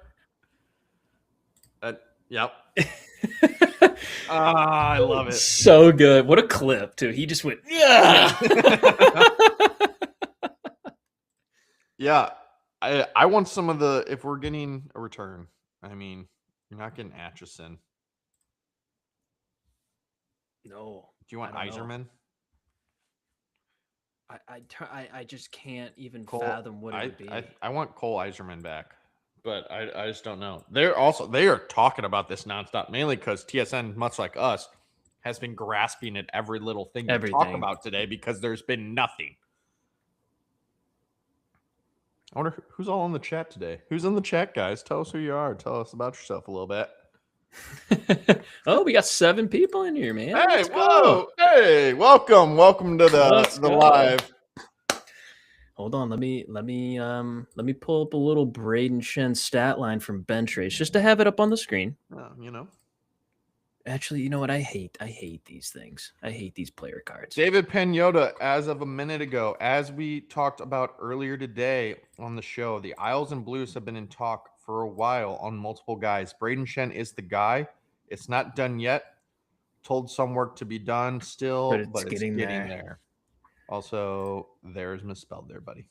Yep. I love it. So good. What a clip, too. He just went, yeah. Yeah. I want some of the, if we're getting a return, I mean, you're not getting Atchison. No. Do you want Yzerman? I just can't even fathom what it would be. I want Cole Yzerman back, but I just don't know. They are talking about this nonstop, mainly because TSN, much like us, has been grasping at every little thing to talk about today because there's been nothing. I wonder who's all in the chat today. Who's in the chat, guys? Tell us who you are. Tell us about yourself a little bit. Oh, we got 7 people in here, man. Hey, whoa! Hey, welcome to the live. Hold on, let me pull up a little Braden Shen stat line from Bench Race just to have it up on the screen. Actually, you know what? I hate these things. I hate these player cards. David Penyota, as of a minute ago, as we talked about earlier today on the show, the Isles and Blues have been in talk for a while on multiple guys. Braden Shen is the guy. It's not done yet. Told some work to be done still, but it's getting there. Also, there's misspelled there, buddy.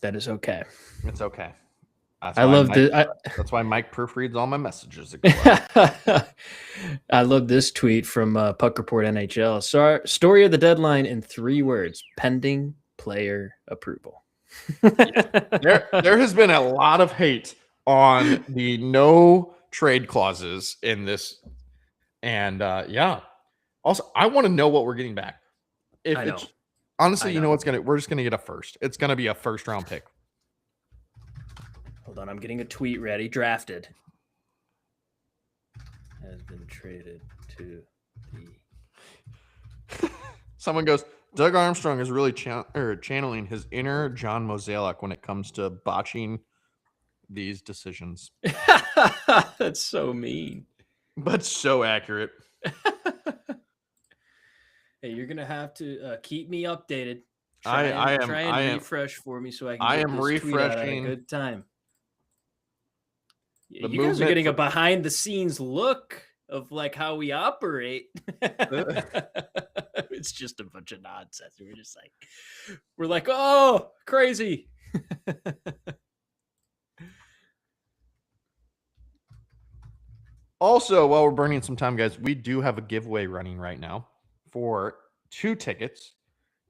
That is okay. It's okay. I love this. That's why Mike proofreads all my messages. I love this tweet from Puck Report NHL. Story of the deadline in 3 words: pending player approval. There has been a lot of hate on the no trade clauses in this, and yeah. Also, I want to know what we're getting back. Honestly, you know what's we're just gonna get a first. It's gonna be a first round pick. Hold on, I'm getting a tweet ready. Drafted. Has been traded to the. Someone goes, Doug Armstrong is really channeling his inner John Mozeliak when it comes to botching these decisions. That's so mean. But so accurate. Hey, you're gonna have to keep me updated. Try and refresh for me so I can. I get am this refreshing. Tweet out at a good time. You guys are getting a behind the scenes look of like how we operate. It's just a bunch of nonsense. We're like, oh, crazy. Also, while we're burning some time, guys, we do have a giveaway running right now for 2 tickets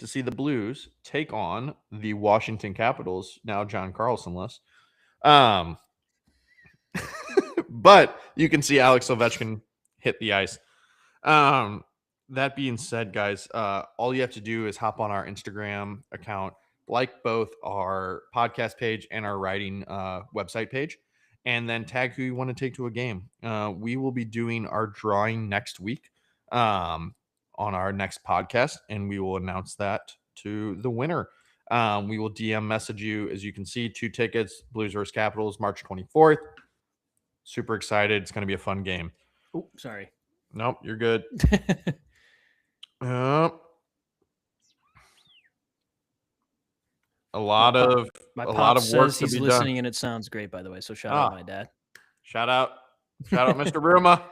to see the Blues take on the Washington Capitals. Now, John Carlson-less. But you can see Alex Ovechkin hit the ice. That being said, guys, all you have to do is hop on our Instagram account, like both our podcast page and our writing website page, and then tag who you want to take to a game. We will be doing our drawing next week on our next podcast, and we will announce that to the winner. We will DM message you. As you can see, 2 tickets, Blues vs. Capitals, March 24th. Super excited. It's going to be a fun game. Oh, sorry. Nope, you're good. A lot of My a pop lot of work says to he's be listening, done. and it sounds great, by the way. So shout out my dad. Shout out, Mr. Ruma.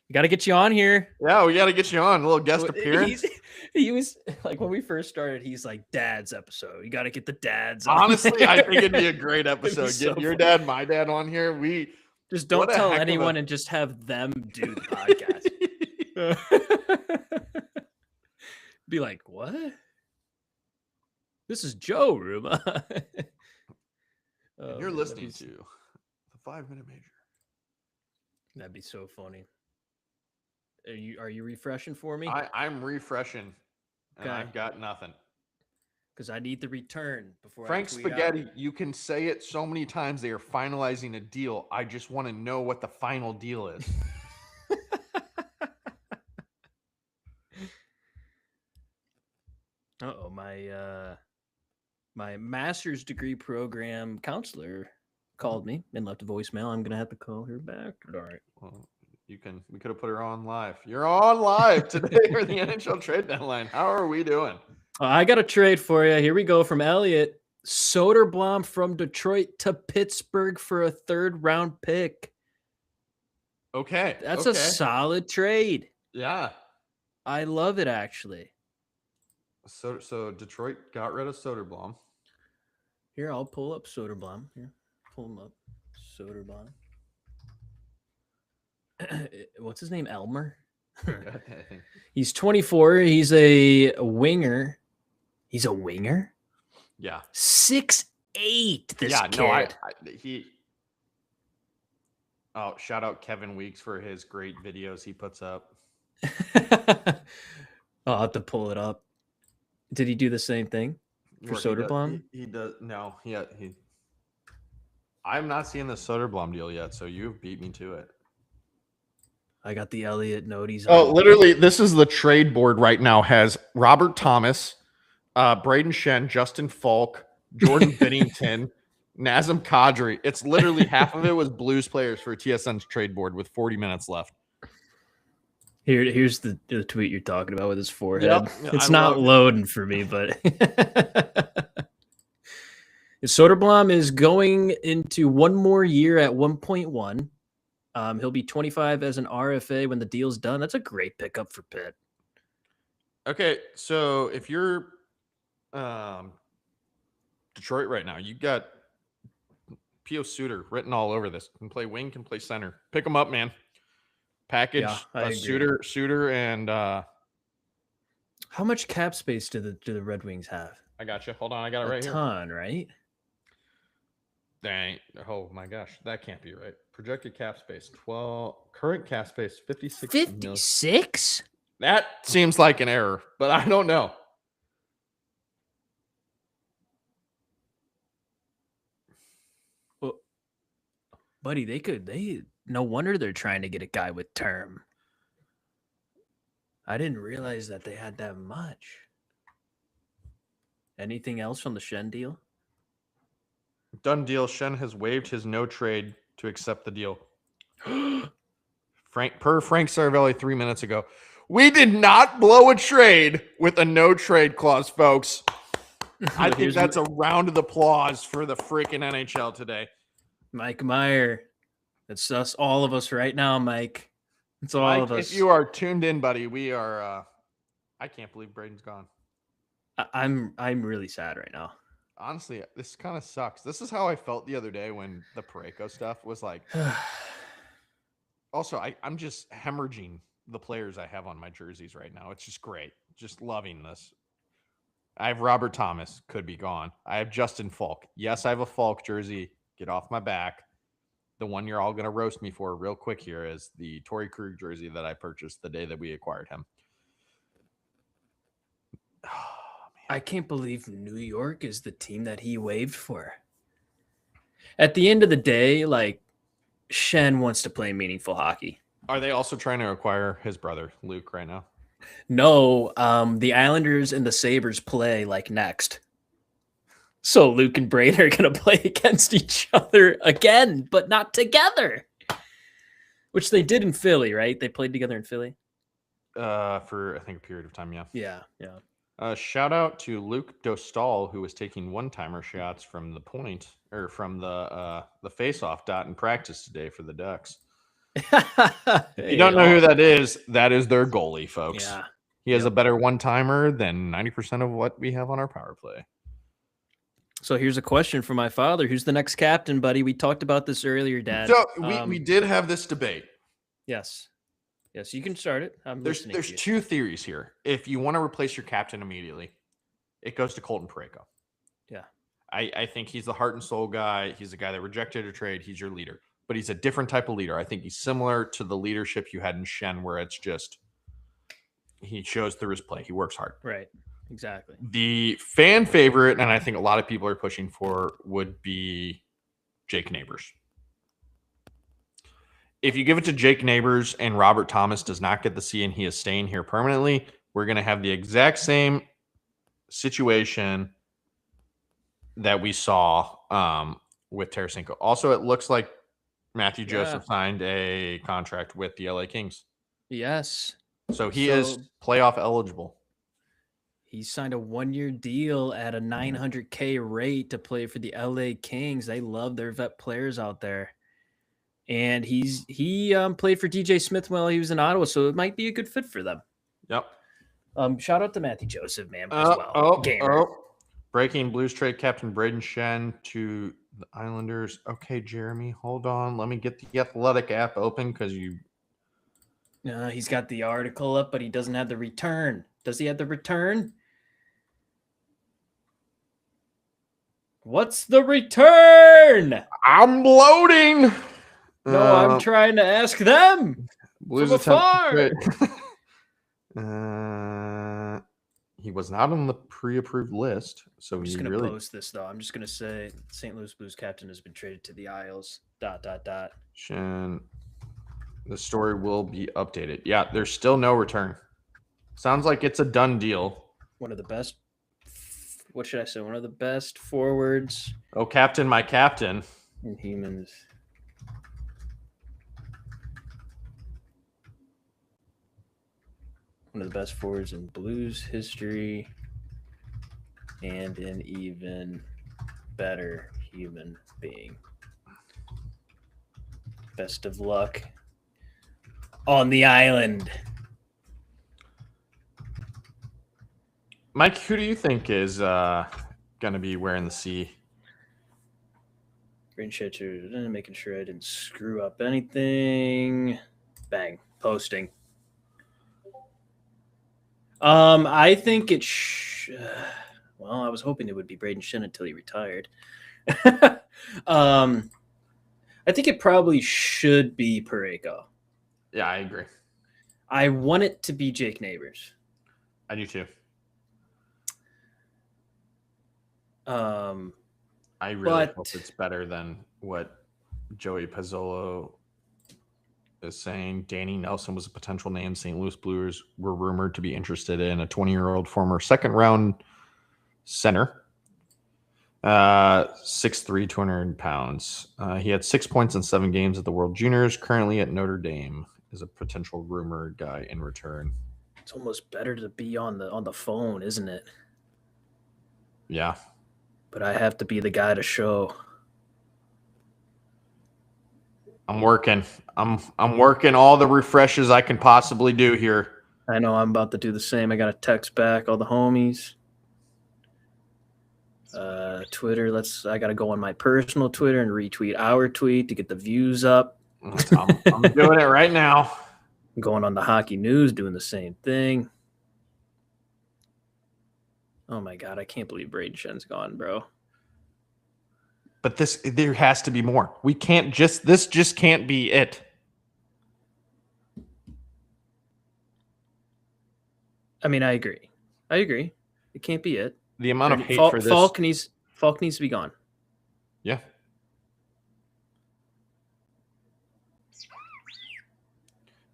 You got to get you on here. Yeah, we got to get you on a little guest appearance. He was like, when we first started, he's like, dad's episode. You got to get the dads on. Honestly, I think it'd be a great It'd be episode. so Get your funny. dad, my dad on here. We Just don't what a tell heck of anyone a- and just have them do the podcast. Be like, what? This is Joe Ruma. And you're listening to the 5-Minute Major. That'd be so funny. Are you refreshing for me? I'm refreshing, and Okay. I've got nothing. Because I need the return before Frank I tweet Spaghetti, out. you can say it so many times they are finalizing a deal. I just want to know what the final deal is. Uh-oh, my master's degree program counselor called me and left a voicemail. I'm gonna have to call her back. All right. Well, we could have put her on live. You're on live today for the NHL Trade Deadline. How are we doing? I got a trade for you. Here we go from Elliot. Soderblom from Detroit to Pittsburgh for a 3rd round pick. Okay. That's a solid trade. Yeah. I love it, actually. So Detroit got rid of Soderblom. Here, I'll pull up Soderblom. Here, pull him up. Soderblom. What's his name? Elmer? He's 24. He's a winger. He's a winger? Yeah. 6'8", this kid. No, Oh, shout out Kevin Weeks for his great videos he puts up. I'll have to pull it up. Did he do the same thing for Soderblom? He does. No, he. I'm not seeing the Soderblom deal yet, so you've beat me to it. I got the Elliott note. He's Oh, literally, this is the trade board right now. Has Robert Thomas, Braden Shen, Justin Falk, Jordan Binnington, Nazem Kadri. It's literally half of it was Blues players for TSN's trade board with 40 minutes left. Here's the tweet you're talking about with his forehead. Yep, it's not loading for me, but Soderblom is going into one more year at 1.1. He'll be 25 as an RFA when the deal's done. That's a great pickup for Pitt. Okay, so if you're Detroit right now, you got P.O. Suter written all over this. Can play wing, can play center. Pick him up, man. Package Suter and how much cap space do the Red Wings have? I got you. Hold on, I got it right here. A ton, right? Dang. Oh my gosh, that can't be right. Projected cap space 12. Current cap space 56. 56? That seems like an error, but I don't know. Well, buddy, they no wonder they're trying to get a guy with term. I didn't realize that they had that much. Anything else from the Shen deal? Done deal. Shen has waived his no trade to accept the deal. Frank Saravelli 3 minutes ago. We did not blow a trade with a no trade clause, folks. I think that's a round of applause for the freaking NHL today. Mike Meyer. It's us, all of us right now, Mike. It's all Mike, of us. If you are tuned in, buddy, we are. I can't believe Braden's gone. I'm really sad right now. Honestly, this kind of sucks. This is how I felt the other day when the Parayko stuff was like. Also, I'm just hemorrhaging the players I have on my jerseys right now. It's just great. Just loving this. I have Robert Thomas, could be gone. I have Justin Falk. Yes, I have a Falk jersey. Get off my back. The one you're all going to roast me for real quick here is the Torrey Krug jersey that I purchased the day that we acquired him. Oh, I can't believe New York is the team that he waived for. At the end of the day, like, Shen wants to play meaningful hockey. Are they also trying to acquire his brother, Luke, right now? No, the Islanders and the Sabres play like next. So Luke and Braden are going to play against each other again, but not together. Which they did in Philly, right? They played together in Philly. For I think a period of time, yeah. Yeah. Shout out to Luke Dostal, who was taking one-timer shots from the point or from the face-off dot in practice today for the Ducks. If you don't know who that is their goalie, folks. Yeah. He has a better one-timer than 90% of what we have on our power play. So here's a question for my father. Who's the next captain, buddy? We talked about this earlier, Dad. So we did have this debate. Yes. Yes, you can start it. There's two theories here. If you want to replace your captain immediately, it goes to Colton Parayko. Yeah. I think he's the heart and soul guy. He's the guy that rejected a trade. He's your leader. But he's a different type of leader. I think he's similar to the leadership you had in Shen, where it's just he shows through his play. He works hard. Right. Exactly. The fan favorite, and I think a lot of people are pushing for, would be Jake Neighbors. If you give it to Jake Neighbors and Robert Thomas does not get the C and he is staying here permanently, we're going to have the exact same situation that we saw with Tarasenko. Also, it looks like Matthew Joseph signed a contract with the LA Kings. Yes. So he is playoff eligible. He signed a 1-year deal at a $900K rate to play for the LA Kings. They love their vet players out there. And he played for DJ Smith while he was in Ottawa, so it might be a good fit for them. Yep. Shout out to Matthew Joseph, man, as well. Breaking Blues trade captain Braden Shen to the Islanders. Okay, Jeremy, hold on. Let me get the Athletic app open because he's got the article up, but he doesn't have the return. Does he have the return? What's the return? I'm loading. No, I'm trying to ask them. Blues from afar. He was not on the pre-approved list, so I'm just going to post this, though. I'm just going to say St. Louis Blues captain has been traded to the Isles, ... Shen, the story will be updated. Yeah, there's still no return. Sounds like it's a done deal. One of the best, what should I say? One of the best forwards. Oh, captain, my captain. In humans. One of the best forwards in Blues history and an even better human being. Best of luck on the island. Mike, who do you think is going to be wearing the C? Green Shetcher, making sure I didn't screw up anything. Bang. Posting. I think it well, I was hoping it would be Braden Shen until he retired. I think it probably should be Parayko. Yeah, I agree. I want it to be Jake Neighbors. I do too. I really hope it's better than what Joey Pizzolo is saying. Danny Nelson was a potential name. St. Louis Blues were rumored to be interested in a 20-year-old former second-round center. 6'3", 200 pounds. He had 6 points in 7 games at the World Juniors. Currently at Notre Dame is a potential rumored guy in return. It's almost better to be on the phone, isn't it? Yeah. But I have to be the guy to show. I'm working. I'm working all the refreshes I can possibly do here. I know I'm about to do the same. I got to text back all the homies. Twitter. I got to go on my personal Twitter and retweet our tweet to get the views up. I'm doing it right now. I'm going on the Hockey News, doing the same thing. Oh my God, I can't believe Braden Shen's gone, bro. But there has to be more. This just can't be it. I mean, I agree. It can't be it. The amount of hate for this. Falk needs to be gone. Yeah.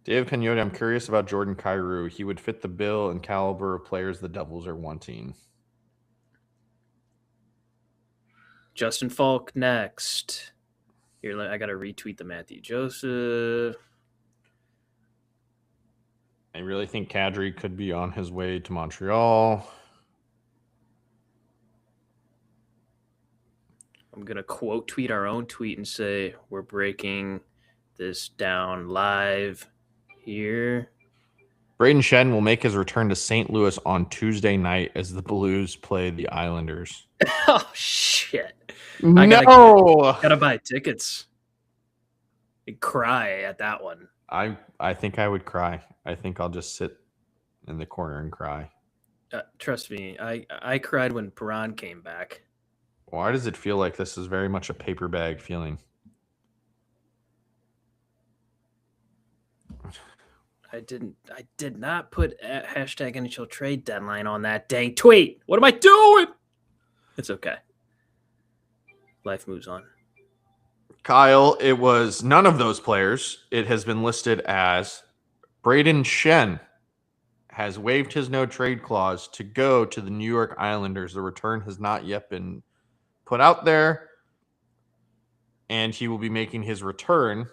Dave Pagnotti, I'm curious about Jordan Kyrou. He would fit the bill and caliber of players the Devils are wanting. Justin Falk next. Here, I got to retweet the Matthew Joseph. I really think Kadri could be on his way to Montreal. I'm going to quote tweet our own tweet and say, we're breaking this down live here. Braden Shen will make his return to St. Louis on Tuesday night as the Blues play the Islanders. Oh, shit. No! Gotta buy tickets. I'd cry at that one. I think I would cry. I think I'll just sit in the corner and cry. Trust me, I cried when Perron came back. Why does it feel like this is very much a paper bag feeling? I did not put hashtag NHL Trade Deadline on that dang tweet. What am I doing? It's okay. Life moves on. Kyle, it was none of those players. It has been listed as Braden Shen has waived his no trade clause to go to the New York Islanders. The return has not yet been put out there, and he will be making his return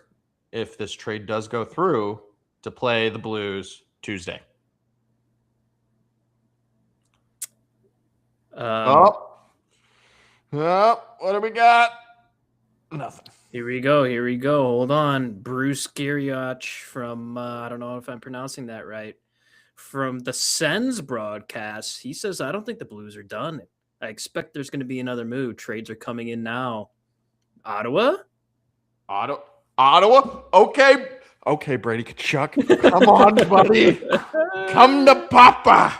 if this trade does go through to play the Blues Tuesday. What do we got? Nothing. Here we go. Hold on. Bruce Garrioch from, I don't know if I'm pronouncing that right, from the Sens broadcast. He says, I don't think the Blues are done. I expect there's going to be another move. Trades are coming in now. Ottawa? Okay, Brady Tkachuk. Come on, buddy. Come to Papa.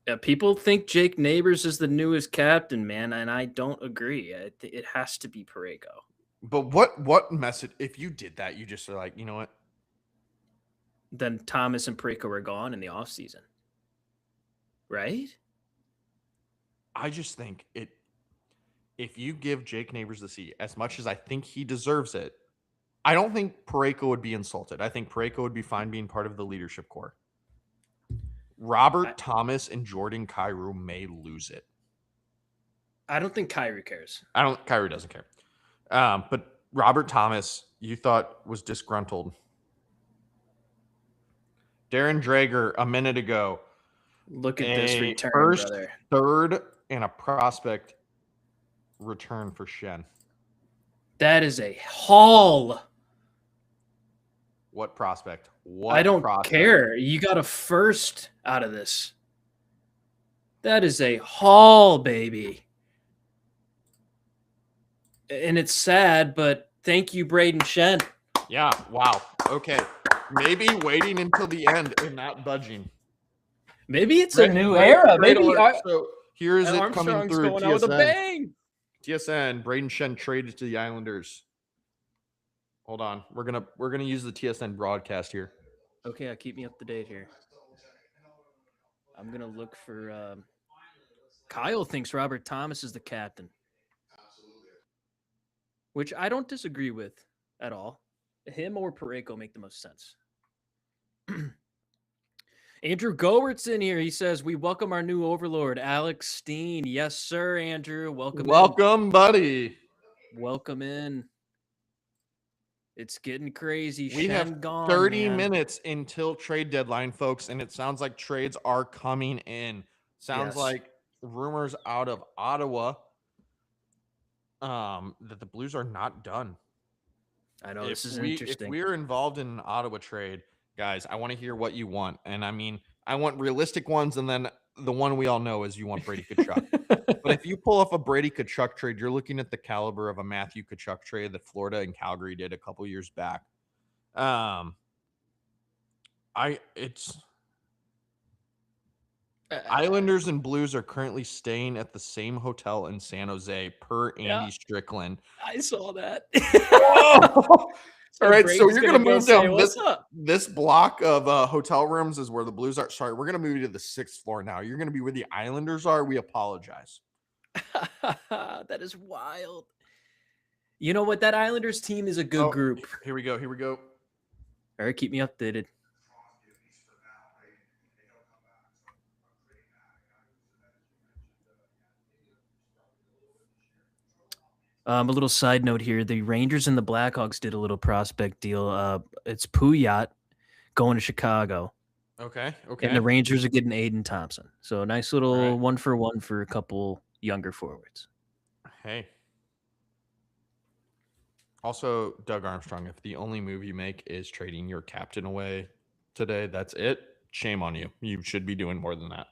Yeah, people think Jake Neighbors is the newest captain, man, and I don't agree. It has to be Parayko. But what message? If you did that, you just are like, you know what? Then Thomas and Parayko are gone in the offseason. Right? I just think it. If you give Jake Neighbors the seat, as much as I think he deserves it, I don't think Parayko would be insulted. I think Parayko would be fine being part of the leadership core. Robert Thomas and Jordan Kyrou may lose it. I don't think Kyrou cares. Kyrou doesn't care. But Robert Thomas, you thought was disgruntled. Darren Drager a minute ago. Look at this return, first, brother. Third, and a prospect return for Shen. That is a haul. What prospect? I don't care. You got a first out of this. That is a haul, baby. And it's sad, but thank you, Braden Shen. Yeah, wow. Okay. Maybe waiting until the end and not budging. Maybe it's a new era. Maybe so here is it Armstrong's coming through going TSN. out with a bang. TSN, Braden Shen traded to the Islanders. Hold on. We're gonna use the TSN broadcast here. Okay, keep me up to date here. I'm gonna look for Kyle thinks Robert Thomas is the captain. Which I don't disagree with at all. Him or Parayko make the most sense. Andrew Gowert's in here. He says, we welcome our new overlord, Alex Steen. Yes, sir, Andrew. Welcome, buddy. Welcome in. It's getting crazy. We have 30 minutes until trade deadline, folks, and it sounds like trades are coming in. Sounds like rumors out of Ottawa that the Blues are not done. I know, this is interesting. If we're involved in an Ottawa trade, guys, I want to hear what you want. And I mean, I want realistic ones, and then the one we all know is you want Brady Tkachuk. But if you pull off a Brady Tkachuk trade, you're looking at the caliber of a Matthew Tkachuk trade that Florida and Calgary did a couple years back. Islanders and Blues are currently staying at the same hotel in San Jose per Andy Strickland. I saw that. All right, so you're going to move down this block of hotel rooms is where the Blues are. Sorry, we're going to move you to the 6th floor now. You're going to be where the Islanders are. We apologize. That is wild. You know what? That Islanders team is a good group. Here we go. All right, keep me updated. A little side note here. The Rangers and the Blackhawks did a little prospect deal. It's Pouliot going to Chicago. Okay. And the Rangers are getting Aiden Thompson. So a nice little 1-for-1 for a couple younger forwards. Hey. Also, Doug Armstrong, if the only move you make is trading your captain away today, that's it. Shame on you. You should be doing more than that.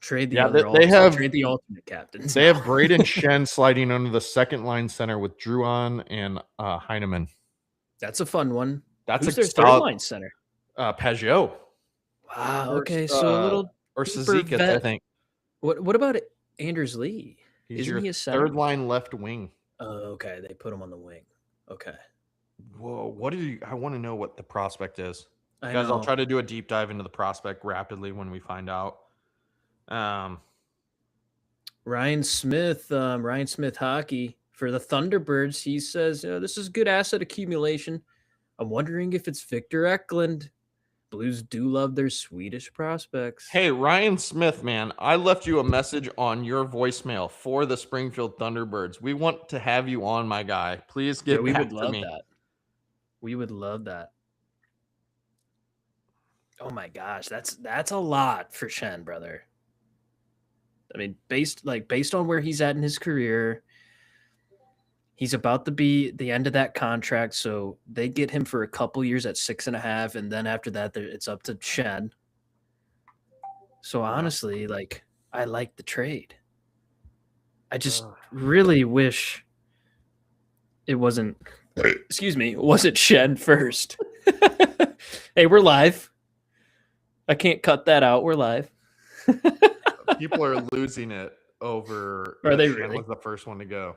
Trade the Yeah, other they have trade the alternate captains. They have Braden Shen sliding under the second line center with Druon and Heineman. That's a fun one. That's Who's a their third line center? Pajot. Wow. Okay, so a little or deeper Cizikas, I vet. think. What about Anders Lee? He's Isn't your he a center? third line left wing. Oh, okay. They put him on the wing. Okay. Whoa, what do you? I want to know what the prospect is, I guys. know. I'll try to do a deep dive into the prospect rapidly when we find out. Ryan Smith hockey for the Thunderbirds. He says this is good asset accumulation. I'm wondering if it's Victor Eklund. Blues do love their Swedish prospects. Hey, Ryan Smith, man, I left you a message on your voicemail for the Springfield Thunderbirds. We want to have you on, my guy. Please get we back would to love me. that. We would love that. Oh my gosh, that's a lot for Shen, brother. I mean, based on where he's at in his career, he's about to be the end of that contract, so they get him for a couple years at 6.5, and then after that, it's up to Shen. So honestly, I like the trade. I just really wish it wasn't. Excuse me, wasn't Shen first. Hey, we're live. I can't cut that out. We're live. People are losing it over. Are they Shen really? was the first one to go.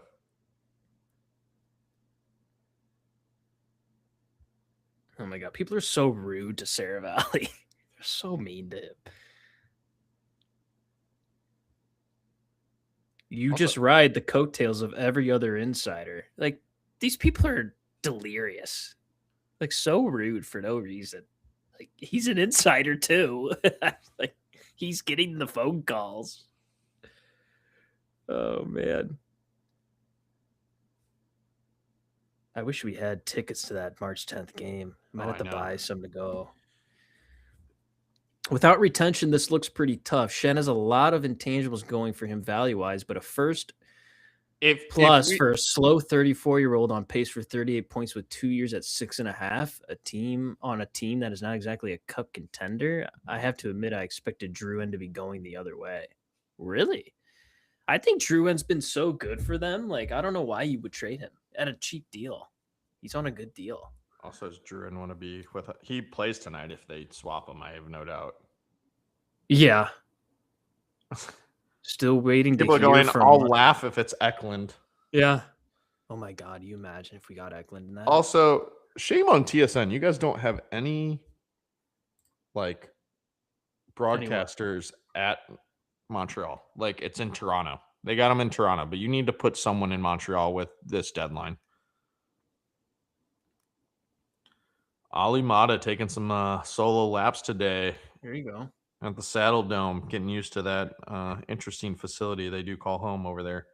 Oh my god, people are so rude to Sarah Valley. They're so mean to him. You Also, just ride the coattails of every other insider. Like, these people are delirious. Like, so rude for no reason. Like, he's an insider too. Like, he's getting the phone calls. Oh man. I wish we had tickets to that March 10th game. Might have to buy some to go. Without retention, this looks pretty tough. Shen has a lot of intangibles going for him value-wise, but a first plus for a slow 34-year-old on pace for 38 points with 2 years at 6.5, a team that is not exactly a cup contender. I have to admit, I expected Drouin to be going the other way. Really? I think Drouin's been so good for them. Like, I don't know why you would trade him at a cheap deal. He's on a good deal. Also, does Drouin want to be with? He plays tonight if they swap him. I have no doubt. Yeah. Still waiting People to hear going, from. I'll laugh if it's Eklund. Yeah. Oh my God, you imagine if we got Eklund in that? Also, shame on TSN. You guys don't have any broadcasters at Montreal. Like, it's in Toronto. They got them in Toronto, but you need to put someone in Montreal with this deadline. Ali Mata taking some solo laps today. Here you go. At the Saddle Dome, getting used to that interesting facility they do call home over there.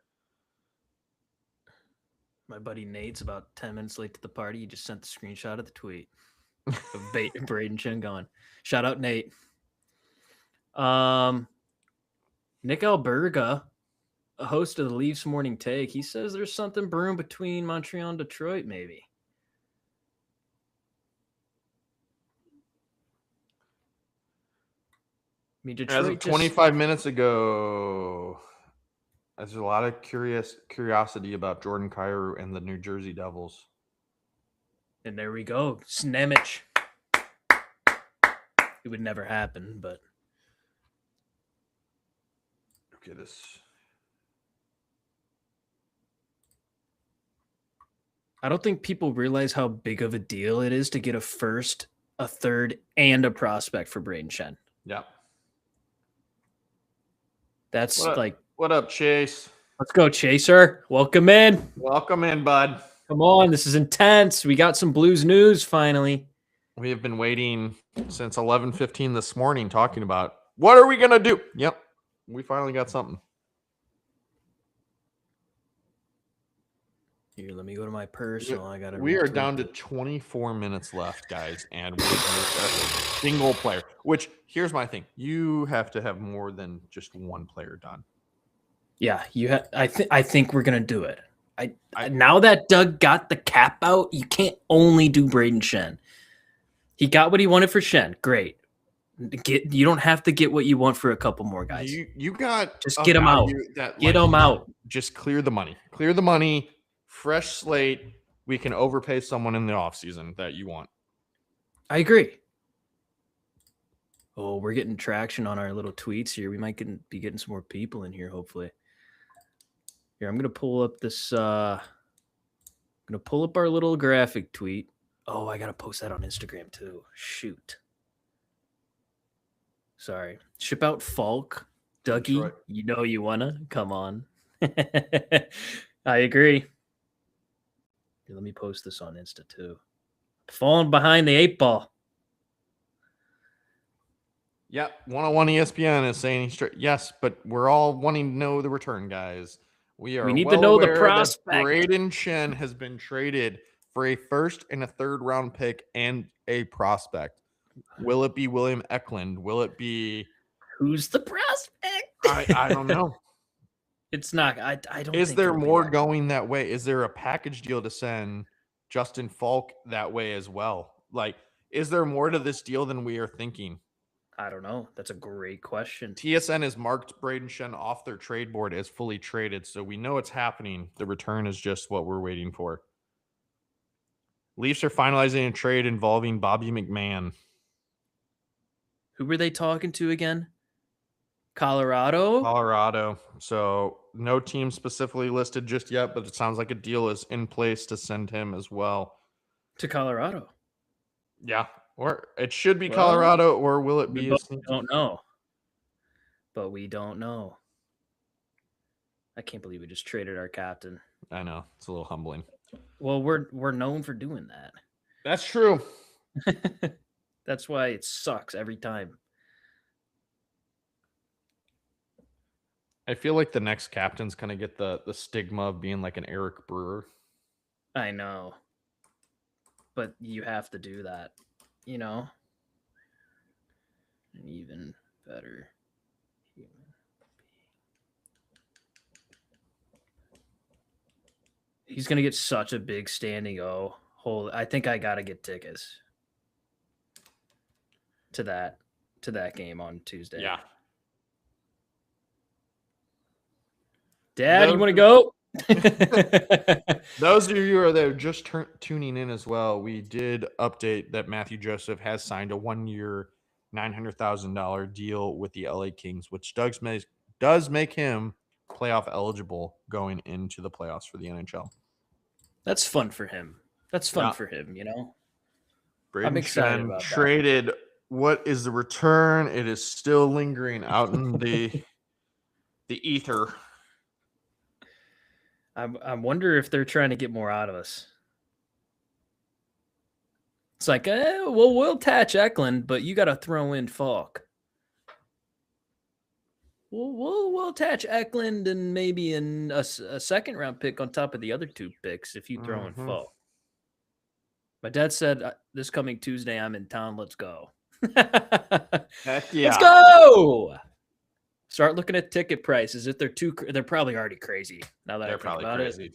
My buddy Nate's about 10 minutes late to the party. He just sent the screenshot of the tweet of Braden Shen going. Shout out, Nate. Nick Alberga, a host of the Leafs Morning Take, he says there's something brewing between Montreal and Detroit, maybe. I mean, Detroit as of 25 minutes ago, there's a lot of curiosity about Jordan Kyrou and the New Jersey Devils. And there we go. Snemich. It would never happen, but. Okay, this. I don't think people realize how big of a deal it is to get a first, a third, and a prospect for Braden Shen. Yeah. That's what up, Chase? Let's go, Chaser. Welcome in. Welcome in, bud. Come on. This is intense. We got some Blues news finally. We have been waiting since 11:15 this morning talking about what are we going to do? Yep. We finally got something. Here, let me go to my personal. We are down to 24 minutes left, guys, and we're going to start a single player. Which, here's my thing: you have to have more than just one player done. Yeah, I think we're gonna do it. Now that Doug got the cap out, you can't only do Braden Shen. He got what he wanted for Shen. Great. You don't have to get what you want for a couple more guys. You got Just a get them out. value that, Get like, them out. just clear the money. Clear the money. Fresh slate. We can overpay someone in the offseason that you want. I agree. Oh, we're getting traction on our little tweets here. We might be getting some more people in here, hopefully. Here, I'm gonna pull up this. I'm gonna pull up our little graphic tweet. Oh, I gotta post that on Instagram too. Shoot. Sorry. Ship out Falk, Dougie. Detroit. You know you wanna. Come on. I agree. Here, let me post this on Insta too. Falling behind the 8 ball. Yep, 101 ESPN is saying he's straight. Yes, but we're all wanting to know the return, guys. We need well to know the aware that prospect. Braden Shen has been traded for a first and a third round pick and a prospect. Will it be William Eklund? Will it be Who's the prospect? I don't know. It's not. I don't. Is think there it'll be more that. going that way? Is there a package deal to send Justin Falk that way as well? Like, is there more to this deal than we are thinking? I don't know. That's a great question. TSN has marked Braden Shen off their trade board as fully traded, so we know it's happening. The return is just what we're waiting for. Leafs are finalizing a trade involving Bobby McMahon. Who were they talking to again? Colorado? Colorado. So no team specifically listed just yet, but it sounds like a deal is in place to send him as well. To Colorado. Yeah. Or it should be Well, Colorado, or will it be? We don't know. But we don't know. I can't believe we just traded our captain. I know. It's a little humbling. Well, we're known for doing that. That's true. That's why it sucks every time. I feel like the next captain's going to get the stigma of being like an Eric Brewer. I know. But you have to do that, you know? An even better human being. He's going to get such a big standing O. I think I got to get tickets to that game on Tuesday. Yeah. Dad, you want to go? Those of you who are there just tuning in as well, we did update that Matthew Joseph has signed a 1-year, $900,000 deal with the LA Kings, which does make him playoff eligible going into the playoffs for the NHL. That's fun for him. That's fun for him, you know? Braden I'm excited Shen about traded. That. What is the return? It is still lingering out in the ether. I wonder if they're trying to get more out of us. It's like, well, we'll attach Eklund, but you got to throw in Falk. We'll attach Eklund and maybe in a second round pick on top of the other 2 picks if you throw in Falk. My dad said this coming Tuesday I'm in town. Let's go. Heck yeah. Let's go. Start looking at ticket prices. If they're probably already crazy. Now that they're I think probably about crazy. it.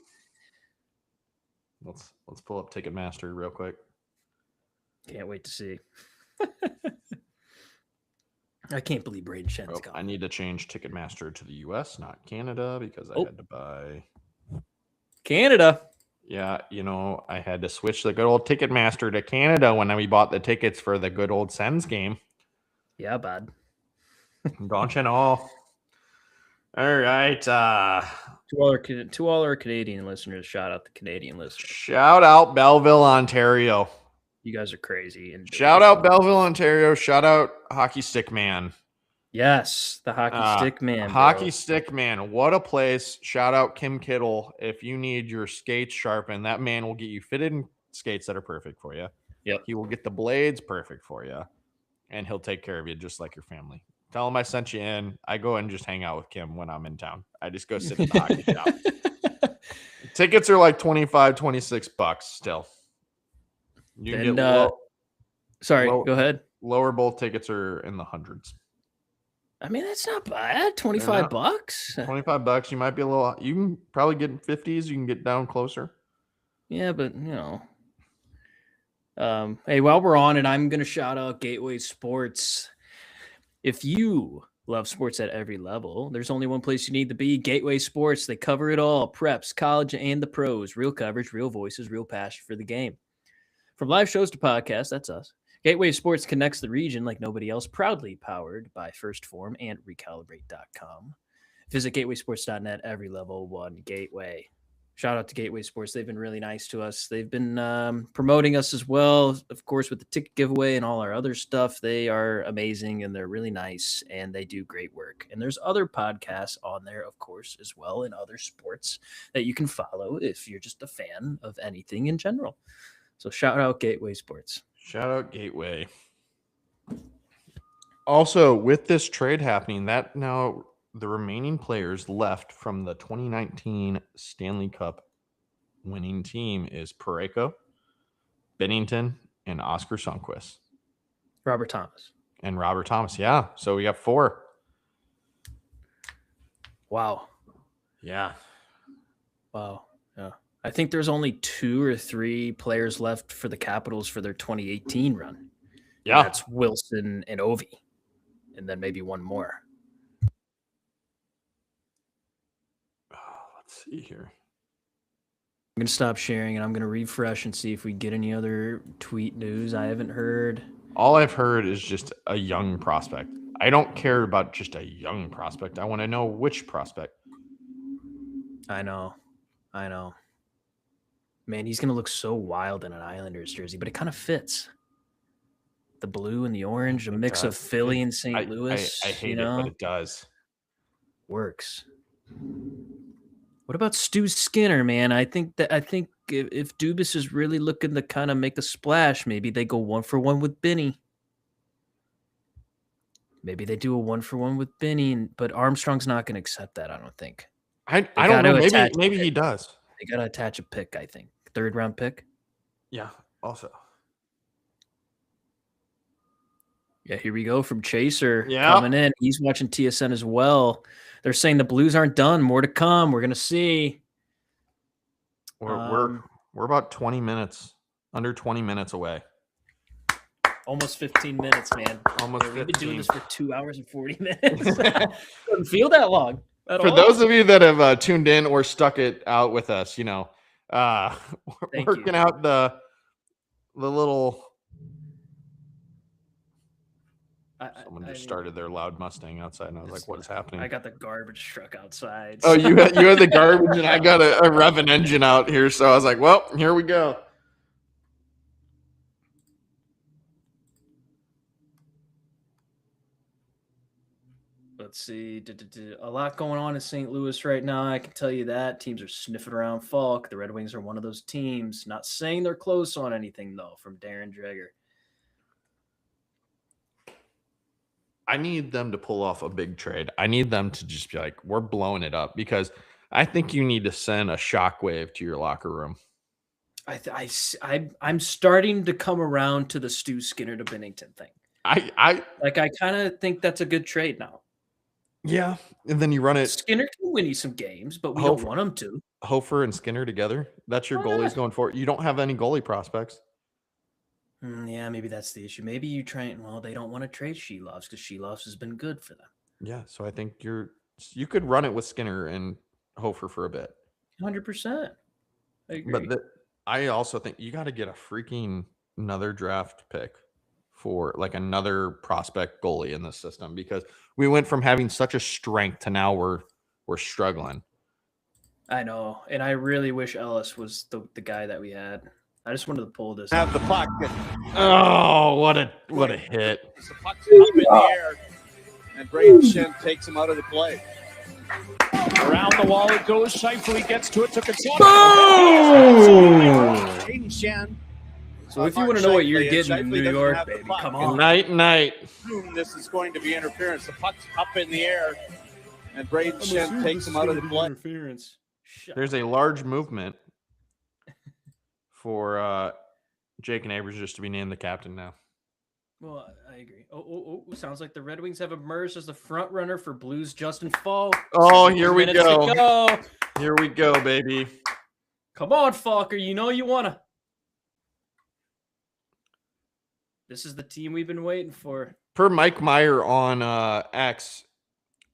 Let's pull up Ticketmaster real quick. Can't wait to see. I can't believe Braden Shen's gone. I need to change Ticketmaster to the US, not Canada, because I had to buy Canada. Yeah, I had to switch the good old Ticketmaster to Canada when we bought the tickets for the good old Sens game. Yeah, bud. Don't you know? All right. To all our Canadian listeners, shout out the Canadian listeners. Shout out Belleville, Ontario. You guys are crazy. And shout out Belleville, Ontario. Shout out Hockey Stick Man. Yes, the Hockey Stick Man. Hockey Stick Man. What a place. Shout out Kim Kittle. If you need your skates sharpened, that man will get you fitted in skates that are perfect for you. Yep. He will get the blades perfect for you. And he'll take care of you just like your family. Tell him I sent you in. I go and just hang out with Kim when I'm in town. I just go sit in the hockey shop. Tickets are like $25, $26 still. You can get sorry, go ahead. Lower bowl tickets are in the hundreds. I mean, that's not bad. No. $25. $25. You might be a little. You can probably get 50s. You can get down closer. Yeah, but hey, while we're on it, I'm gonna shout out Gateway Sports. If you love sports at every level, there's only one place you need to be: Gateway Sports. They cover it all: preps, college, and the pros. Real coverage, real voices, real passion for the game. From live shows to podcasts, that's us. Gateway Sports connects the region like nobody else. Proudly powered by First Form and Recalibrate.com. Visit gatewaysports.net. Every level, one Gateway. Shout out to Gateway Sports. They've been really nice to us. They've been promoting us as well, of course, with the ticket giveaway and all our other stuff. They are amazing and they're really nice and they do great work. And there's other podcasts on there, of course, as well, in other sports that you can follow if you're just a fan of anything in general. So shout out Gateway Sports. Shout out Gateway. Also, with this trade happening, that now the remaining players left from the 2019 Stanley Cup winning team is Parayko, Bennington, and Oscar Sundqvist. Robert Thomas. And Robert Thomas, yeah. So we got 4. Wow. Yeah. Wow. Yeah. I think there's only 2 or 3 players left for the Capitals for their 2018 run. Yeah. And that's Wilson and Ovi. And then maybe one more. Let's see here. I'm going to stop sharing and I'm going to refresh and see if we get any other tweet news I haven't heard. All I've heard is just a young prospect. I don't care about just a young prospect. I want to know which prospect. I know. Man, he's going to look so wild in an Islanders jersey, but it kind of fits. The blue and the orange, a mix of Philly and St. Louis. I hate it, but it does. Works. What about Stu Skinner, man? I think if Dubas is really looking to kind of make a splash, maybe they go 1-for-1 with Benny. Maybe they do a 1-for-1 with Benny, but Armstrong's not going to accept that, I don't think. I don't know. Maybe he does. They got to attach a pick, I think. 3rd-round pick. Yeah, also. Yeah, here we go from Chaser coming in. He's watching TSN as well. They're saying the Blues aren't done. More to come. We're gonna see. We're about 20 minutes, under 20 minutes away. Almost 15 minutes, man. Almost. We've been doing this for 2 hours and 40 minutes. Doesn't feel that long. For those of you that have tuned in or stuck it out with us, working out the little. Someone just started their loud Mustang outside, and I was like, "What is happening?" I got the garbage truck outside. Oh, you had the garbage, and I got a revving engine out here, so I was like, "Well, here we go." Let's see. A lot going on in St. Louis right now. I can tell you that. Teams are sniffing around Falk. The Red Wings are one of those teams. Not saying they're close on anything, though, from Darren Dreger. I need them to pull off a big trade. I need them to just be like, we're blowing it up, because I think you need to send a shockwave to your locker room. I'm starting to come around to the Stu Skinner to Bennington thing. I kind of think that's a good trade now. Yeah, and then you run it. Skinner can win you some games, but we don't want him to. Hofer and Skinner together. That's your goalies going forward. You don't have any goalie prospects. Yeah, maybe that's the issue. Maybe you they don't want to trade Shelovs because Shelovs has been good for them. Yeah, so I think you could run it with Skinner and Hofer for a bit. 100%. I agree. But I also think you got to get another draft pick for like another prospect goalie in this system, because we went from having such a strength to now we're struggling. I know, and I really wish Ellis was the guy that we had. I just wanted to pull this. Have the puck. Oh, what a hit! The puck's up in the air, and Braden Shen takes him out of the play. Around the wall it goes. Scheifele gets to it. Took it. Boom! Braden Shen. So if you want to know what you're getting in New York, baby, come on. Night. This is going to be interference. The puck's up in the air, and Braden Shen takes him out of the play. Interference. There's a large movement for Jake Neighbors just to be named the captain now. Well, I agree. Sounds like the Red Wings have emerged as the front runner for Blues Justin Falk. Oh, 17 here we minutes to go. Here we go, baby. Come on, Falker. You know you wanna. This is the team we've been waiting for. Per Mike Meyer on X,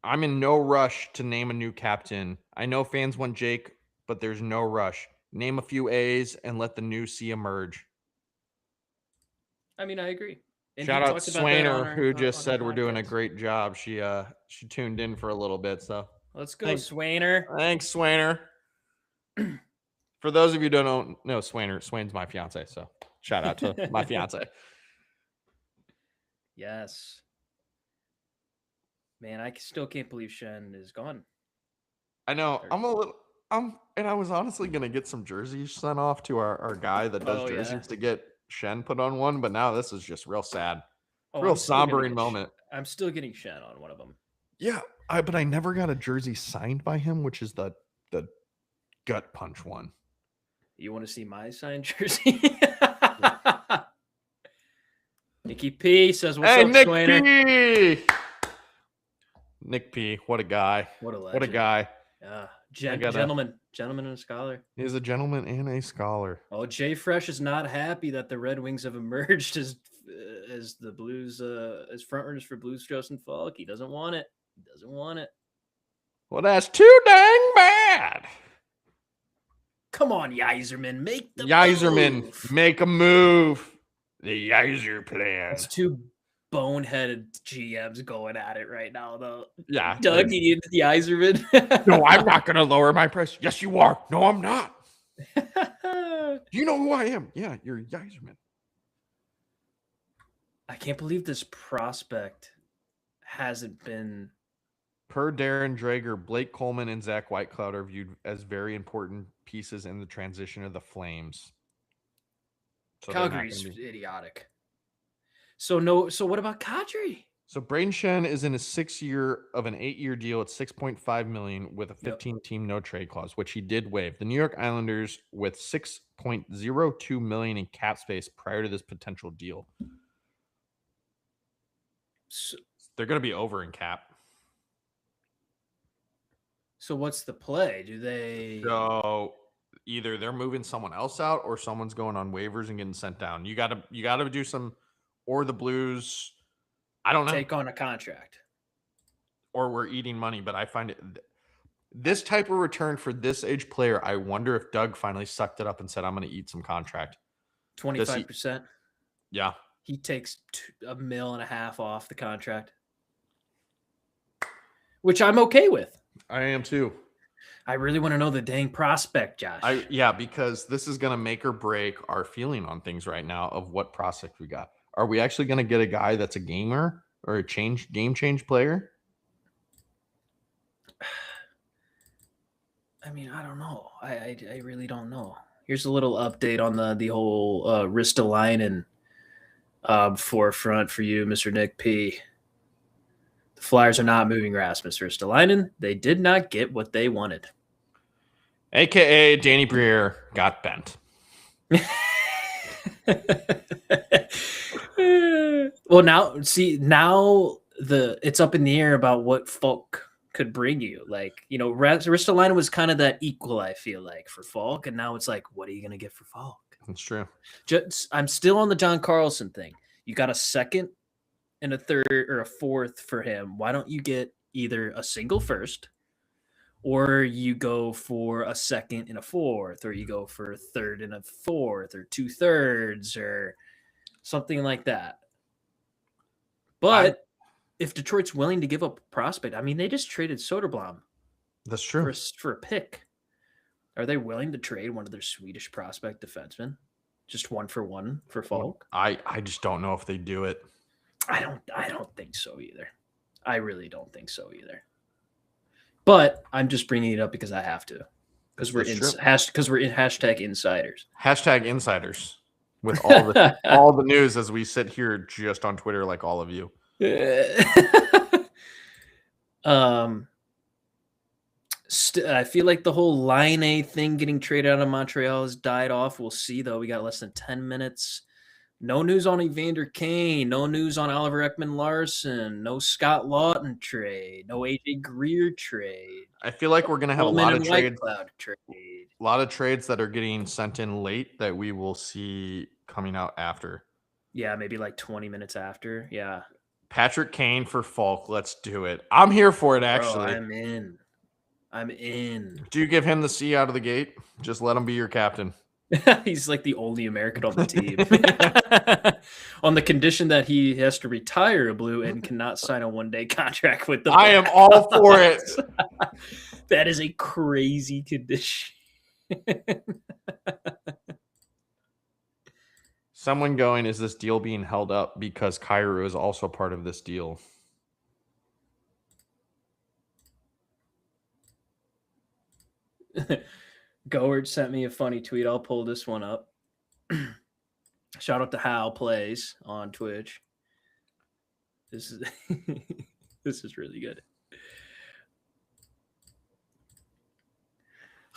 I'm in no rush to name a new captain. I know fans want Jake, but there's no rush. Name a few A's and let the new C emerge. I mean, I agree. And Shout he out talked about that on Swainer, our- who just on said our we're doing a podcast. great job. She tuned in for a little bit, so Let's go, Thanks. Swainer. thanks, Swainer. For those of you who don't know Swainer, Swain's my fiance, so shout out to my fiance. Yes. Man, I still can't believe Shen is gone. I know. And I was honestly gonna get some jerseys sent off to our guy that does Oh, yeah. jerseys to get Shen put on one, but now this is just real sad. Oh, Real I'm still gonna sombering get moment. I'm still getting Shen on one of them. Yeah, but I never got a jersey signed by him, which is the gut punch one. You want to see my signed jersey? Nicky P says, "What's Hey, up, Nick Swainer?" P. Nick P. What a guy. What a legend. What a guy. Yeah, gotta- gentleman and a scholar. He's a gentleman and a scholar. Oh, Jay Fresh is not happy that the Red Wings have emerged as the Blues as frontrunners for Blues Justin Falk. He doesn't want it. He doesn't want it. Well, that's too dang bad. Come on, Yzerman, make the Yzerman, move. make a move. The Yzer plan. It's two boneheaded GMs going at it right now, though. Yeah. Dougie and Yzerman. No, I'm not going to lower my price. Yes, you are. No, I'm not. Do you know who I am? Yeah, you're Yzerman. I can't believe this prospect hasn't been. Per Darren Drager, Blake Coleman and Zach Whitecloud are viewed as very important pieces in the transition of the Flames. So they're not Calgary's gonna be- idiotic. So what about Kadri? So Braden Shen is in a 6-year of an 8-year deal at $6.5 million with a 15-team no trade clause, which he did waive. The New York Islanders with $6.02 million in cap space prior to this potential deal. So, They're going to be over in cap. so what's the play? Do they? So either they're moving someone else out or someone's going on waivers and getting sent down. You gotta do some, or the Blues, I don't know, Take on a contract. or we're eating money. But I find it this type of return for this age player. I wonder if Doug finally sucked it up and said, "I'm going to eat some contract." 25%. Yeah, He takes $1.5 million off the contract, which I'm okay with. I am too. I really want to know the dang prospect, Josh. Because this is going to make or break our feeling on things right now of what prospect we got. Are we actually going to get a guy that's a gamer or a game change player? I mean, I don't know. I really don't know. Here's a little update on the whole Ristolainen forefront for you, Mr. Nick P. The Flyers are not moving Rasmus Ristolainen. They did not get what they wanted. AKA Danny Briere got bent. Well, now it's up in the air about what Falk could bring you. Like, Ristolainen was kind of that equal, I feel like, for Falk, and now it's like, what are you going to get for Falk? That's true. I'm still on the John Carlson thing. You got a second and a third or a fourth for him. Why don't you get either a single first, or you go for a second and a fourth, or you go for a third and a fourth, or 2/3, or something like that. But if Detroit's willing to give up a prospect, I mean, they just traded Soderblom. That's true. For a pick. Are they willing to trade one of their Swedish prospect defensemen? Just 1-for-1 for Falk? I just don't know if they do it. I don't think so either. I really don't think so either. But I'm just bringing it up because I have to. Because we're in hashtag insiders. Hashtag insiders with all the news as we sit here just on Twitter like all of you. I feel like the whole Line A thing getting traded out of Montreal has died off. We'll see, though. We got less than 10 minutes No news on Evander Kane. No news on Oliver Ekman-Larsson. No Scott Lawton trade. No AJ Greer trade. I feel like we're going to have Coleman a lot and of trades. Whitecloud trade. A lot of trades that are getting sent in late that we will see coming out after. Yeah, maybe like 20 minutes after. Yeah. Patrick Kane for Falk. Let's do it. I'm here for it, Bro, actually. I'm in. Do you give him the C out of the gate? Just let him be your captain. He's like the only American on the team. On the condition that he has to retire a Blue and cannot sign a one-day contract with the I am all for it. That is a crazy condition. Someone going, is this deal being held up because Cairo is also part of this deal? Goard sent me a funny tweet. I'll pull this one up. Shout out to Hal Plays on Twitch. This is this is really good.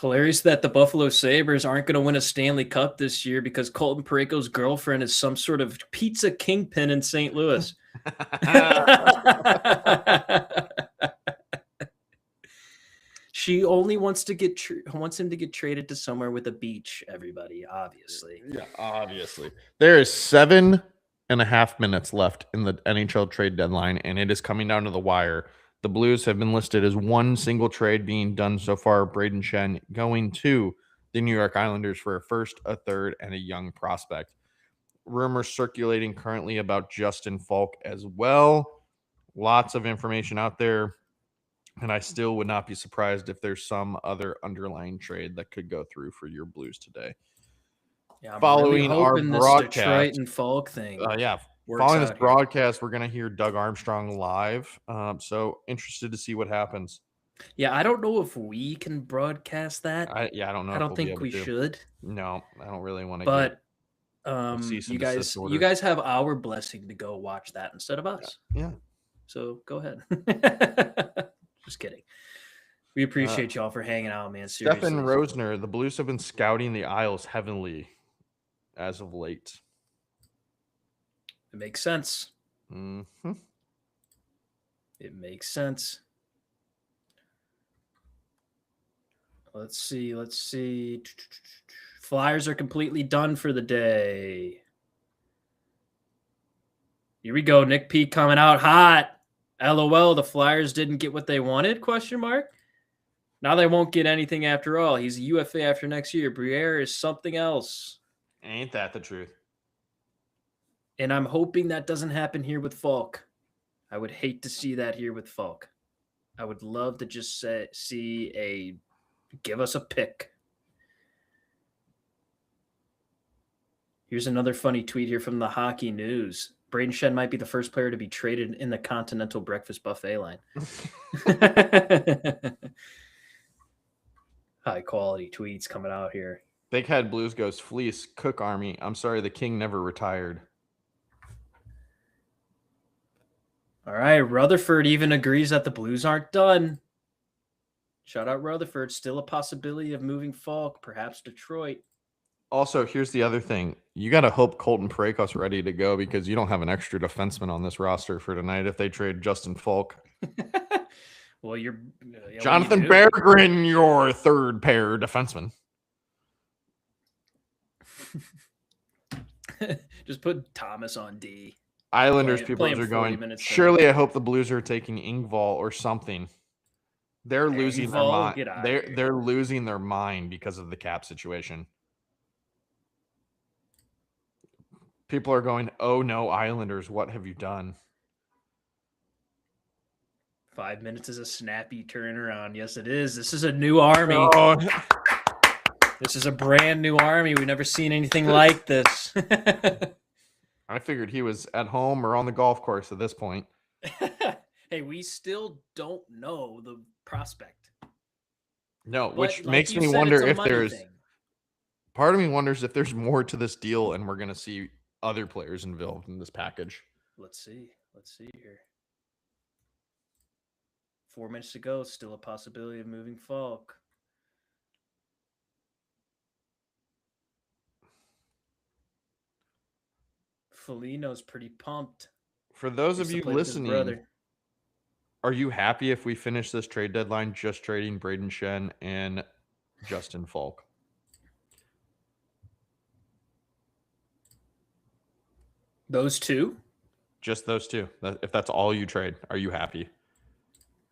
Hilarious that the Buffalo Sabres aren't going to win a Stanley Cup this year because Colton Parayko's girlfriend is some sort of pizza kingpin in St. Louis. She only wants to get wants him to get traded to somewhere with a beach. Everybody, obviously. Yeah, obviously. There is 7.5 minutes left in the NHL trade deadline, and it is coming down to the wire. The Blues have been listed as one single trade being done so far. Braden Shen going to the New York Islanders for a first, a third, and a young prospect. Rumors circulating currently about Justin Falk as well. Lots of information out there. And I still would not be surprised if there's some other underlying trade that could go through for your Blues today. Yeah, I'm Following really our hoping this broadcast, Detroit and Falk thing. Following this out here. broadcast, we're going to hear Doug Armstrong live. So interested to see what happens. Yeah, I don't know if we can broadcast that. I don't know. I don't think we should. No, I don't really want to. But cease and you desist order. guys have our blessing to go watch that instead of us. Yeah. So go ahead. Just kidding. We appreciate y'all for hanging out, man. Seriously. Stefan Rosner, the Blues have been scouting the Isles heavily as of late. It makes sense. Mm-hmm. It makes sense. Let's see. Flyers are completely done for the day. Here we go. Nick P coming out hot. LOL, the Flyers didn't get what they wanted? ? Now they won't get anything after all. He's a UFA after next year. Briere is something else. Ain't that the truth? And I'm hoping that doesn't happen here with Falk. I would hate to see that here with Falk. I would love to just give us a pick. Here's another funny tweet here from the Hockey News. Braden Shen might be the first player to be traded in the Continental Breakfast Buffet line. High quality tweets coming out here. Big Head Blues goes fleece Cook Army. I'm sorry, the King never retired. All right, Rutherford even agrees that the Blues aren't done. Shout out Rutherford. Still a possibility of moving Falk, perhaps Detroit. Also, here's the other thing. You got to hope Colton Parayko's ready to go because you don't have an extra defenseman on this roster for tonight if they trade Justin Falk. Well, Jonathan Berggren, your third pair defenseman. Just put Thomas on D. Islanders people are going, surely I hope the Blues are taking Engvall or something. They're losing their mind. They're losing their mind because of the cap situation. People are going, oh no, Islanders, what have you done? 5 minutes is a snappy turnaround. Yes, it is. This is a new army. Oh. This is a brand new army. We've never seen anything like this. I figured he was at home or on the golf course at this point. Hey, we still don't know the prospect. No, which makes me wonder if there's part of me wonders if there's more to this deal and we're going to see other players involved in this package. Let's see here. 4 minutes to go. Still a possibility of moving Falk. Felino's pretty pumped. For those of Used to you play with his listening, brother. are you happy if we finish this trade deadline just trading Braden Shen and Justin Falk? Those two? Just those two. If that's all you trade, are you happy?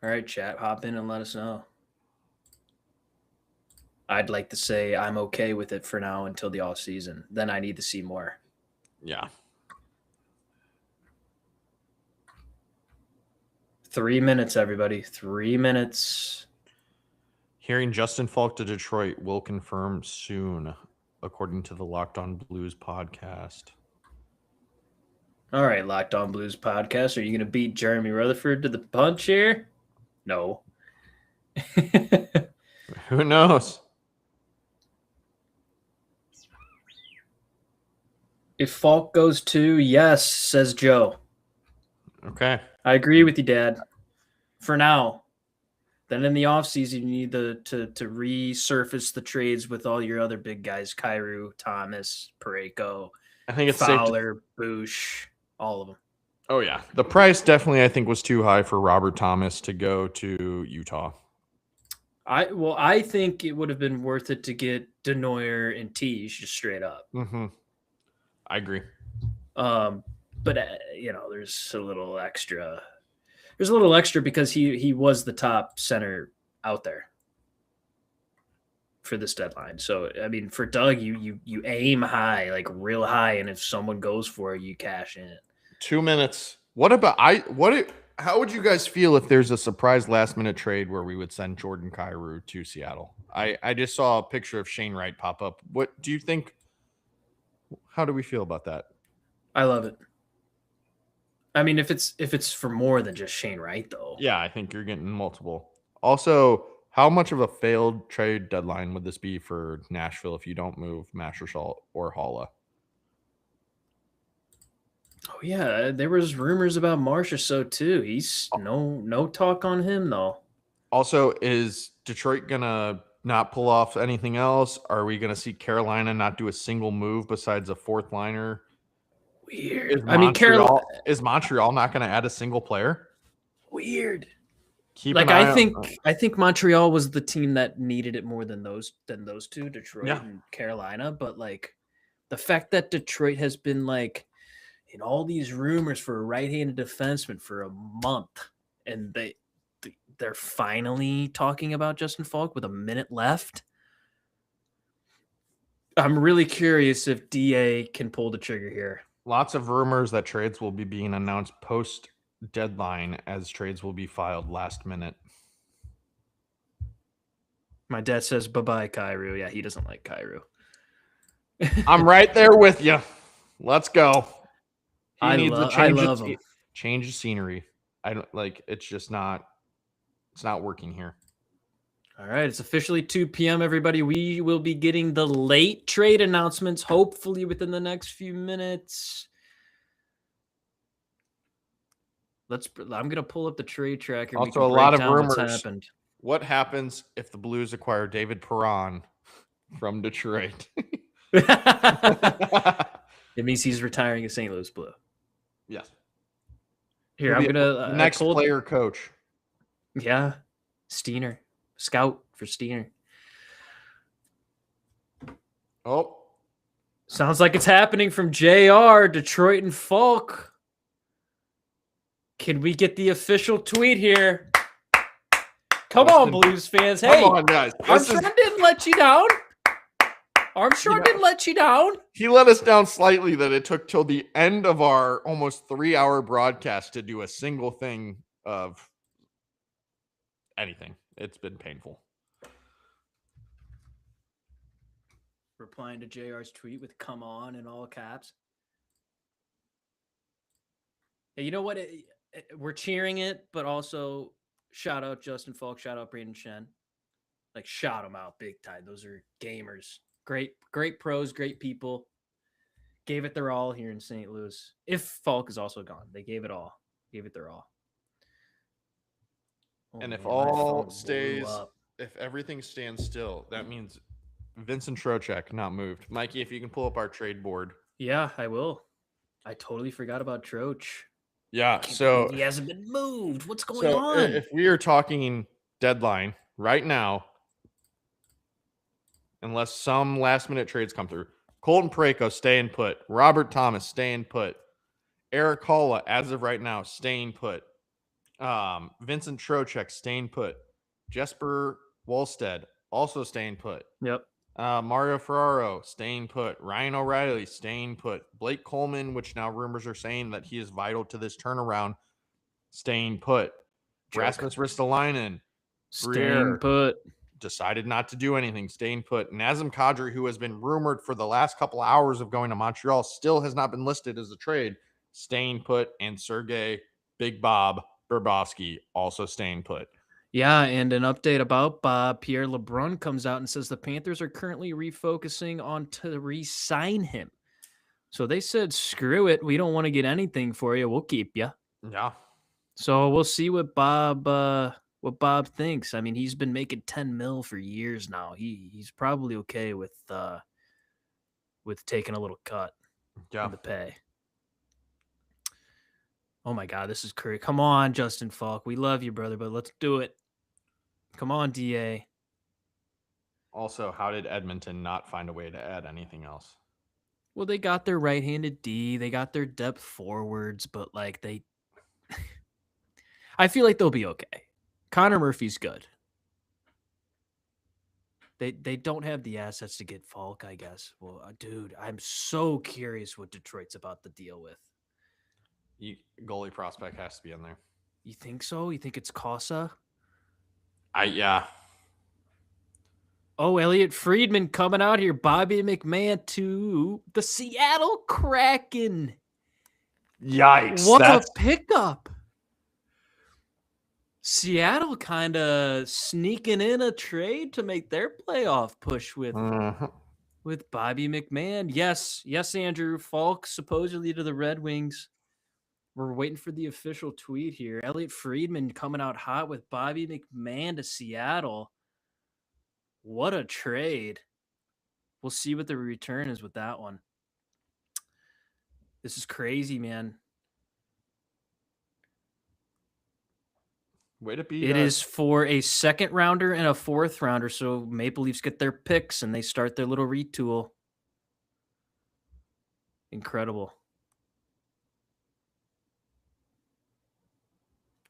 All right, chat, hop in and let us know. I'd like to say I'm okay with it for now until the off season. Then I need to see more. Yeah. 3 minutes, everybody. 3 minutes. Hearing Justin Falk to Detroit will confirm soon, according to the Locked On Blues podcast. All right, Locked On Blues podcast. Are you going to beat Jeremy Rutherford to the punch here? No. Who knows? If Falk goes to, yes, says Joe. Okay. I agree with you, Dad. For now. Then in the offseason, you need to resurface the trades with all your other big guys, Kyrou, Thomas, Parayko, I think it's Fowler, Bush, all of them. Oh, yeah. The price definitely, I think, was too high for Robert Thomas to go to Utah. I think it would have been worth it to get Denoyer and Tige just straight up. Mm-hmm. I agree. But there's a little extra. There's a little extra because he was the top center out there for this deadline. So I mean, for Doug, you aim high, like real high, and if someone goes for it, you cash in. 2 minutes. How would you guys feel if there's a surprise last minute trade where we would send Jordan Kyrou to Seattle? I just saw a picture of Shane Wright pop up. What do you think? How do we feel about that? I love it. I mean, if it's for more than just Shane Wright, though. Yeah, I think you're getting multiple. Also, how much of a failed trade deadline would this be for Nashville if you don't move Mashershall or Holla? Oh yeah, there was rumors about Marsh or so too. He's no talk on him though. Also, is Detroit gonna not pull off anything else? Are we gonna see Carolina not do a single move besides a fourth liner? Weird. Is Montreal not gonna add a single player? Weird. I think Montreal was the team that needed it more than those two, Detroit and Carolina. But like the fact that Detroit has been like in all these rumors for a right-handed defenseman for a month, and they're finally talking about Justin Falk with a minute left. I'm really curious if DA can pull the trigger here. Lots of rumors that trades will be being announced post deadline as trades will be filed last minute. My dad says bye-bye, Kyrou. Yeah, he doesn't like Kyrou. I'm right there with you. Let's go. I love him. Change the scenery. I don't like it's just not working here. All right, it's officially 2 p.m. everybody. We will be getting the late trade announcements hopefully within the next few minutes. I'm going to pull up the trade tracker. Also, a lot of rumors. What happens if the Blues acquire David Perron from Detroit? It means he's retiring as St. Louis Blue. Yes. Here, I'm gonna next player coach. Yeah, Steiner, scout for Steiner. Oh, sounds like it's happening from JR, Detroit and Falk. Can we get the official tweet here? Come on, Blues fans! Hey, come on, guys! Armstrong didn't let you down. Didn't let you down. He let us down slightly that it took till the end of our almost 3-hour broadcast to do a single thing of anything. It's been painful. Replying to JR's tweet with "come on" in all caps. Hey, you know what? We're cheering it, but also shout out Justin Falk, shout out Braden Shen. Like, shout them out big time. Those are gamers. Great pros, great people. Gave it their all here in St. Louis. If Falk is also gone, they gave it all. Gave it their all. And if all stays, if everything stands still, that means Vincent Trocheck not moved. Mikey, if you can pull up our trade board. Yeah, I will. I totally forgot about Troch. Yeah, Can't so believe he hasn't been moved. What's going on? if we are talking deadline right now, unless some last minute trades come through, Colton Parayko staying put, Robert Thomas staying put, Eric Holla as of right now staying put, Vincent Trocheck staying put, Jesper Wallstead also staying put, Yep. Mario Ferraro staying put, Ryan O'Reilly staying put, Blake Coleman, which now rumors are saying that he is vital to this turnaround, staying put, Rasmus Ristolainen, Staying put. decided not to do anything, staying put. Nazem Kadri, who has been rumored for the last couple hours of going to Montreal, still has not been listed as a trade, staying put. And Sergei Big Bob Burbovsky also staying put. Yeah, and an update about Bob. Pierre LeBrun comes out and says the Panthers are currently refocusing on to re-sign him. So they said, screw it. We don't want to get anything for you. We'll keep you. Yeah. So we'll see what Bob thinks. I mean, he's been making 10 mil for years now. He's probably okay with taking a little cut in the pay. Oh my God, this is crazy. Come on, Justin Falk. We love you, brother, but let's do it. Come on, DA. Also, how did Edmonton not find a way to add anything else? Well, they got their right-handed D. They got their depth forwards, but like I feel like they'll be okay. Connor Murphy's good. They don't have the assets to get Falk, I guess. Well, dude, I'm so curious what Detroit's about to deal with. Goalie prospect has to be in there. You think so? You think it's Casa? Yeah. Oh, Elliot Friedman coming out here. Bobby McMahon to the Seattle Kraken. Yikes. What a pickup. Seattle kind of sneaking in a trade to make their playoff push with Bobby McMahon. Yes, Andrew. Falk supposedly to the Red Wings. We're waiting for the official tweet here. Elliot Friedman coming out hot with Bobby McMahon to Seattle. What a trade. We'll see what the return is with that one. This is crazy, man. Way to be. It is for a second rounder and a fourth rounder. So Maple Leafs get their picks and they start their little retool. Incredible.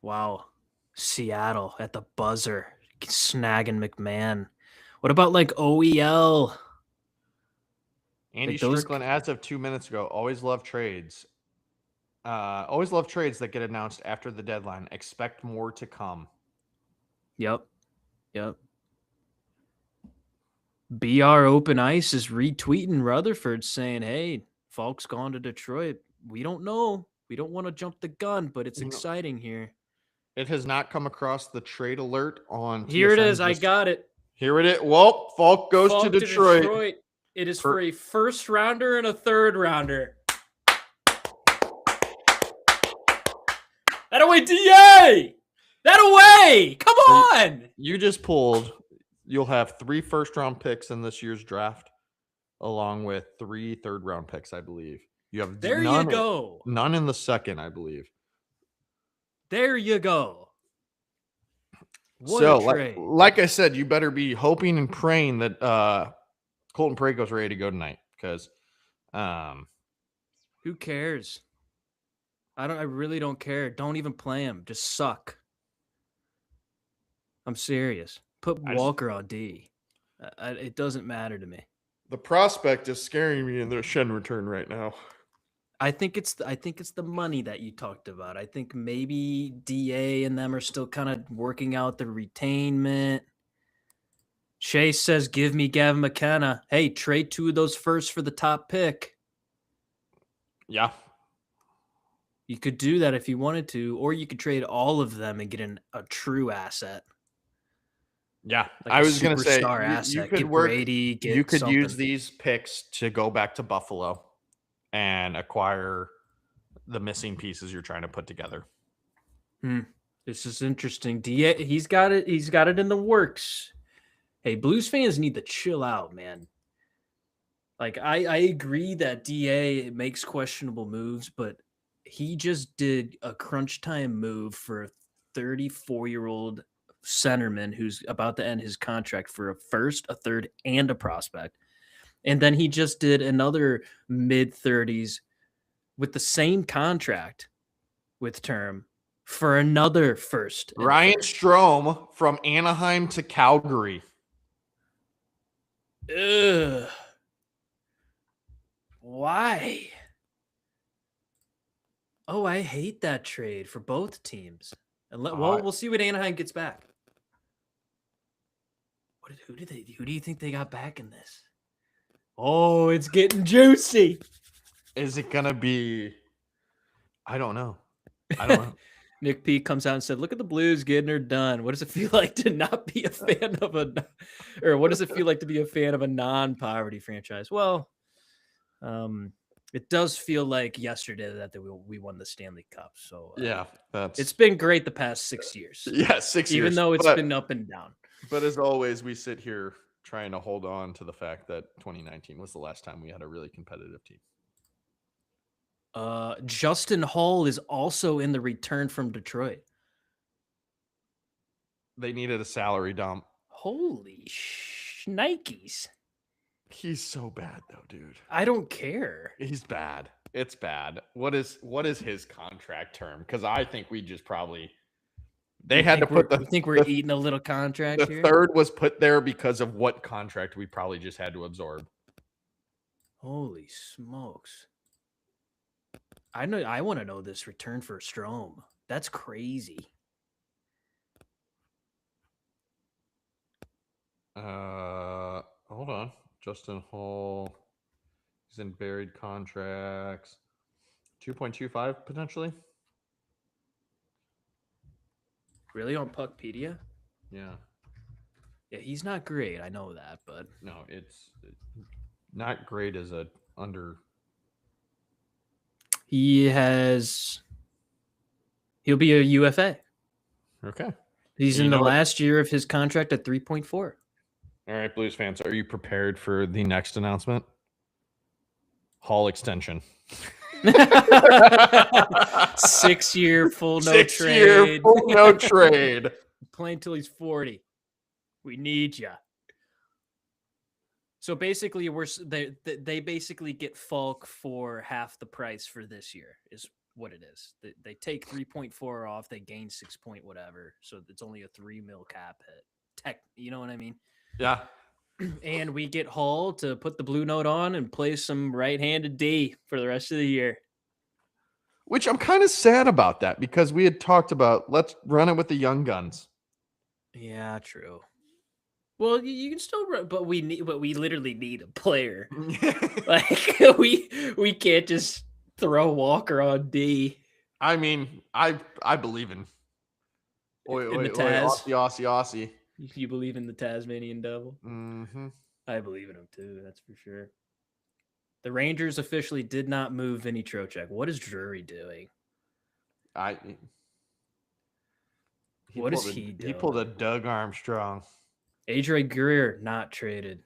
Wow. Seattle at the buzzer. Snagging McMahon. What about like OEL? Andy Strickland, as of 2 minutes ago, always love trades. Always love trades that get announced after the deadline. Expect more to come. Yep. BR Open Ice is retweeting Rutherford saying, hey, Falk's gone to Detroit. We don't know. We don't want to jump the gun, but it's exciting here. It has not come across the trade alert on. Here TSN. it is. I got it. Here it is. Well, Falk goes to Detroit. It is for a first rounder and a third rounder. That away, DA! That away! Come on! You just pulled. You'll have 3 first-round picks in this year's draft, along with 3 third-round picks, I believe. You have you go. None in the second, I believe. There you go. What a trade. Like I said, you better be hoping and praying that Colton Parayko's ready to go tonight, because who cares? I really don't care. Don't even play him. Just suck. I'm serious. Put Walker on D. It doesn't matter to me. The prospect is scaring me in their Shen return right now. I think it's the money that you talked about. I think maybe DA and them are still kind of working out the retainment. Chase says, give me Gavin McKenna. Hey, trade 2 of those firsts for the top pick. Yeah. You could do that if you wanted to, or you could trade all of them and get a true asset. Yeah, like I was going to say, you could work. Brady, you could use these picks to go back to Buffalo and acquire the missing pieces you're trying to put together. This is interesting. DA, he's got it. He's got it in the works. Hey, Blues fans need to chill out, man. Like I agree that DA makes questionable moves, but he just did a crunch time move for a 34-year-old centerman who's about to end his contract for a first, a third, and a prospect. And then he just did another mid-30s with the same contract with term for another first. and a Ryan third. Strome from Anaheim to Calgary. Ugh. Why? Oh, I hate that trade for both teams. Well, we'll see what Anaheim gets back. Who do you think they got back in this? Oh, it's getting juicy. Is it gonna be? I don't know. I don't know. Nick P comes out and said, "Look at the Blues getting her done. What does it feel like to not be a fan of or what does it feel like to be a fan of a non-poverty franchise?" Well, it does feel like yesterday that we won the Stanley Cup. So Yeah, it's been great the past 6 years. Yeah, 6 years. Even though it's been up and down. But as always, we sit here trying to hold on to the fact that 2019 was the last time we had a really competitive team. Justin Hall is also in the return from Detroit. They needed a salary dump. Holy Nikes. He's so bad though, dude. I don't care. He's bad. It's bad. What is his contract term? Because I think we just probably had to put I think we're eating a little contract the here. third was put there because of what contract we probably just had to absorb. Holy smokes. I want to know this return for Strome. That's crazy. Hold on. Justin Hall. He's in buried contracts. 2.25 potentially. Really on Puckpedia? Yeah. Yeah, he's not great. I know that, but no, it's not great as a under. He'll be a UFA. Okay. He's in the last year of his contract at 3.4. All right, Blues fans, are you prepared for the next announcement? Hall extension. 6 year full no 6 trade. year full no trade. Playing until he's 40. We need you. So basically, they basically get Falk for half the price for this year is what it is. They take 3.4 off, they gain 6 point whatever, so it's only a $3 million cap hit. You know what I mean? Yeah. And we get Hall to put the blue note on and play some right-handed D for the rest of the year. Which I'm kind of sad about that because we had talked about let's run it with the young guns. Yeah, true. Well, you can still run, but we literally need a player. Like we can't just throw Walker on D. I mean, I believe in the Taz. Aussie. You believe in the Tasmanian Devil? Mm-hmm. I believe in him too. That's for sure. The Rangers officially did not move Vinny Trocheck. What is Drury doing? What is he doing? He pulled a Doug Armstrong. Adrian Greer not traded.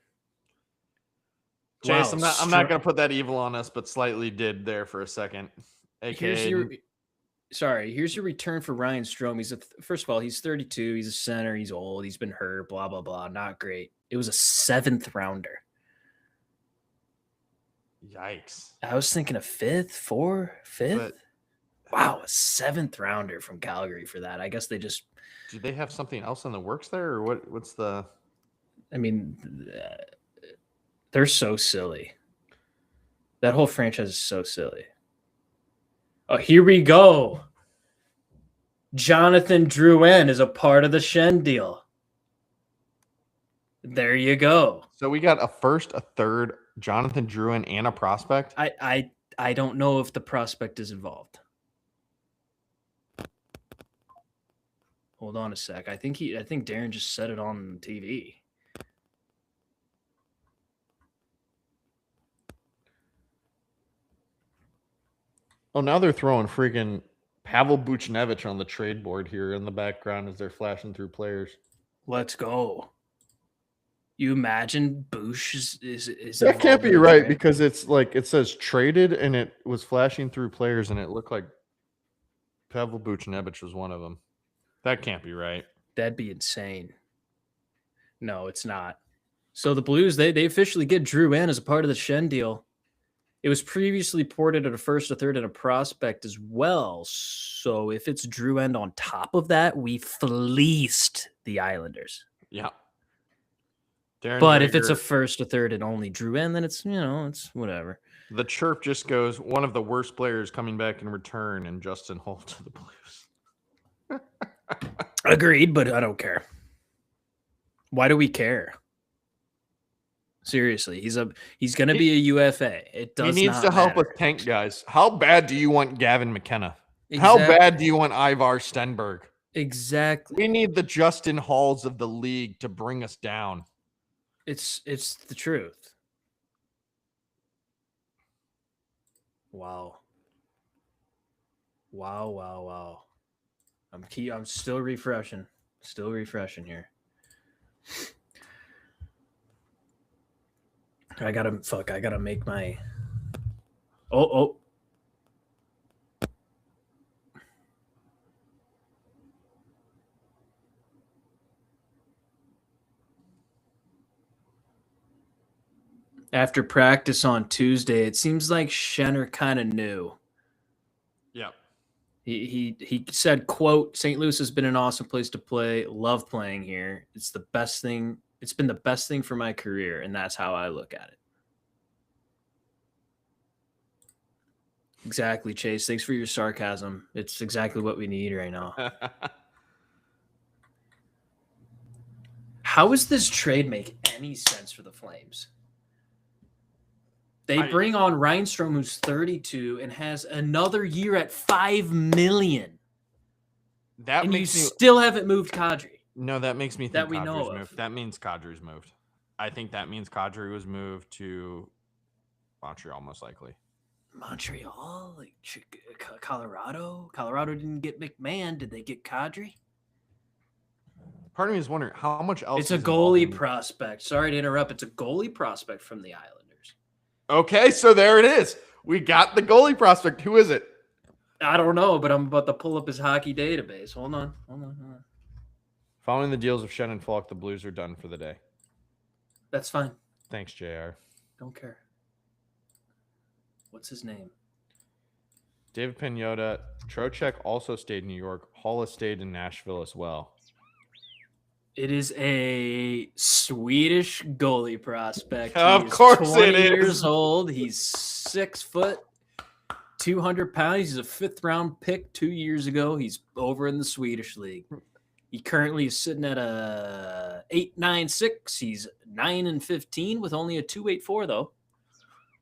Chase, wow, I'm not going to put that evil on us, but slightly did there for a second. Here's your return for Ryan Strome. First of all, he's 32. He's a center. He's old. He's been hurt. Blah blah blah. Not great. It was a 7th rounder. Yikes! I was thinking a 5th, 5th. But, wow, a 7th rounder from Calgary for that. I guess they just. Do they have something else in the works there, or what? What's the? I mean, they're so silly. That whole franchise is so silly. Oh, here we go. Jonathan Drouin is a part of the Shen deal. There you go. So we got a first, a third, Jonathan Drouin, and a prospect. I don't know if the prospect is involved. Hold on a sec. I think Darren just said it on TV. Oh, now they're throwing freaking Pavel Buchnevich on the trade board here in the background as they're flashing through players. Let's go. You imagine Bush is That can't involved be in a right trade? because it's like it says traded and it was flashing through players and it looked like Pavel Buchnevich was one of them. That can't be right. That'd be insane. No, it's not. So the Blues, they officially get Drouin as a part of the Shen deal. It was previously ported at a first, a third, and a prospect as well. So if it's Drouin on top of that, we fleeced the Islanders. Yeah. Darren But if it's a Dreger, first, a third, and only Drouin, then it's, it's whatever. the chirp just goes, one of the worst players coming back in return, and Justin Holt to the Blues. Agreed, but I don't care. Why do we care? Seriously, he's going to be a UFA. It does. He needs not to help matter. us tank guys. How bad do you want Gavin McKenna? Exactly. How bad do you want Ivar Stenberg? Exactly. We need the Justin Halls of the league to bring us down. It's the truth. Wow. I'm still refreshing. Still refreshing here. I gotta make my oh. After practice on Tuesday, it seems like Schenner kind of knew. Yeah. He said, quote, St. Louis has been an awesome place to play. Love playing here. It's the best thing. It's been the best thing for my career, and that's how I look at it. Exactly, Chase. Thanks for your sarcasm. It's exactly what we need right now. How does this trade make any sense for the Flames? They bring on Reinstrom, who's 32 and has another year at $5 million. That makes me still haven't moved Kadri. No, that makes me think that we Kadri's know moved. of. That means Kadri's moved. I think that means Kadri was moved to Montreal, most likely. Montreal, like Colorado. Colorado didn't get McMahon. Did they get Kadri? Part of me is wondering how much else. It's a goalie prospect. Sorry to interrupt. It's a goalie prospect from the Islanders. Okay, so there it is. We got the goalie prospect. Who is it? I don't know, but I'm about to pull up his hockey database. Hold on. Following the deals of Shen and Falk, the Blues are done for the day. That's fine. Thanks, JR. Don't care. What's his name? David Pagnotta. Trocheck also stayed in New York. Hall has stayed in Nashville as well. It is a Swedish goalie prospect. Of course it is. 20 years old. He's 6 foot, 200 pounds. He's a 5th round pick 2 years ago. He's over in the Swedish league. He currently is sitting at a 8.96. He's 9-15 with only a 2.84 though.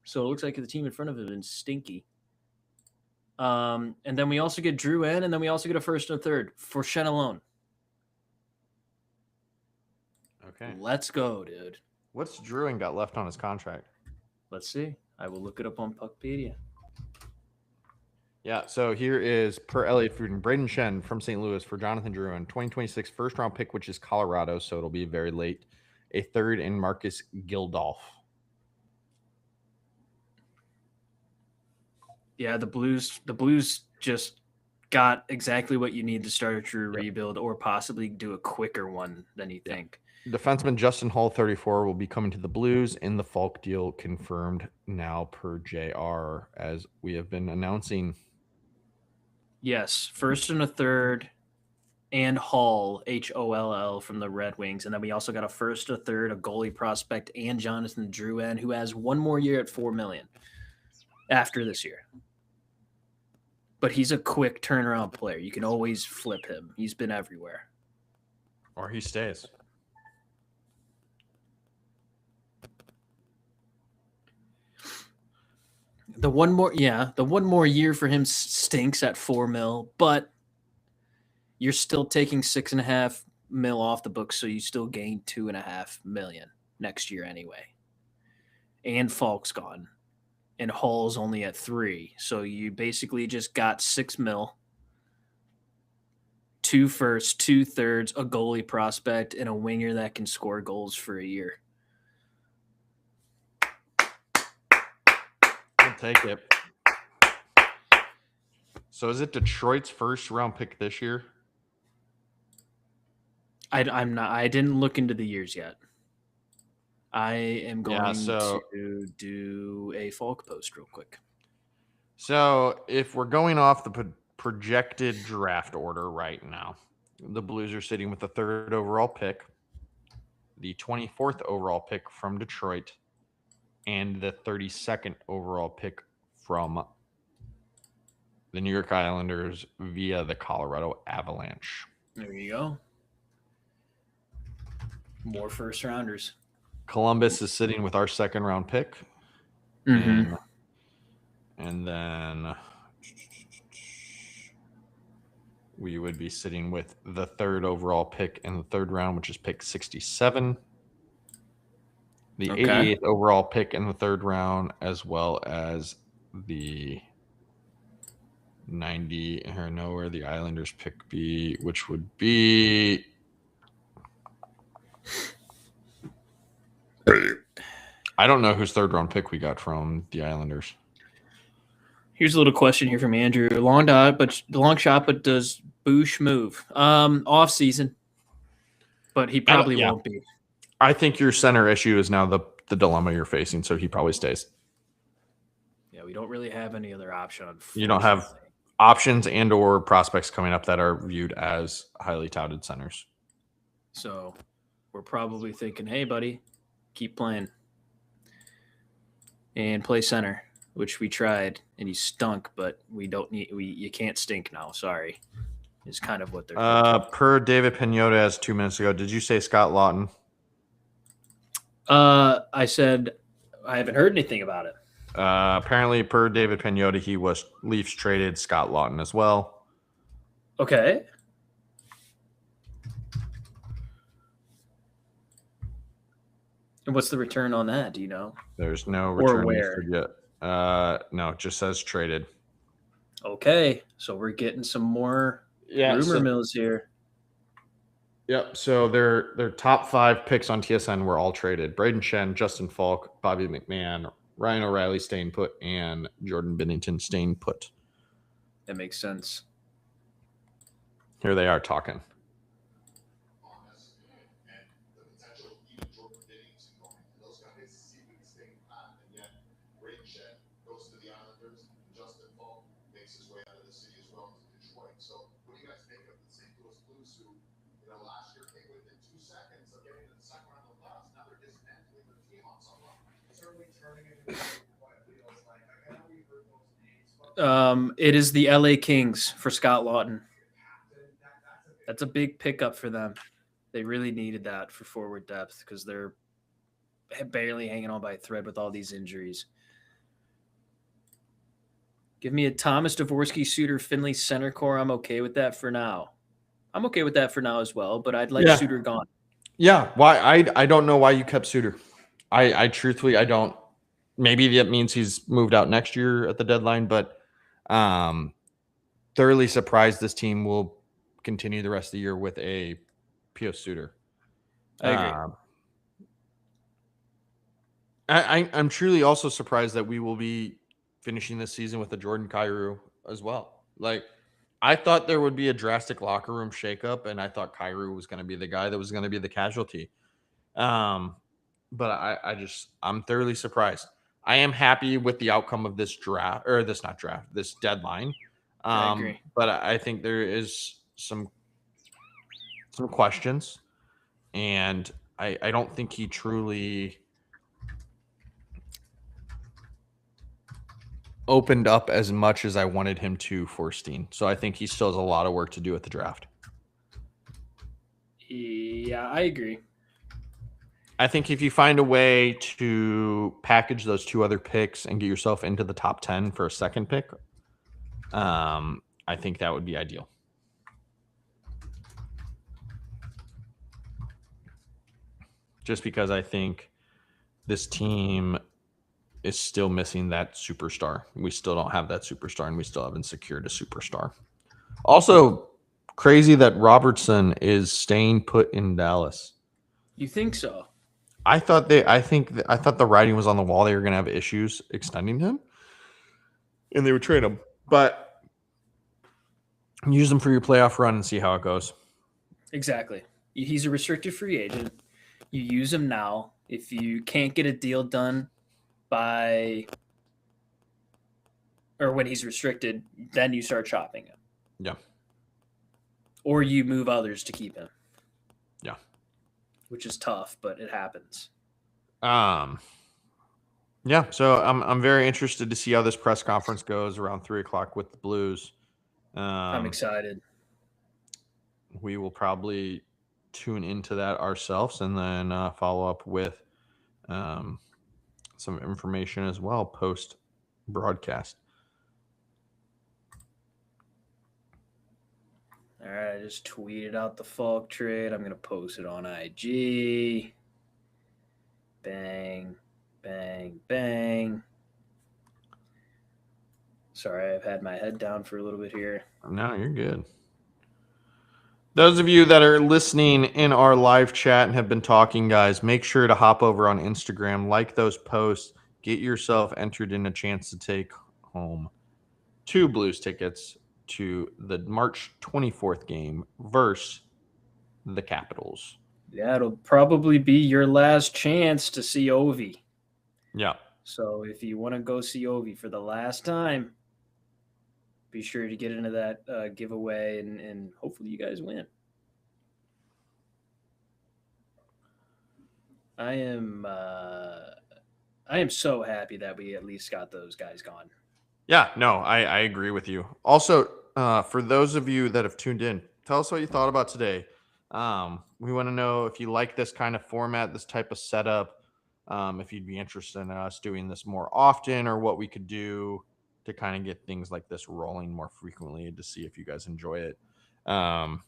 So it looks like the team in front of him is stinky. And then we also get Drouin, and then we also get a first and a third for Shen alone. Okay. Let's go, dude. What's Drouin got left on his contract? Let's see. I will look it up on Puckpedia. Yeah, so here is per Elliott Food and Braden Shen from St. Louis for Jonathan Drouin, 2026 first round pick, which is Colorado, so it'll be very late. A third in Marcus Gildolf. Yeah, the Blues just got exactly what you need to start a true rebuild, or possibly do a quicker one than you think. Defenseman Justin Hall, 34, will be coming to the Blues in the Falk deal confirmed now per JR, as we have been announcing. Yes, first and a third, and Hall, Holl, from the Red Wings. And then we also got a first, a third, a goalie prospect, and Jonathan Drouin, who has one more year at $4 million after this year. But he's a quick turnaround player. You can always flip him. He's been everywhere. Or he stays. The one more year for him stinks at $4 million, but you're still taking $6.5 million off the books, so you still gain $2.5 million next year anyway. And Falk's gone, and Hall's only at $3 million, so you basically just got $6 million, 2 firsts, 2 thirds, a goalie prospect, and a winger that can score goals for a year. take it. So is it Detroit's first round pick this year? I'm not. I didn't look into the years yet. I am going to do a Falk post real quick. So if we're going off the projected draft order right now, the Blues are sitting with the 3rd overall pick, the 24th overall pick from Detroit, and the 32nd overall pick from the New York Islanders via the Colorado Avalanche. There you go. More first rounders. Columbus is sitting with our 2nd round pick. Mm-hmm. And then we would be sitting with the 3rd overall pick in the 3rd round, which is pick 67. The 88th overall pick in the 3rd round, as well as the 90. I know where the Islanders pick be, which would be I don't know whose 3rd round pick we got from the Islanders. Here's a little question here from Andrew. Long shot, but does Boosh move? Off season, but he probably won't be. I think your center issue is now the dilemma you're facing, so he probably stays. Yeah, we don't really have any other option. You don't have options and or prospects coming up that are viewed as highly touted centers. So we're probably thinking, hey, buddy, keep playing and play center, which we tried, and he stunk, but you can't stink now. Sorry. Is kind of what they're thinking. Per David Pagnotta as 2 minutes ago, did you say Scott Lawton? I said I haven't heard anything about it. Apparently, per David Pagnotta, he was Leafs traded Scott Lawton as well. Okay. And what's the return on that? Do you know? There's no return or where yet. No, it just says traded. Okay, so we're getting some more rumor mills here. Yep. So their top 5 picks on TSN were all traded. Braden Shen, Justin Falk, Bobby McMahon, Ryan O'Reilly staying put, and Jordan Binnington staying put. That makes sense. Here they are talking. It is the LA Kings for Scott Lawton. That's a big pickup for them. They really needed that for forward depth because they're barely hanging on by a thread with all these injuries. Give me a Thomas Dvorsky, Suter, Finley center core. I'm okay with that for now. I'm okay with that for now as well, but I'd like Suter gone. Yeah. Why? I don't know why you kept Suter. I truthfully, I don't. Maybe that means he's moved out next year at the deadline, but thoroughly surprised this team will continue the rest of the year with a P.O. Suter. I agree. I'm truly also surprised that we will be finishing this season with a Jordan Kyrou as well. Like, I thought there would be a drastic locker room shakeup, and I thought Kyrou was going to be the guy that was going to be the casualty. But I'm thoroughly surprised. I am happy with the outcome of this this deadline. I agree. But I think there is some questions, and I don't think he truly opened up as much as I wanted him to for Steen. So I think he still has a lot of work to do at the draft. Yeah, I agree. I think if you find a way to package those 2 other picks and get yourself into the top 10 for a second pick, I think that would be ideal. Just because I think this team is still missing that superstar. We still don't have that superstar, and we still haven't secured a superstar. Also, crazy that Robertson is staying put in Dallas. You think so? I thought the writing was on the wall. They were going to have issues extending him. and they would trade him. But use them for your playoff run and see how it goes. Exactly. He's a restricted free agent. You use him now. If you can't get a deal done by or when he's restricted, then you start shopping him. Yeah. Or you move others to keep him. Yeah. Which is tough, but it happens. Yeah, so I'm very interested to see how this press conference goes around 3:00 with the Blues. I'm excited. We will probably tune into that ourselves and then follow up with some information as well post broadcast. All right, I just tweeted out the Falk trade. I'm going to post it on IG. Bang, bang, bang. Sorry, I've had my head down for a little bit here. No, you're good. Those of you that are listening in our live chat and have been talking, guys, make sure to hop over on Instagram, like those posts, get yourself entered in a chance to take home 2 Blues tickets to the March 24th game versus the Capitals. Yeah, it'll probably be your last chance to see Ovi. Yeah. So if you want to go see Ovi for the last time, be sure to get into that giveaway and hopefully you guys win. I am so happy that we at least got those guys gone. Yeah, no, I agree with you. Also, for those of you that have tuned in, tell us what you thought about today. We want to know if you like this kind of format, this type of setup, if you'd be interested in us doing this more often or what we could do to kind of get things like this rolling more frequently to see if you guys enjoy it. And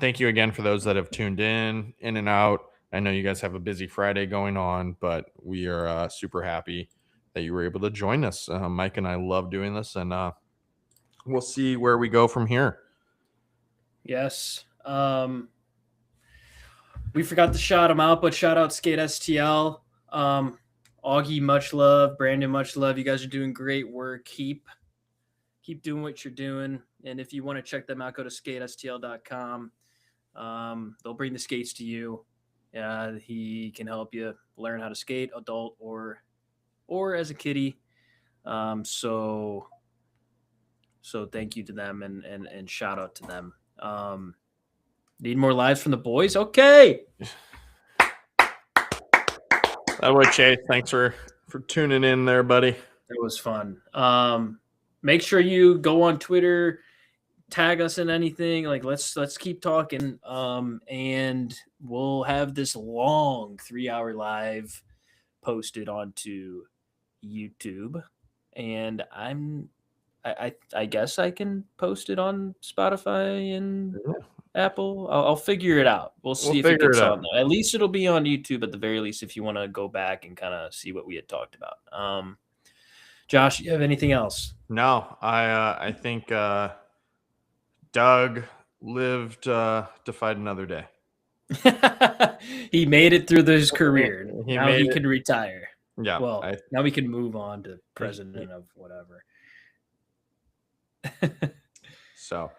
thank you again for those that have tuned in and out. I know you guys have a busy Friday going on, but we are super happy that you were able to join us. Mike and I love doing this, and we'll see where we go from here. Yes. We forgot to shout them out, but shout out Skate STL. Augie, much love. Brandon, much love. You guys are doing great work. Keep doing what you're doing. And if you want to check them out, go to skatestl.com. They'll bring the skates to you. He can help you learn how to skate, adult or as a kiddie. So thank you to them and shout out to them. Need more lives from the boys? Okay. That way, Chase. Thanks for tuning in there, buddy. It was fun. Make sure you go on Twitter, tag us in anything. Like let's keep talking. And we'll have this long 3-hour live posted onto YouTube. And I guess I can post it on Spotify and Apple. I'll figure it out. We'll see if it gets on there. At least it'll be on YouTube at the very least if you want to go back and kind of see what we had talked about. Josh, you have anything else? No, I think Doug lived to fight another day. He made it through his career. Now he can retire. Yeah. Well, now we can move on to president of whatever. So,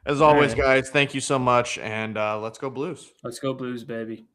as always, guys, thank you so much, and let's go Blues. Let's go Blues, baby.